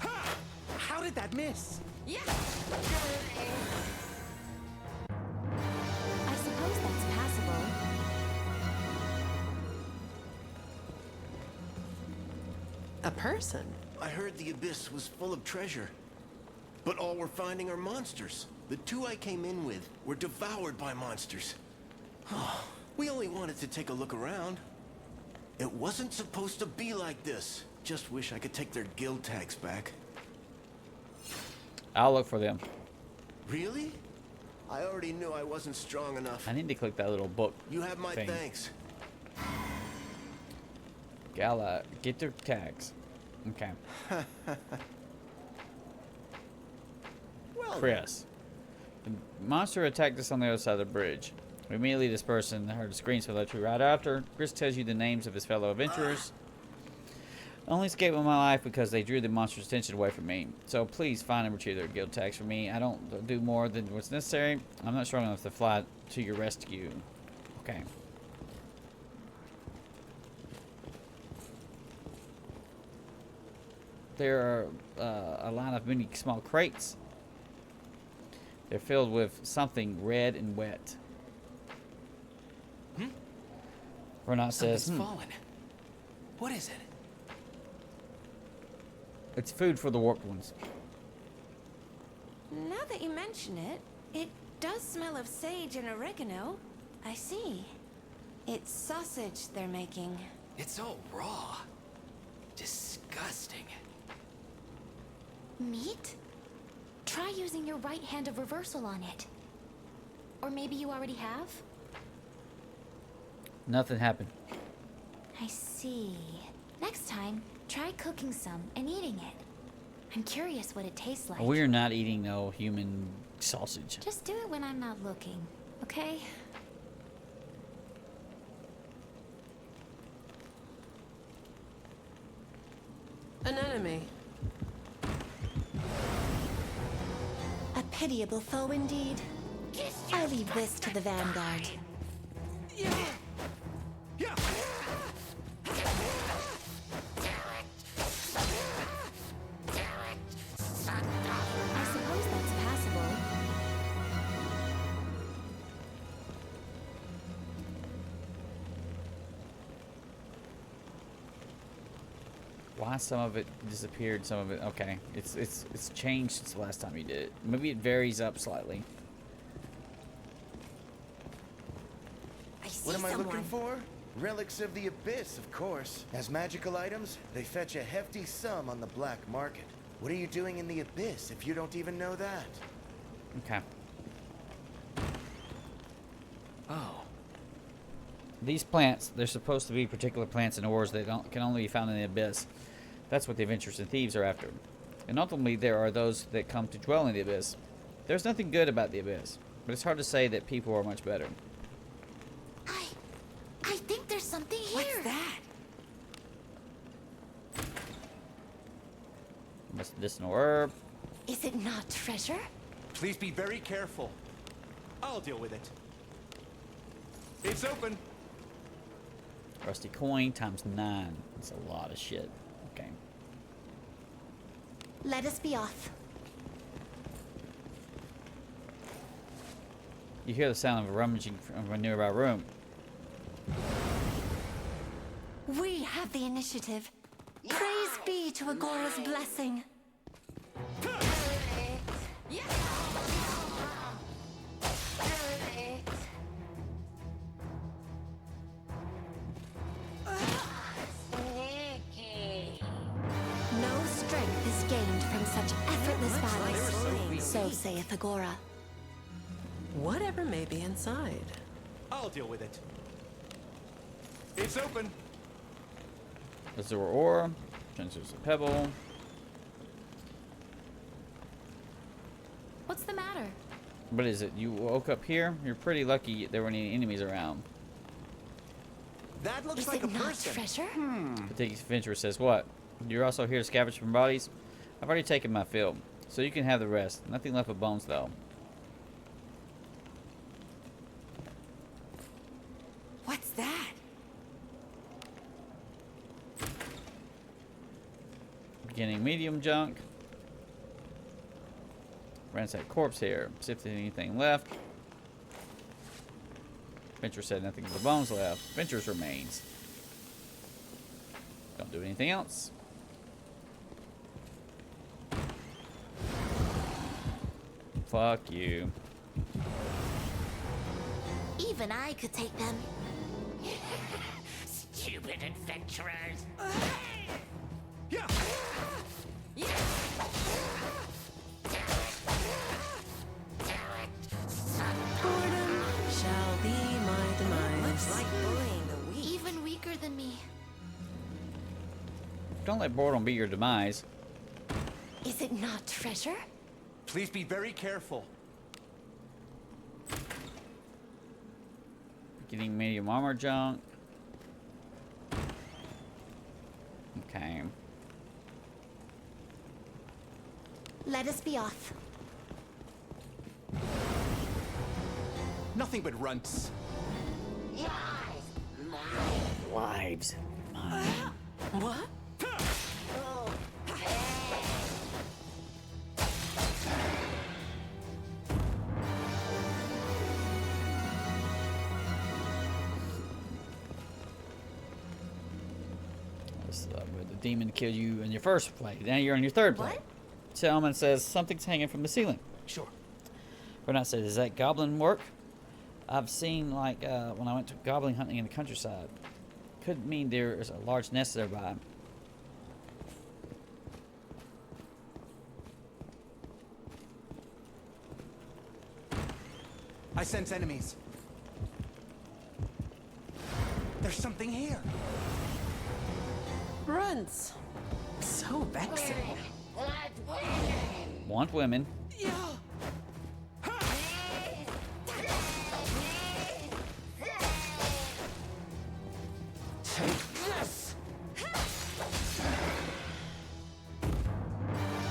Speaker 13: Ha! How did that miss?
Speaker 5: Yeah. I suppose that's passable.
Speaker 16: A person.
Speaker 8: I heard the abyss was full of treasure, but all we're finding are monsters. The two I came in with were devoured by monsters. We only wanted to take a look around. It wasn't supposed to be like this. Just wish I could take their guild tags back.
Speaker 1: I'll look for them.
Speaker 8: Really? I already knew I wasn't strong enough.
Speaker 1: I need to click that little book.
Speaker 8: You have my
Speaker 1: thing.
Speaker 8: thanks.
Speaker 1: Gala, get their tags. Okay.
Speaker 8: Well,
Speaker 1: Chris. The monster attacked us on the other side of the bridge. We immediately dispersed and heard screams from the two right after. Chris tells you the names of his fellow adventurers. I only escaped with my life because they drew the monster's attention away from me. So please find and retrieve their guild tags for me. I don't do more than what's necessary. I'm not strong enough to fly to your rescue. Okay. There are a line of many small crates. They're filled with something red and wet. Renat says,
Speaker 13: Something's fallen. What is it?
Speaker 1: It's food for the warped ones.
Speaker 5: Now that you mention it, it does smell of sage and oregano. I see. It's sausage they're making.
Speaker 13: It's all raw. Disgusting.
Speaker 2: Meat? Try using your right hand of reversal on it. Or maybe you already have?
Speaker 1: Nothing happened.
Speaker 2: I see. Next time, try cooking some and eating it. I'm curious what it tastes like.
Speaker 1: We're not eating no human sausage.
Speaker 2: Just do it when I'm not looking, okay?
Speaker 16: An enemy.
Speaker 5: A pitiable foe indeed. I leave this to the vanguard.
Speaker 2: I suppose that's passable.
Speaker 1: Why some of it disappeared, some of it okay. It's changed since the last time you did it. Maybe it varies up slightly.
Speaker 10: What am I looking for? Relics of the Abyss, of course. As magical items, they fetch a hefty sum on the black market. What are you doing in the Abyss if you don't even know that?
Speaker 1: Okay.
Speaker 13: Oh.
Speaker 1: These plants, they're supposed to be particular plants and ores that can only be found in the Abyss. That's what the adventurers and thieves are after. And ultimately, there are those that come to dwell in the Abyss. There's nothing good about the Abyss, but it's hard to say that people are much better.
Speaker 2: I think there's something here.
Speaker 5: What's that?
Speaker 1: Medicinal herb.
Speaker 5: Is it not treasure?
Speaker 13: Please be very careful. I'll deal with it. It's open.
Speaker 1: Rusty coin times 9. That's a lot of shit. Okay.
Speaker 5: Let us be off.
Speaker 1: You hear the sound of a rummaging from a nearby room.
Speaker 5: We have the initiative. Praise be to Agora's blessing. No strength is gained from such effortless battles. So saith Agora.
Speaker 16: Whatever may be inside.
Speaker 13: I'll deal with it. It's open.
Speaker 1: Azure ore. Transfers a pebble.
Speaker 2: What's the matter?
Speaker 1: What is it? You woke up here? You're pretty lucky there weren't any enemies around.
Speaker 13: That looks
Speaker 5: Is
Speaker 13: like
Speaker 5: it
Speaker 13: a
Speaker 5: not
Speaker 13: person.
Speaker 5: treasure?
Speaker 1: The adventurer says, what? You're also here to scavenge from bodies? I've already taken my fill, so you can have the rest. Nothing left but bones, though.
Speaker 5: What's that?
Speaker 1: Beginning medium junk. Ransack corpse here. See if there's anything left. Adventurer said nothing but bones left. Adventurer's remains. Don't do anything else. Fuck you.
Speaker 2: Even I could take them.
Speaker 7: Stupid adventurers.
Speaker 13: Yeah.
Speaker 16: Boredom shall be my demise.
Speaker 5: Looks like bullying the weak.
Speaker 2: Even weaker than me.
Speaker 1: Don't let boredom be your demise.
Speaker 5: Is it not treasure?
Speaker 13: Please be very careful.
Speaker 1: Getting medium armor junk. Okay.
Speaker 5: Let us be off.
Speaker 13: Nothing but runts.
Speaker 1: Lives.
Speaker 16: What?
Speaker 1: The demon killed you in your first play. Now you're on your third play.
Speaker 5: What?
Speaker 1: Selman says something's hanging from the ceiling.
Speaker 13: Sure.
Speaker 1: Renat says, "Is that goblin work? I've seen like when I went to goblin hunting in the countryside. Could mean there is a large nest nearby."
Speaker 13: I sense enemies. There's something here.
Speaker 16: Runts. So vexing.
Speaker 1: Want women.
Speaker 13: Yes!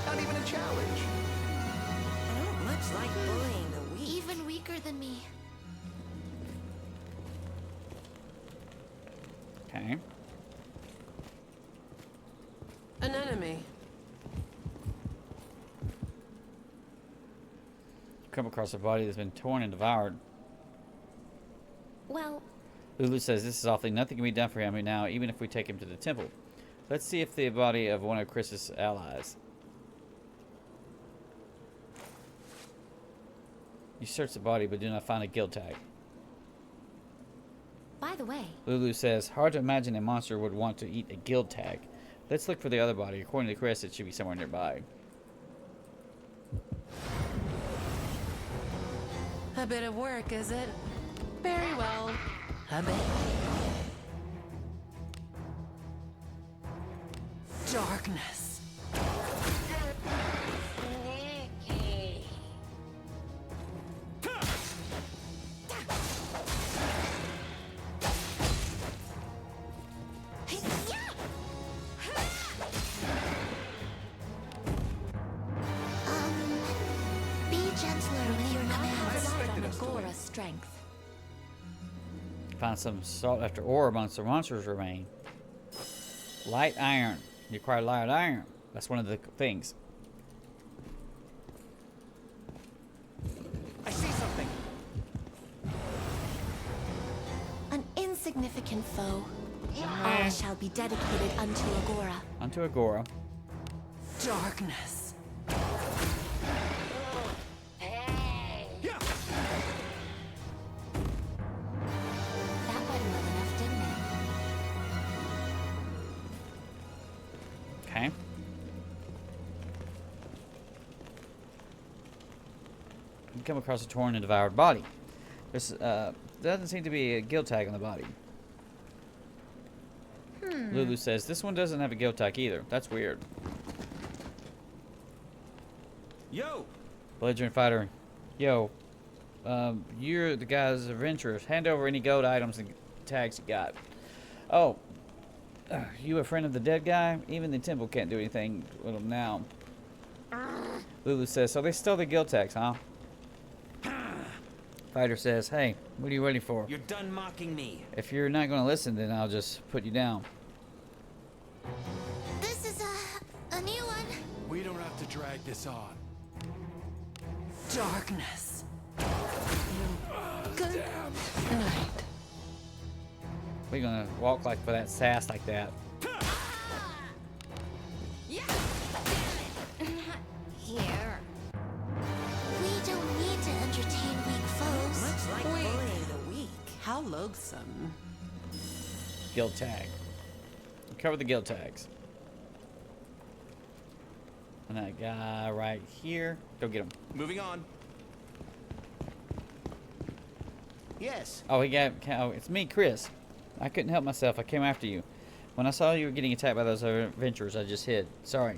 Speaker 13: Not even a challenge.
Speaker 5: Not much like bullying the weak.
Speaker 2: Even weaker than me.
Speaker 1: Okay.
Speaker 16: An enemy.
Speaker 1: Come across a body that's been torn and devoured.
Speaker 2: Well,
Speaker 1: Lulu says this is awfully nothing can be done for him now, even if we take him to the temple. Let's see if the body of one of Chris's allies. You search the body but do not find a guild tag.
Speaker 2: by the way,
Speaker 1: Lulu says, hard to imagine a monster would want to eat a guild tag. Let's look for the other body. According to Chris, it should be somewhere nearby.
Speaker 16: A bit of work, is it? Very well. A bit. Darkness.
Speaker 2: be gentler with your commands. From Agora's strength.
Speaker 1: Find some sought after ore amongst the monsters remain. Light iron. You acquire light iron. That's one of the things.
Speaker 13: I see something.
Speaker 2: An insignificant foe. All shall be dedicated unto Agora.
Speaker 1: Unto Agora.
Speaker 16: Darkness.
Speaker 2: That went well enough, didn't it?
Speaker 1: Okay. You come across a torn and devoured body. There's doesn't seem to be a guild tag on the body. Lulu says this one doesn't have a guild tag either. That's weird.
Speaker 18: Yo!
Speaker 1: Belligerent fighter. Yo. You're the guy's adventurers. Hand over any gold items and tags you got. Oh. You a friend of the dead guy? Even the temple can't do anything with him now. Lulu says, so they stole the guild tags, huh? Fighter says, hey, what are you waiting for?
Speaker 18: You're done mocking me.
Speaker 1: If you're not going to listen, then I'll just put you down.
Speaker 2: This is a new one.
Speaker 11: We don't have to drag this on.
Speaker 16: Darkness. Good night.
Speaker 1: We're going to walk like for that sass like that.
Speaker 2: Here. We don't need to entertain weak foes.
Speaker 5: Much like bullying the weak.
Speaker 16: How loathsome.
Speaker 1: Guild tag. Cover the guild tags. And that guy right here. Go get him.
Speaker 13: Moving on. Yes.
Speaker 1: Oh, it's me, Chris. I couldn't help myself. I came after you. When I saw you were getting attacked by those adventurers, I just hid. Sorry.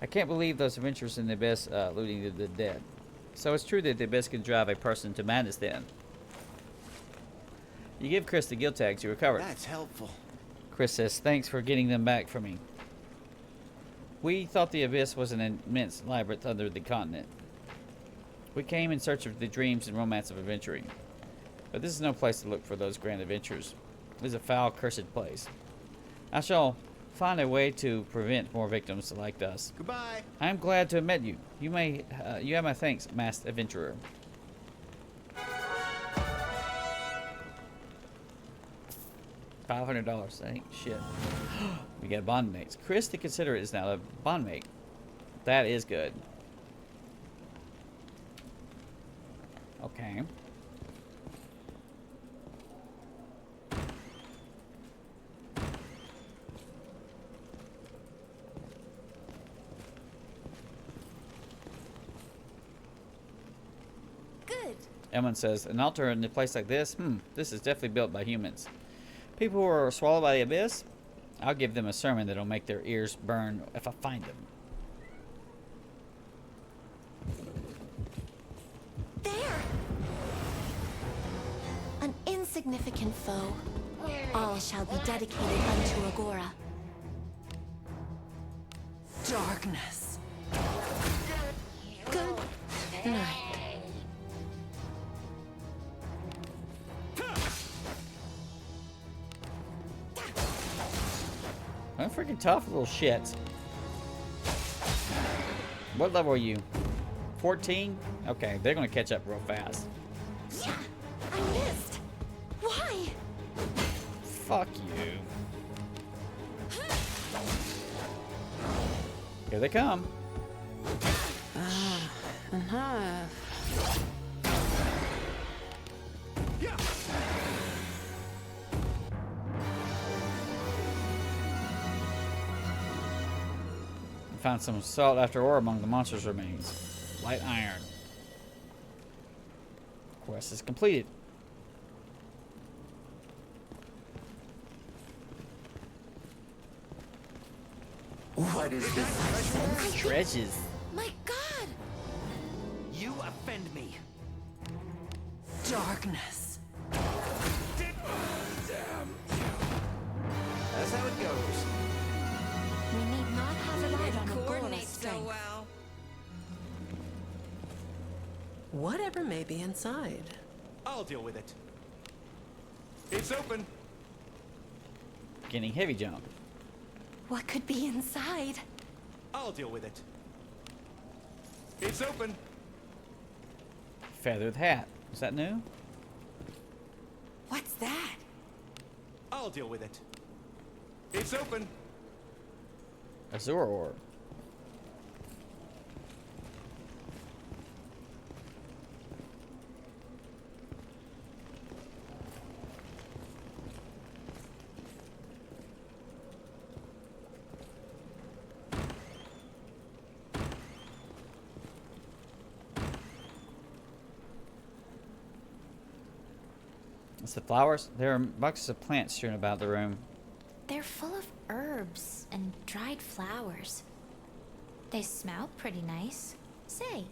Speaker 1: I can't believe those adventurers in the abyss looting the dead. So it's true that the abyss can drive a person to madness then. You give Chris the guild tags you recovered.
Speaker 8: That's helpful.
Speaker 1: Chris says, thanks for getting them back for me. We thought the abyss was an immense labyrinth under the continent. We came in search of the dreams and romance of adventuring. But this is no place to look for those grand adventures. It is a foul, cursed place. I shall find a way to prevent more victims like us.
Speaker 8: Goodbye.
Speaker 1: I am glad to have met you. You have my thanks, masked adventurer. $500. That ain't shit. We got bond mates. Chris, the Considerate, is now a bond mate. That is good. Okay.
Speaker 5: Good.
Speaker 1: Emmon says, an altar in a place like this? This is definitely built by humans. People who are swallowed by the abyss? I'll give them a sermon that'll make their ears burn if I find them.
Speaker 2: There! An insignificant foe. All shall be dedicated unto Agora.
Speaker 5: Darkness.
Speaker 2: Good night.
Speaker 1: I'm freaking tough little shit. What level are you? 14? Okay, they're gonna catch up real fast.
Speaker 2: Yeah, I missed. Why?
Speaker 1: Fuck you. Here they come. Found some sought after ore among the monster's remains. Light iron. Quest is completed.
Speaker 6: What is this?
Speaker 1: Treasures.
Speaker 2: My God!
Speaker 6: You offend me.
Speaker 5: Darkness.
Speaker 6: That's how it goes.
Speaker 2: We need not have relied on Agora's
Speaker 3: Coordinate so
Speaker 2: strength.
Speaker 3: well. Whatever may be inside.
Speaker 13: I'll deal with it. It's open.
Speaker 1: Getting heavy jump.
Speaker 2: What could be inside?
Speaker 13: I'll deal with it. It's open.
Speaker 1: Feathered hat. Is that new?
Speaker 5: What's that?
Speaker 13: I'll deal with it. It's open.
Speaker 1: Azure ore. It's the flowers. There are boxes of plants strewn about the room.
Speaker 2: They're full of herbs and dried flowers. They smell pretty nice. Say,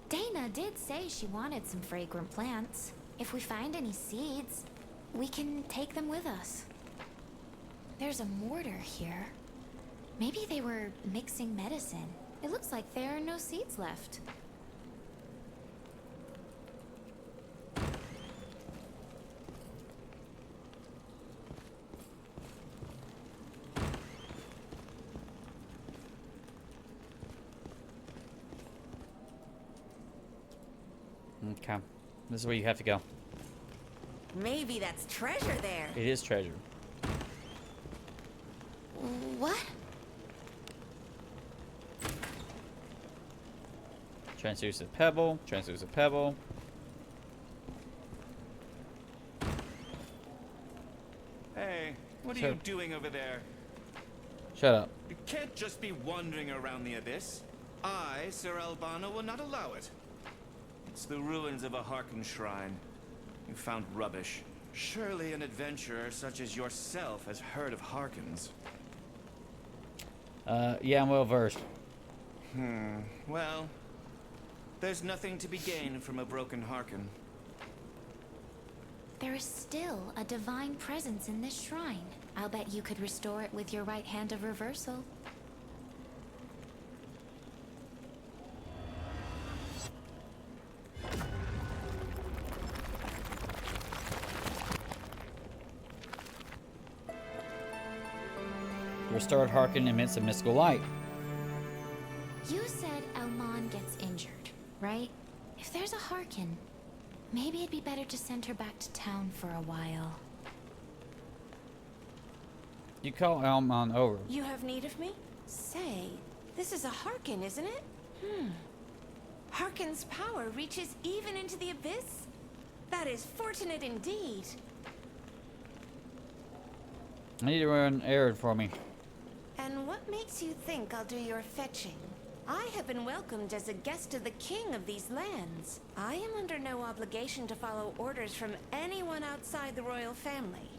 Speaker 2: Dana did say she wanted some fragrant plants. If we find any seeds, we can take them with us. There's a mortar here. Maybe they were mixing medicine. It looks like there are no seeds left.
Speaker 1: Okay. This is where you have to go.
Speaker 5: Maybe that's treasure there.
Speaker 1: It is treasure.
Speaker 2: What?
Speaker 1: Translucent pebble. Translucent pebble.
Speaker 19: Hey, what are
Speaker 1: Sure.
Speaker 19: you doing over there?
Speaker 1: Shut up.
Speaker 19: You can't just be wandering around the abyss. I, Sir Albano, will not allow it. It's the ruins of a Harken shrine. You found rubbish. Surely an adventurer such as yourself has heard of Harkens.
Speaker 1: Yeah, I'm well versed.
Speaker 19: Well, there's nothing to be gained from a broken Harken.
Speaker 2: There is still a divine presence in this shrine. I'll bet you could restore it with your right hand of reversal.
Speaker 1: Restored Harken emits a mystical light.
Speaker 2: You said Elmon gets injured, right? If there's a Harken, maybe it'd be better to send her back to town for a while.
Speaker 1: You call Elmon over.
Speaker 5: You have need of me? Say, this is a Harken, isn't it? Harken's power reaches even into the abyss? That is fortunate indeed.
Speaker 1: I need to run an errand for me.
Speaker 5: And what makes you think I'll do your fetching? I have been welcomed as a guest of the king of these lands. I am under no obligation to follow orders from anyone outside the royal family.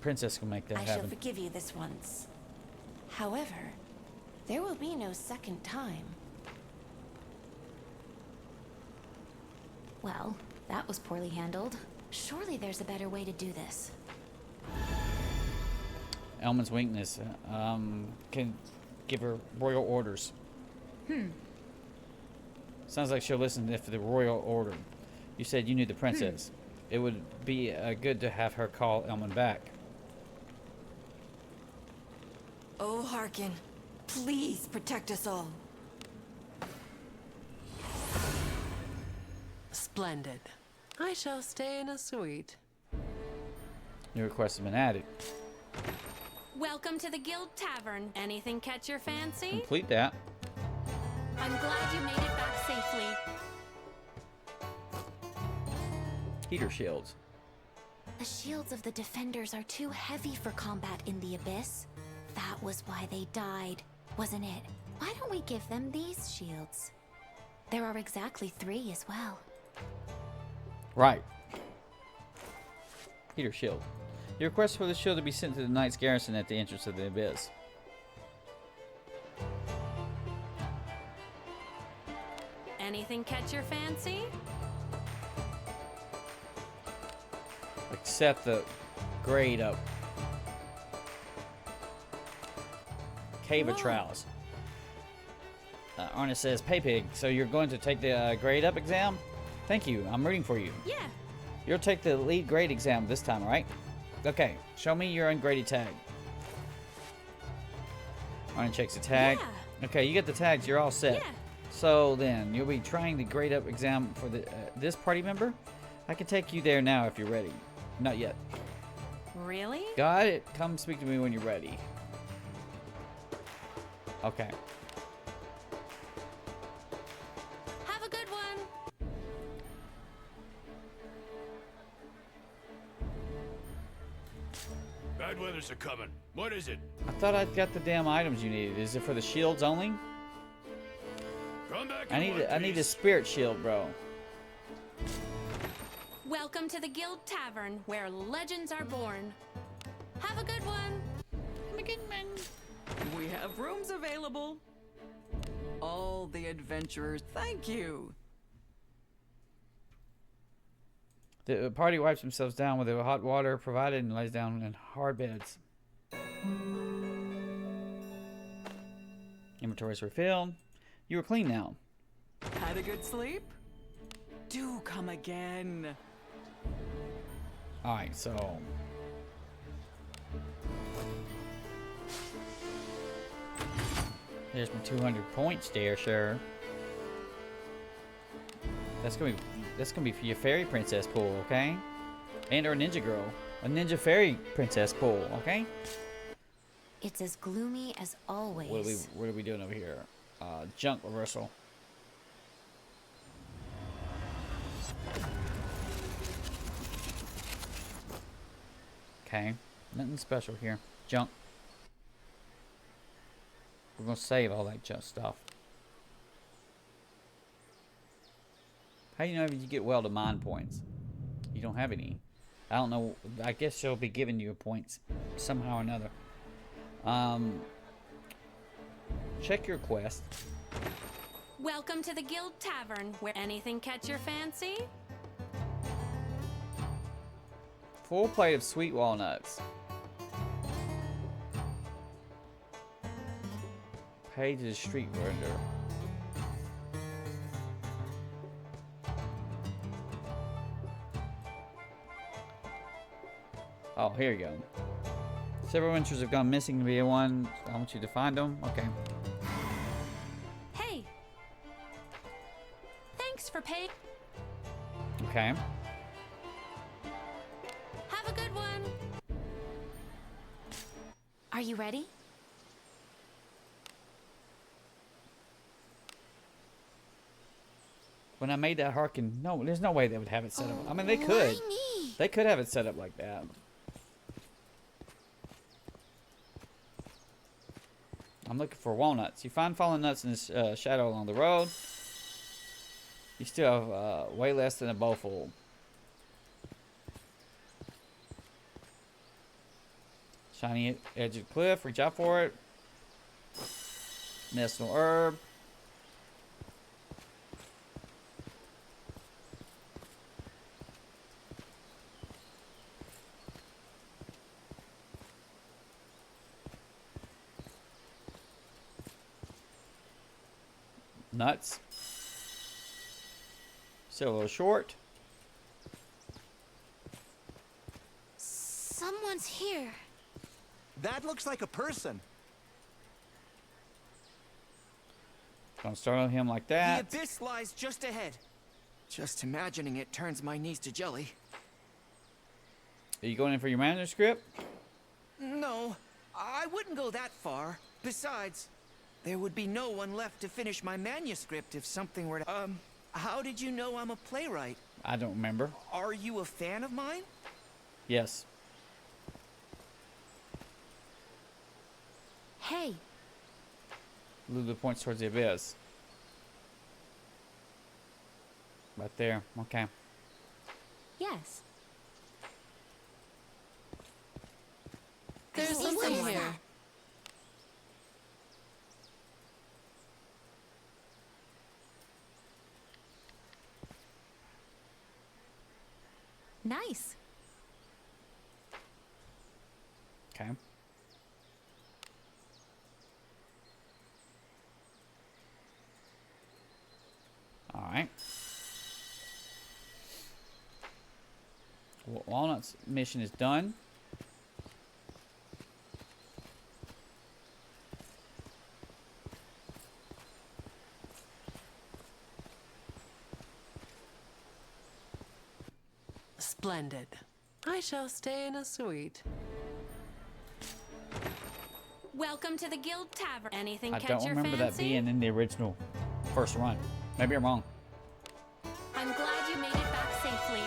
Speaker 1: Princess can make that
Speaker 5: I
Speaker 1: happen.
Speaker 5: shall forgive you this once. However, there will be no second time.
Speaker 2: Well, that was poorly handled. Surely there's a better way to do this.
Speaker 1: Elman's weakness. Can give her royal orders. Sounds like she'll listen if the royal order. You said you knew the princess. It would be good to have her call Elman back.
Speaker 5: Oh, Harkin, please protect us all.
Speaker 16: Splendid. I shall stay in a suite.
Speaker 1: New request has been added.
Speaker 9: Welcome to the Guild Tavern. Anything catch your fancy?
Speaker 1: Complete that.
Speaker 9: I'm glad you made it back safely.
Speaker 1: Heater shields.
Speaker 2: The shields of the defenders are too heavy for combat in the Abyss. That was why they died, wasn't it? Why don't we give them these shields? There are exactly 3 as well.
Speaker 1: Right. Heater shield. You request for the shield to be sent to the Knight's garrison at the entrance of the Abyss.
Speaker 9: Anything catch your fancy?
Speaker 1: Accept the grade up. Cave of Trowels. Arna says, "Pay Pig, so you're going to take the grade up exam? Thank you, I'm rooting for you.
Speaker 9: Yeah.
Speaker 1: You'll take the lead grade exam this time, right? Okay, show me your ungraded tag." Arna checks the tag.
Speaker 9: Yeah.
Speaker 1: Okay, you get the tags, you're all set.
Speaker 9: Yeah.
Speaker 1: So then, you'll be trying the grade up exam for the this party member? I can take you there now if you're ready. Not yet.
Speaker 9: Really?
Speaker 1: Got it. Come speak to me when you're ready. Okay.
Speaker 9: Have a good one.
Speaker 15: Bad weather's a coming. What is it?
Speaker 1: I thought I'd got the damn items you needed. Is it for the shields only?
Speaker 15: Come back.
Speaker 1: I need a spirit shield, bro.
Speaker 9: Welcome to the Guild Tavern, where legends are born. Have a good one. Have a good one.
Speaker 12: We have rooms available. All the adventurers, thank you.
Speaker 1: The party wipes themselves down with the hot water provided and lays down in hard beds. Inventories refilled. You are clean now.
Speaker 12: Had a good sleep? Do come again.
Speaker 1: Alright, so... There's my 200 points there, sure. That's gonna be for your fairy princess pool, okay? And our ninja girl. A ninja fairy princess pool, okay?
Speaker 2: It's as gloomy as always.
Speaker 1: What are we doing over here? Junk reversal. Okay, nothing special here. Junk. We're gonna save all that junk stuff. How do you know if you get well to mine points? You don't have any. I don't know. I guess she'll be giving you points somehow or another. Check your quest.
Speaker 9: Welcome to the Guild Tavern, where anything catch your fancy?
Speaker 1: Full plate of sweet walnuts. Pay to the street vendor. Oh, here you go. Several adventures have gone missing via one. I want you to find them. Okay.
Speaker 9: Hey. Thanks for paying.
Speaker 1: Okay.
Speaker 9: Have a good one.
Speaker 2: Are you ready?
Speaker 1: When I made that Harkin, no, there's no way they would have it set up. I mean, they could.
Speaker 2: Why me?
Speaker 1: They could have it set up like that. I'm looking for walnuts. You find fallen nuts in this shadow along the road. You still have way less than a bowlful. Shiny edge of the cliff. Reach out for it. Medicinal herb. Nuts. Still a little short.
Speaker 5: Someone's here.
Speaker 6: That looks like a person.
Speaker 1: Gonna start on him like that.
Speaker 6: The abyss lies just ahead. Just imagining it turns my knees to jelly.
Speaker 1: Are you going in for your manuscript?
Speaker 6: No, I wouldn't go that far. Besides, there would be no one left to finish my manuscript if something were to... how did you know I'm a playwright?
Speaker 1: I don't remember.
Speaker 6: Are you a fan of mine?
Speaker 1: Yes.
Speaker 2: Hey.
Speaker 1: Lulu points towards the abyss. Right there. Okay.
Speaker 2: Yes.
Speaker 3: There's something here.
Speaker 2: Nice.
Speaker 1: Okay. All right. Walnut's mission is done.
Speaker 3: Splendid. I shall stay in a suite.
Speaker 9: Welcome to the Guild Tavern. Anything
Speaker 1: I
Speaker 9: catch
Speaker 1: don't
Speaker 9: your
Speaker 1: remember that
Speaker 9: fancy?
Speaker 1: being in the original first run. Maybe I'm wrong.
Speaker 9: I'm glad you made it back safely.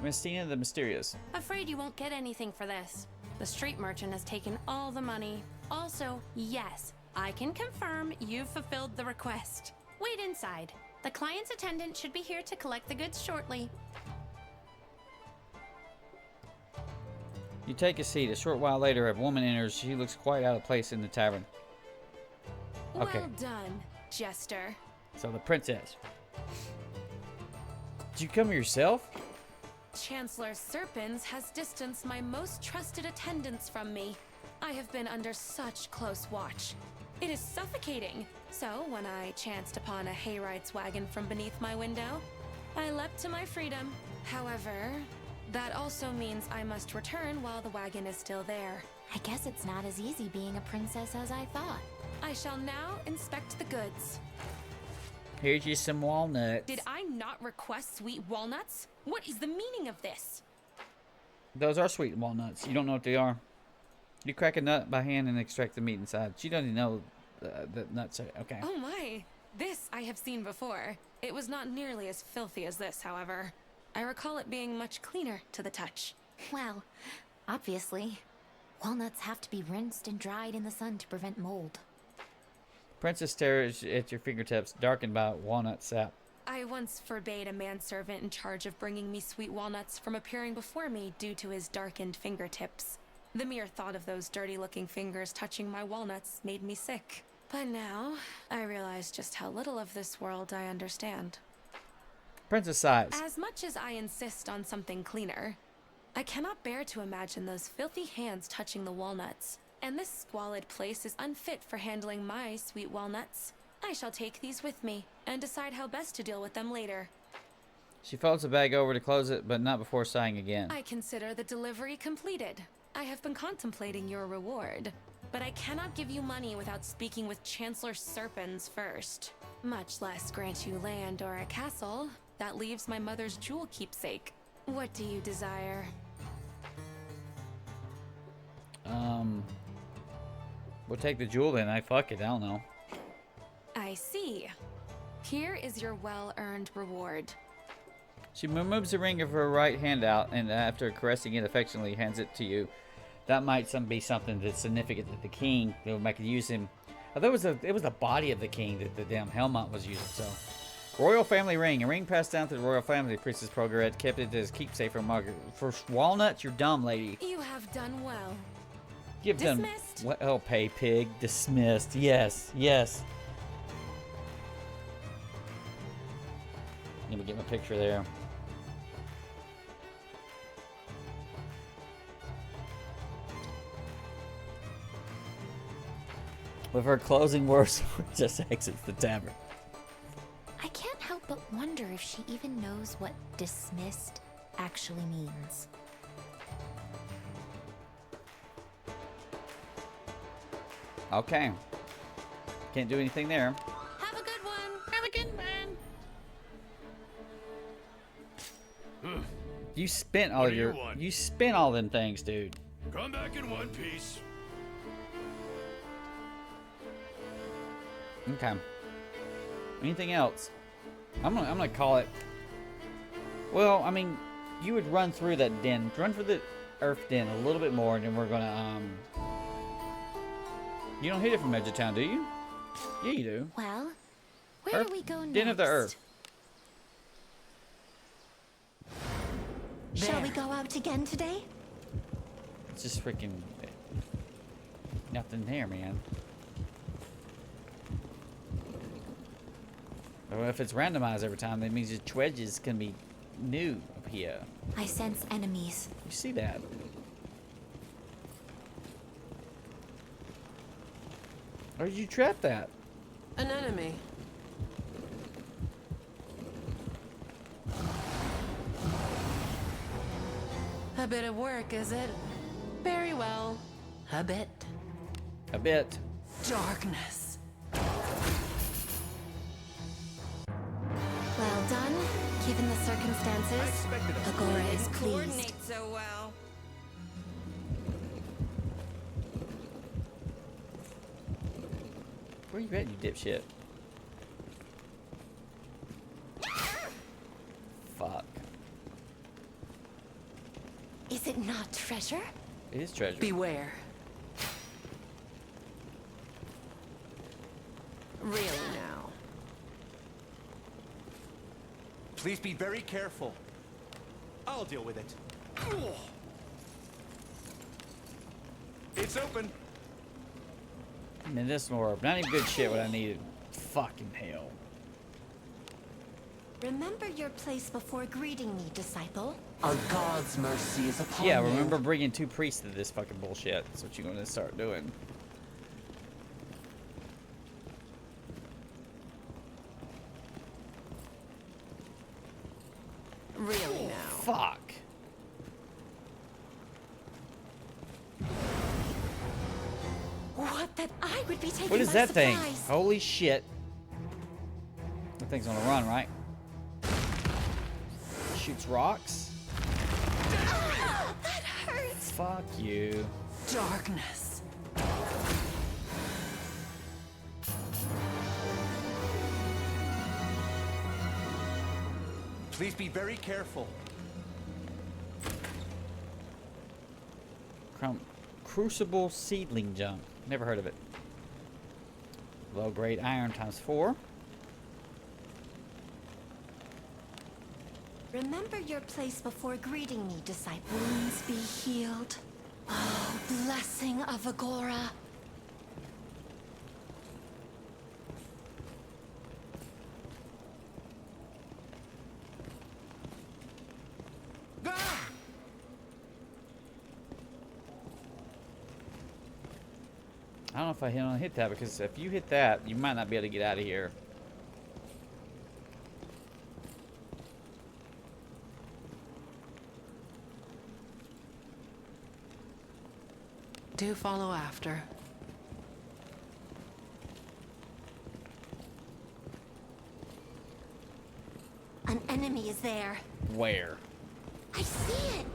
Speaker 1: Mystina the Mysterious.
Speaker 9: Afraid you won't get anything for this. The street merchant has taken all the money. Also, yes, I can confirm you've fulfilled the request. Wait inside. The client's attendant should be here to collect the goods shortly.
Speaker 1: You take a seat. A short while later, a woman enters. She looks quite out of place in the tavern. Okay.
Speaker 9: Well done, Jester.
Speaker 1: So the princess. Did you come yourself?
Speaker 9: Chancellor Serpens has distanced my most trusted attendants from me. I have been under such close watch. It is suffocating. So when I chanced upon a hayright's wagon from beneath my window, I leapt to my freedom. However, that also means I must return while the wagon is still there.
Speaker 2: I guess it's not as easy being a princess as I thought.
Speaker 9: I shall now inspect the goods.
Speaker 1: Here's you some walnuts.
Speaker 9: Did I not request sweet walnuts? What is the meaning of this?
Speaker 1: Those are sweet walnuts. You don't know what they are. You crack a nut by hand and extract the meat inside. She doesn't know the nuts are... Okay.
Speaker 9: Oh my. This I have seen before. It was not nearly as filthy as this, however. I recall it being much cleaner to the touch.
Speaker 2: Well, obviously. Walnuts have to be rinsed and dried in the sun to prevent mold.
Speaker 1: Princess stares at your fingertips, darkened by walnut sap.
Speaker 9: I once forbade a manservant in charge of bringing me sweet walnuts from appearing before me due to his darkened fingertips. The mere thought of those dirty-looking fingers touching my walnuts made me sick. But now, I realize just how little of this world I understand.
Speaker 1: Princess sighs.
Speaker 9: As much as I insist on something cleaner, I cannot bear to imagine those filthy hands touching the walnuts. And this squalid place is unfit for handling my sweet walnuts. I shall take these with me and decide how best to deal with them later.
Speaker 1: She folds the bag over to close it, but not before sighing again.
Speaker 9: I consider the delivery completed. I have been contemplating your reward, but I cannot give you money without speaking with Chancellor Serpens first. Much less grant you land or a castle. That leaves my mother's jewel keepsake. What do you desire?
Speaker 1: We'll take the jewel then. Fuck it, I don't know.
Speaker 9: I see. Here is your well-earned reward.
Speaker 1: She moves the ring of her right hand out, and after caressing it affectionately, hands it to you. That might be something that's significant that the king, they would make use him. Oh, it was the body of the king that the damn Helmont was using. So, royal family ring. A ring passed down to the royal family. Princess Plogred kept it as keepsake for Margaret. For walnuts, you're dumb, lady.
Speaker 5: You have done well.
Speaker 1: Give them.
Speaker 5: Dismissed.
Speaker 1: What? Oh, pay pig. Dismissed. Yes. Yes. Let me get my picture there. With her closing words, just exits the tavern.
Speaker 2: I can't help but wonder if she even knows what dismissed actually means.
Speaker 1: Okay. Can't do anything there.
Speaker 9: Have a good one. Have a good one.
Speaker 1: You spent all
Speaker 15: What do
Speaker 1: your.
Speaker 15: you want?
Speaker 1: You spent all them things, dude.
Speaker 15: Come back in one piece.
Speaker 1: Okay. Anything else? I'm gonna call it. Well, I mean, you would run through that den, run through the earth den a little bit more, and then we're gonna You don't hit it from edge of town, do you? Yeah, you do.
Speaker 2: Well, where do we go next?
Speaker 1: Den of the earth.
Speaker 2: Shall we go out again today?
Speaker 1: It's just freaking nothing there, man. Well, if it's randomized every time, that means your wedges can be new up here.
Speaker 2: I sense enemies.
Speaker 1: You see that? Or did you trap that?
Speaker 3: An enemy.
Speaker 16: A bit of work, is it? Very well. A bit.
Speaker 1: A bit.
Speaker 16: Darkness.
Speaker 2: Well done. Given the circumstances, Agora is pleased.
Speaker 5: Coordinate so well.
Speaker 1: Where you at, you dipshit? Fuck.
Speaker 2: Is it not treasure?
Speaker 1: It is treasure.
Speaker 16: Beware.
Speaker 13: Really now. Please be very careful. I'll deal with it. It's open.
Speaker 1: Medicinal orb. Not even good shit what I needed. Fucking hell.
Speaker 2: Remember your place before greeting me, disciple.
Speaker 20: A god's mercy is upon
Speaker 1: Yeah,
Speaker 20: you.
Speaker 1: remember bringing 2 priests to this fucking bullshit. That's what you're going to start doing.
Speaker 16: Really now.
Speaker 1: Fuck.
Speaker 2: What, that I would be taken
Speaker 1: What is
Speaker 2: by
Speaker 1: that
Speaker 2: surprise.
Speaker 1: thing? Holy shit. That thing's on a run, right? Shoots rocks?
Speaker 2: Ah, that hurts.
Speaker 1: Fuck you.
Speaker 16: Darkness.
Speaker 13: Please be very careful.
Speaker 1: Crucible seedling junk. Never heard of it. Low grade iron ×4.
Speaker 2: Remember your place before greeting me, disciple. Wounds be healed. Oh, blessing of Agora.
Speaker 1: I don't know if I hit that, because if you hit that, you might not be able to get out of here.
Speaker 16: Do follow after.
Speaker 2: An enemy is there.
Speaker 1: Where?
Speaker 2: I see it.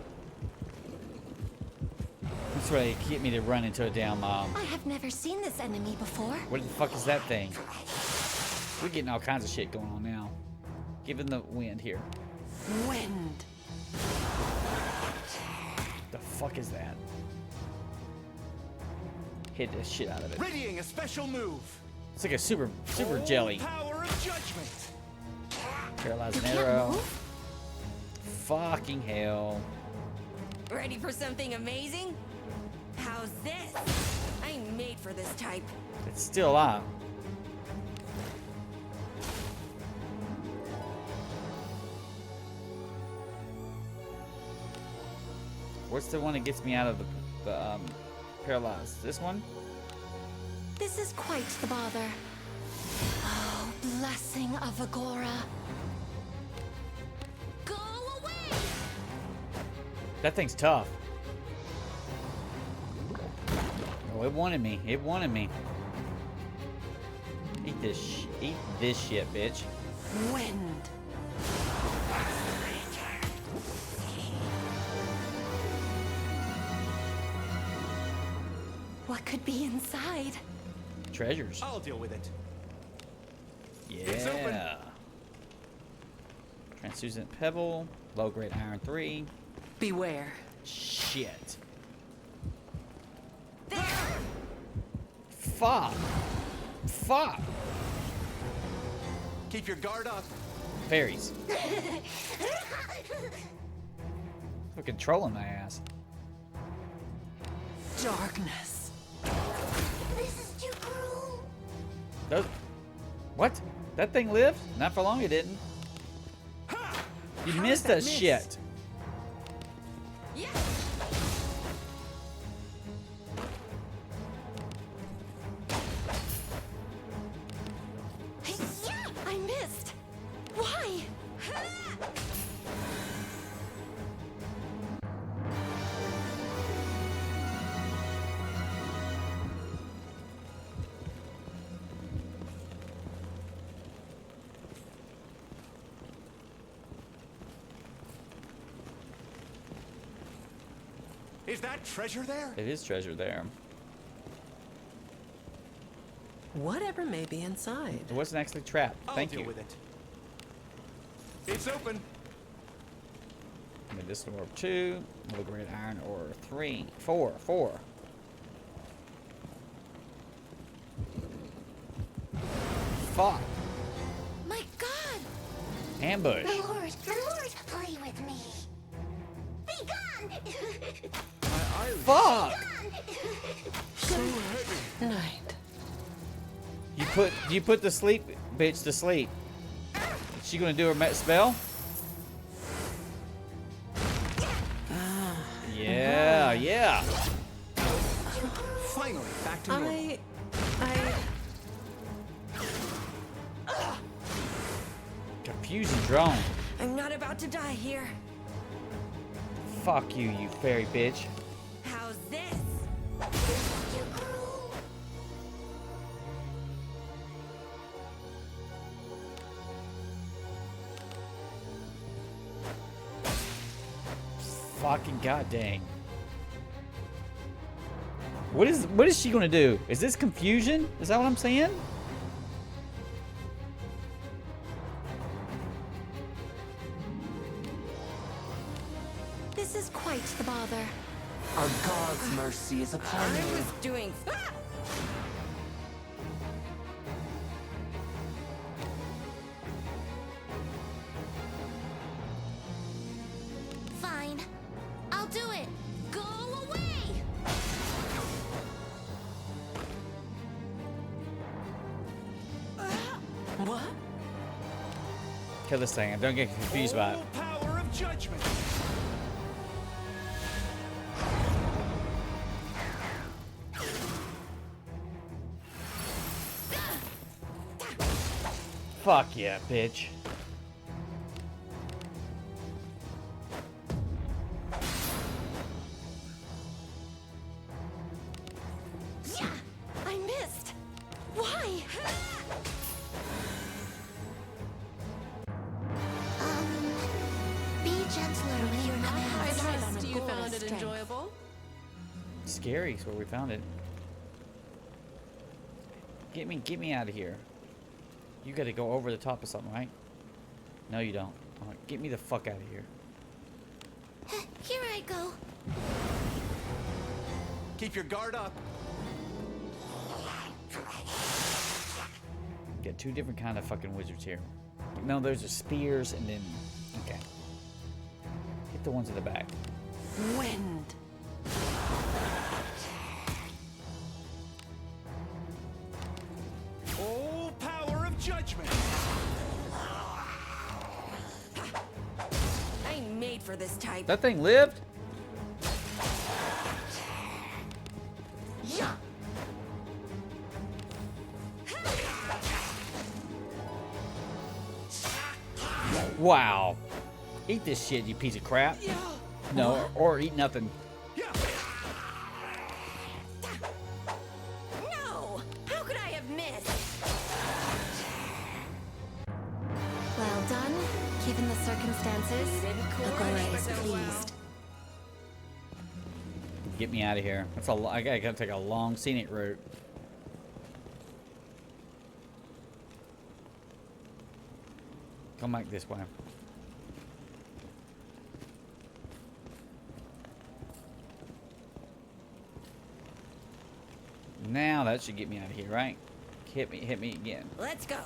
Speaker 1: That's right, get me to run into a damn
Speaker 2: I have never seen this enemy before.
Speaker 1: what the fuck is that thing? We're getting all kinds of shit going on now. Given the wind here.
Speaker 16: Wind.
Speaker 1: The fuck is that? Hit the shit out of it.
Speaker 13: Readying a special move.
Speaker 1: It's like a super jelly.
Speaker 13: Power of judgment.
Speaker 1: Paralyzing arrow. Fucking hell.
Speaker 5: Ready for something amazing? How's this? I ain't made for this type.
Speaker 1: It's still alive. What's the one that gets me out of the paralyzed? This one?
Speaker 2: This is quite the bother. Oh, blessing of Agora. Go away!
Speaker 1: That thing's tough. Oh, it wanted me. It wanted me. Eat this shit, bitch.
Speaker 3: Wind.
Speaker 2: What could be inside?
Speaker 1: Treasures.
Speaker 13: I'll deal with it.
Speaker 1: Yeah. Translucent pebble. Low grade iron 3.
Speaker 3: Beware.
Speaker 1: Shit. Fuck. Fuck.
Speaker 13: Keep your guard up.
Speaker 1: Fairies. We're controlling my ass.
Speaker 3: Darkness.
Speaker 2: This is too cruel.
Speaker 1: What? That thing lived? Not for long it didn't. You missed that shit.
Speaker 5: Yeah.
Speaker 2: I missed. Why?
Speaker 13: Is that treasure there?
Speaker 1: It is treasure there.
Speaker 3: Whatever may be inside.
Speaker 1: It wasn't actually trapped. Thank
Speaker 13: I'll
Speaker 1: you.
Speaker 13: deal with it. It's open.
Speaker 1: Medicinal orb 2. Low grade iron ore 3. 4. Fuck.
Speaker 2: My God!
Speaker 1: Ambush.
Speaker 2: The Lord, play with me. Be gone!
Speaker 1: Fuck!
Speaker 3: So heavy. Night.
Speaker 1: You put the sleep bitch to sleep. Is she gonna do her spell? Yeah.
Speaker 13: Finally, back to normal.
Speaker 1: Confusion drone.
Speaker 5: I'm not about to die here.
Speaker 1: Fuck you, you fairy bitch.
Speaker 5: How's this?
Speaker 1: Fucking goddamn. What is she gonna do? Is this confusion? Is that what I'm saying?
Speaker 2: This is quite the bother.
Speaker 20: Our God's mercy is upon
Speaker 5: I
Speaker 20: you.
Speaker 5: was doing.
Speaker 2: Fine. I'll do it. Go away!
Speaker 3: What?
Speaker 1: Kill this thing. Don't get confused by it.
Speaker 13: Power of judgment.
Speaker 1: Fuck yeah, bitch.
Speaker 2: Yeah! I missed! Why? Be gentler with your commands.
Speaker 3: You found it enjoyable?
Speaker 1: Scary is where we found it. Get me out of here. You gotta go over the top of something, right? No, you don't. Get me the fuck out of here.
Speaker 2: Here I go.
Speaker 13: Keep your guard up.
Speaker 1: Got two different kind of fucking wizards here. No, those are spears and then... Okay. Hit the ones in the back.
Speaker 3: Wind.
Speaker 6: Oh, power of judgment!
Speaker 5: I ain't made for this type.
Speaker 1: That thing lived?
Speaker 5: Yeah.
Speaker 1: Wow. Eat this shit, you piece of crap. No, or eat nothing.
Speaker 5: No! How could I have missed?
Speaker 2: Well done. Given the circumstances, Agora is pleased.
Speaker 1: Get me out of here. That's I gotta take a long scenic route. Come back this way. Now that should get me out of here, right? Hit me again.
Speaker 5: Let's go.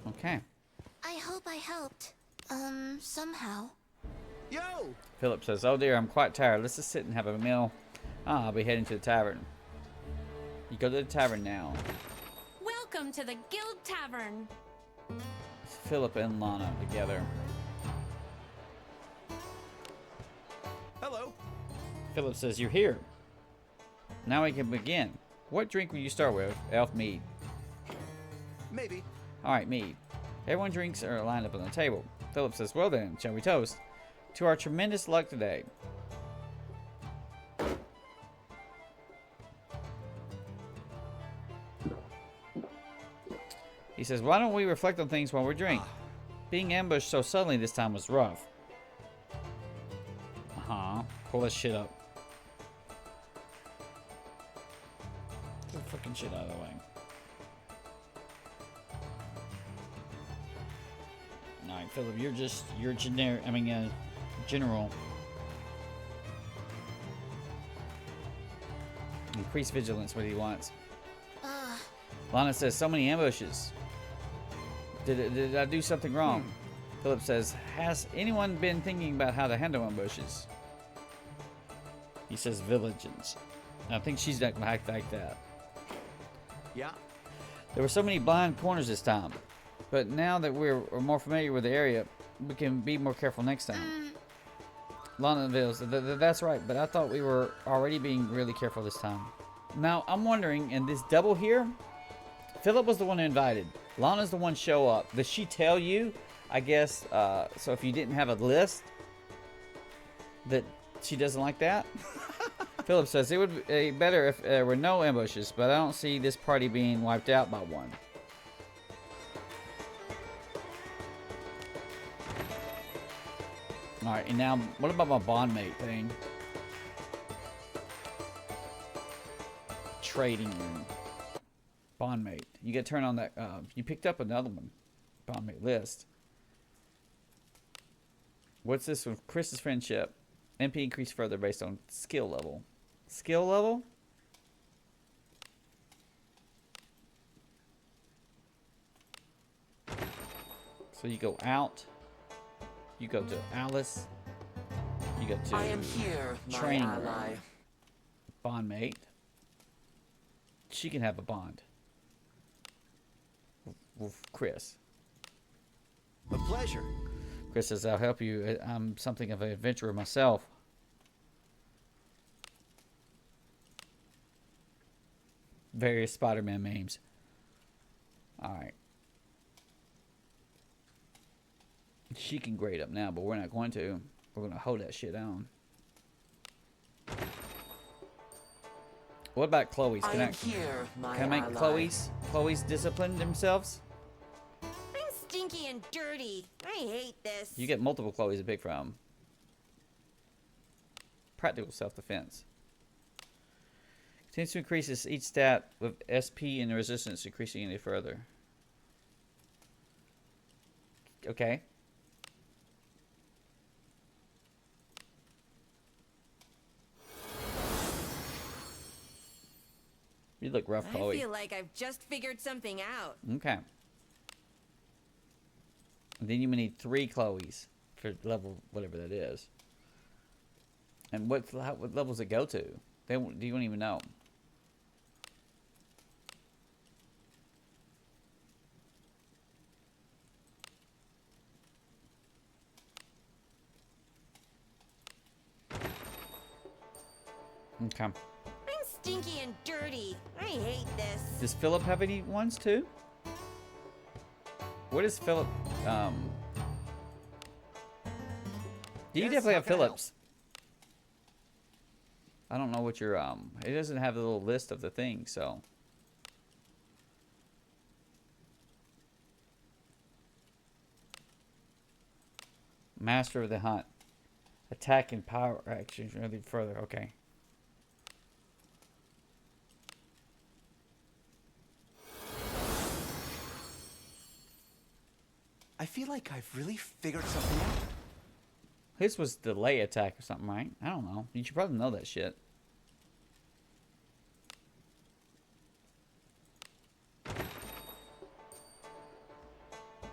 Speaker 1: Okay.
Speaker 2: I hope I helped. Somehow.
Speaker 6: Yo!
Speaker 1: Philip says, "Oh dear, I'm quite tired. Let's just sit and have a meal. I'll be heading to the tavern." You go to the tavern now.
Speaker 9: Welcome to the Guild Tavern.
Speaker 1: It's Philip and Lana together.
Speaker 6: Hello.
Speaker 1: Philip says, "You're here. Now we can begin. What drink will you start with? Elf mead."
Speaker 6: Maybe.
Speaker 1: Alright, mead. Everyone drinks are lined up on the table. Philip says, "Well then, shall we toast to our tremendous luck today?" He says, "Why don't we reflect on things while we drink? Being ambushed so suddenly this time was rough." Pull that shit up. Get the fucking shit out of the way. Alright, Philip, you're generic. General. Increase vigilance, what he wants. Lana says, "So many ambushes. Did I do something wrong?" Philip says, "Has anyone been thinking about how to handle ambushes?" He says, "Vigilance." I think she's not gonna act like that.
Speaker 6: Yeah.
Speaker 1: There were so many blind corners this time, but now that we're more familiar with the area, we can be more careful next time. Lana Vils, that's right, but I thought we were already being really careful this time. Now, I'm wondering, in this double here, Philip was the one who invited. Lana's the one show up. Does she tell you, I guess, so if you didn't have a list, that she doesn't like that? Philip says, "It would be better if there were no ambushes, but I don't see this party being wiped out by one." Alright, and now, what about my bondmate thing? Trading room. Bondmate. You get to turn on that. You picked up another one. Bondmate list. What's this one? Chris's friendship. MP increased further based on skill level. Skill level? So you go out. You go to Alice. You go to
Speaker 20: I am here, my
Speaker 1: training
Speaker 20: ally.
Speaker 1: room. Bondmate. She can have a bond with Chris.
Speaker 6: A pleasure.
Speaker 1: Chris says, "I'll help you. I'm something of an adventurer myself." Various Spider-Man memes. Alright. She can grade up now, but we're not going to. We're going to hold that shit down. What about Chloe's? Can I make Chloe's discipline themselves?
Speaker 5: I'm stinky and dirty. I hate this.
Speaker 1: You get multiple Chloe's to pick from. practical self-defense. Continues to increase each stat with SP and the resistance increasing any further. Okay. You look rough, Chloe.
Speaker 5: I feel like I've just figured something out.
Speaker 1: Okay. And then you may need 3 Chloes for level whatever that is. And what levels it go to? They won't, you don't even know. Okay.
Speaker 5: I'm stinky and dirty. I hate this.
Speaker 1: Does Philip have any ones too? What is Philip? You definitely have Phillips. I don't know what your it doesn't have a little list of the things, so. Master of the Hunt. Attack and power action really further. Okay.
Speaker 13: I feel like I've really figured something out.
Speaker 1: His was delay attack or something, right? I don't know. You should probably know that shit.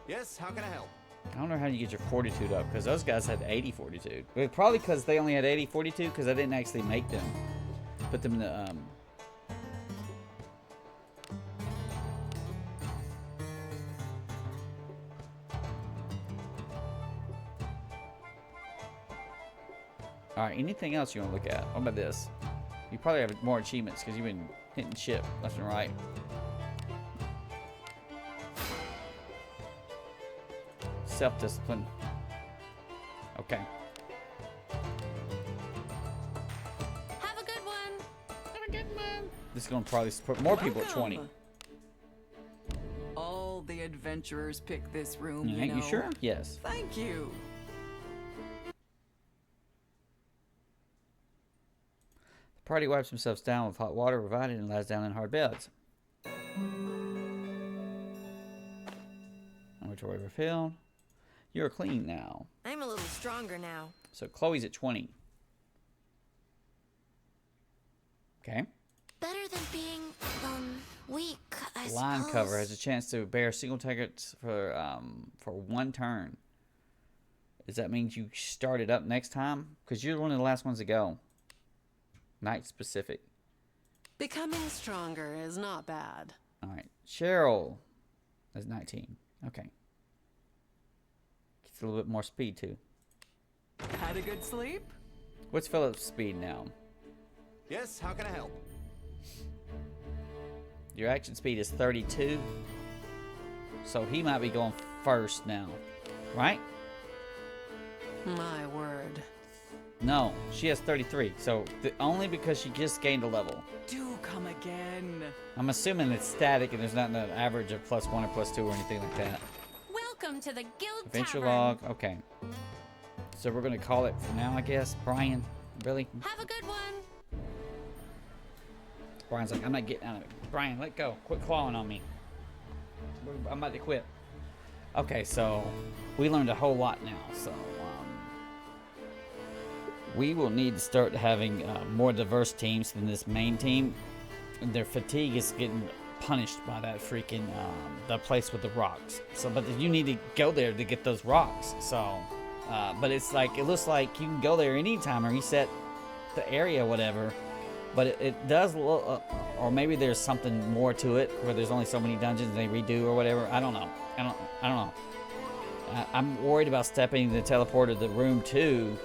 Speaker 13: Yes, how can I help?
Speaker 1: I don't know how you get your fortitude up, because those guys had 80 fortitude. But probably because they only had 80 fortitude, because I didn't actually make them. Put them in the, Alright, anything else you want to look at? What about this? You probably have more achievements, because you've been hitting shit left and right. Self-discipline. Okay.
Speaker 5: Have a good one. Have a good one.
Speaker 1: This is going to probably put more people at 20.
Speaker 12: All the adventurers pick this room,
Speaker 1: Yeah, you sure? Yes.
Speaker 12: Thank you.
Speaker 1: The party wipes themselves down with hot water provided and lies down in hard beds. Inventory refilled. You're clean now.
Speaker 5: I'm a little stronger now.
Speaker 1: So Chloe's at 20. Okay.
Speaker 2: Better than being, weak, I
Speaker 1: Line
Speaker 2: suppose.
Speaker 1: cover has a chance to bear single targets for 1 turn. Does that mean you start it up next time? Because you're one of the last ones to go. Night specific.
Speaker 16: Becoming stronger is not bad.
Speaker 1: Alright. Cheryl is 19. Okay. Gets a little bit more speed too.
Speaker 12: Had a good sleep?
Speaker 1: What's Philip's speed now?
Speaker 13: Yes, how can I help?
Speaker 1: Your action speed is 32. So he might be going first now. Right?
Speaker 16: My word.
Speaker 1: No, she has 33. So only because she just gained a level.
Speaker 12: Do come again.
Speaker 1: I'm assuming it's static and there's not an average of +1 or +2 or anything like that.
Speaker 9: Welcome to the Guild
Speaker 1: Adventure
Speaker 9: Tavern.
Speaker 1: log. Okay. So we're going to call it for now, I guess. Brian, really?
Speaker 9: Have a good one.
Speaker 1: Brian's like, I'm not getting out of it. Brian, let go. Quit clawing on me. I'm about to quit. Okay, so we learned a whole lot now. So we will need to start having more diverse teams than this main team. Their fatigue is getting punished by that freaking the place with the rocks. So, but you need to go there to get those rocks. So, but it's like it looks like you can go there anytime and reset the area, whatever. But it does look, or maybe there's something more to it where there's only so many dungeons they redo or whatever. I don't know. I don't know. I'm worried about stepping the teleporter to the room 2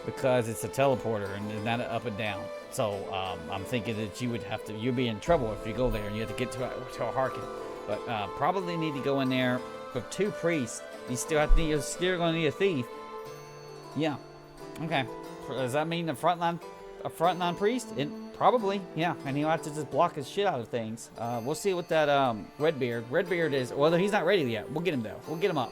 Speaker 1: because it's a teleporter and it's not up and down. So I'm thinking that you'd be in trouble if you go there and you have to get to a Harkin. But probably need to go in there with 2 priests. You're still going to need a thief. Yeah. Okay. Does that mean a frontline priest? Probably, yeah. And he'll have to just block his shit out of things. We'll see what that Redbeard is. Well, he's not ready yet. We'll get him though. We'll get him up.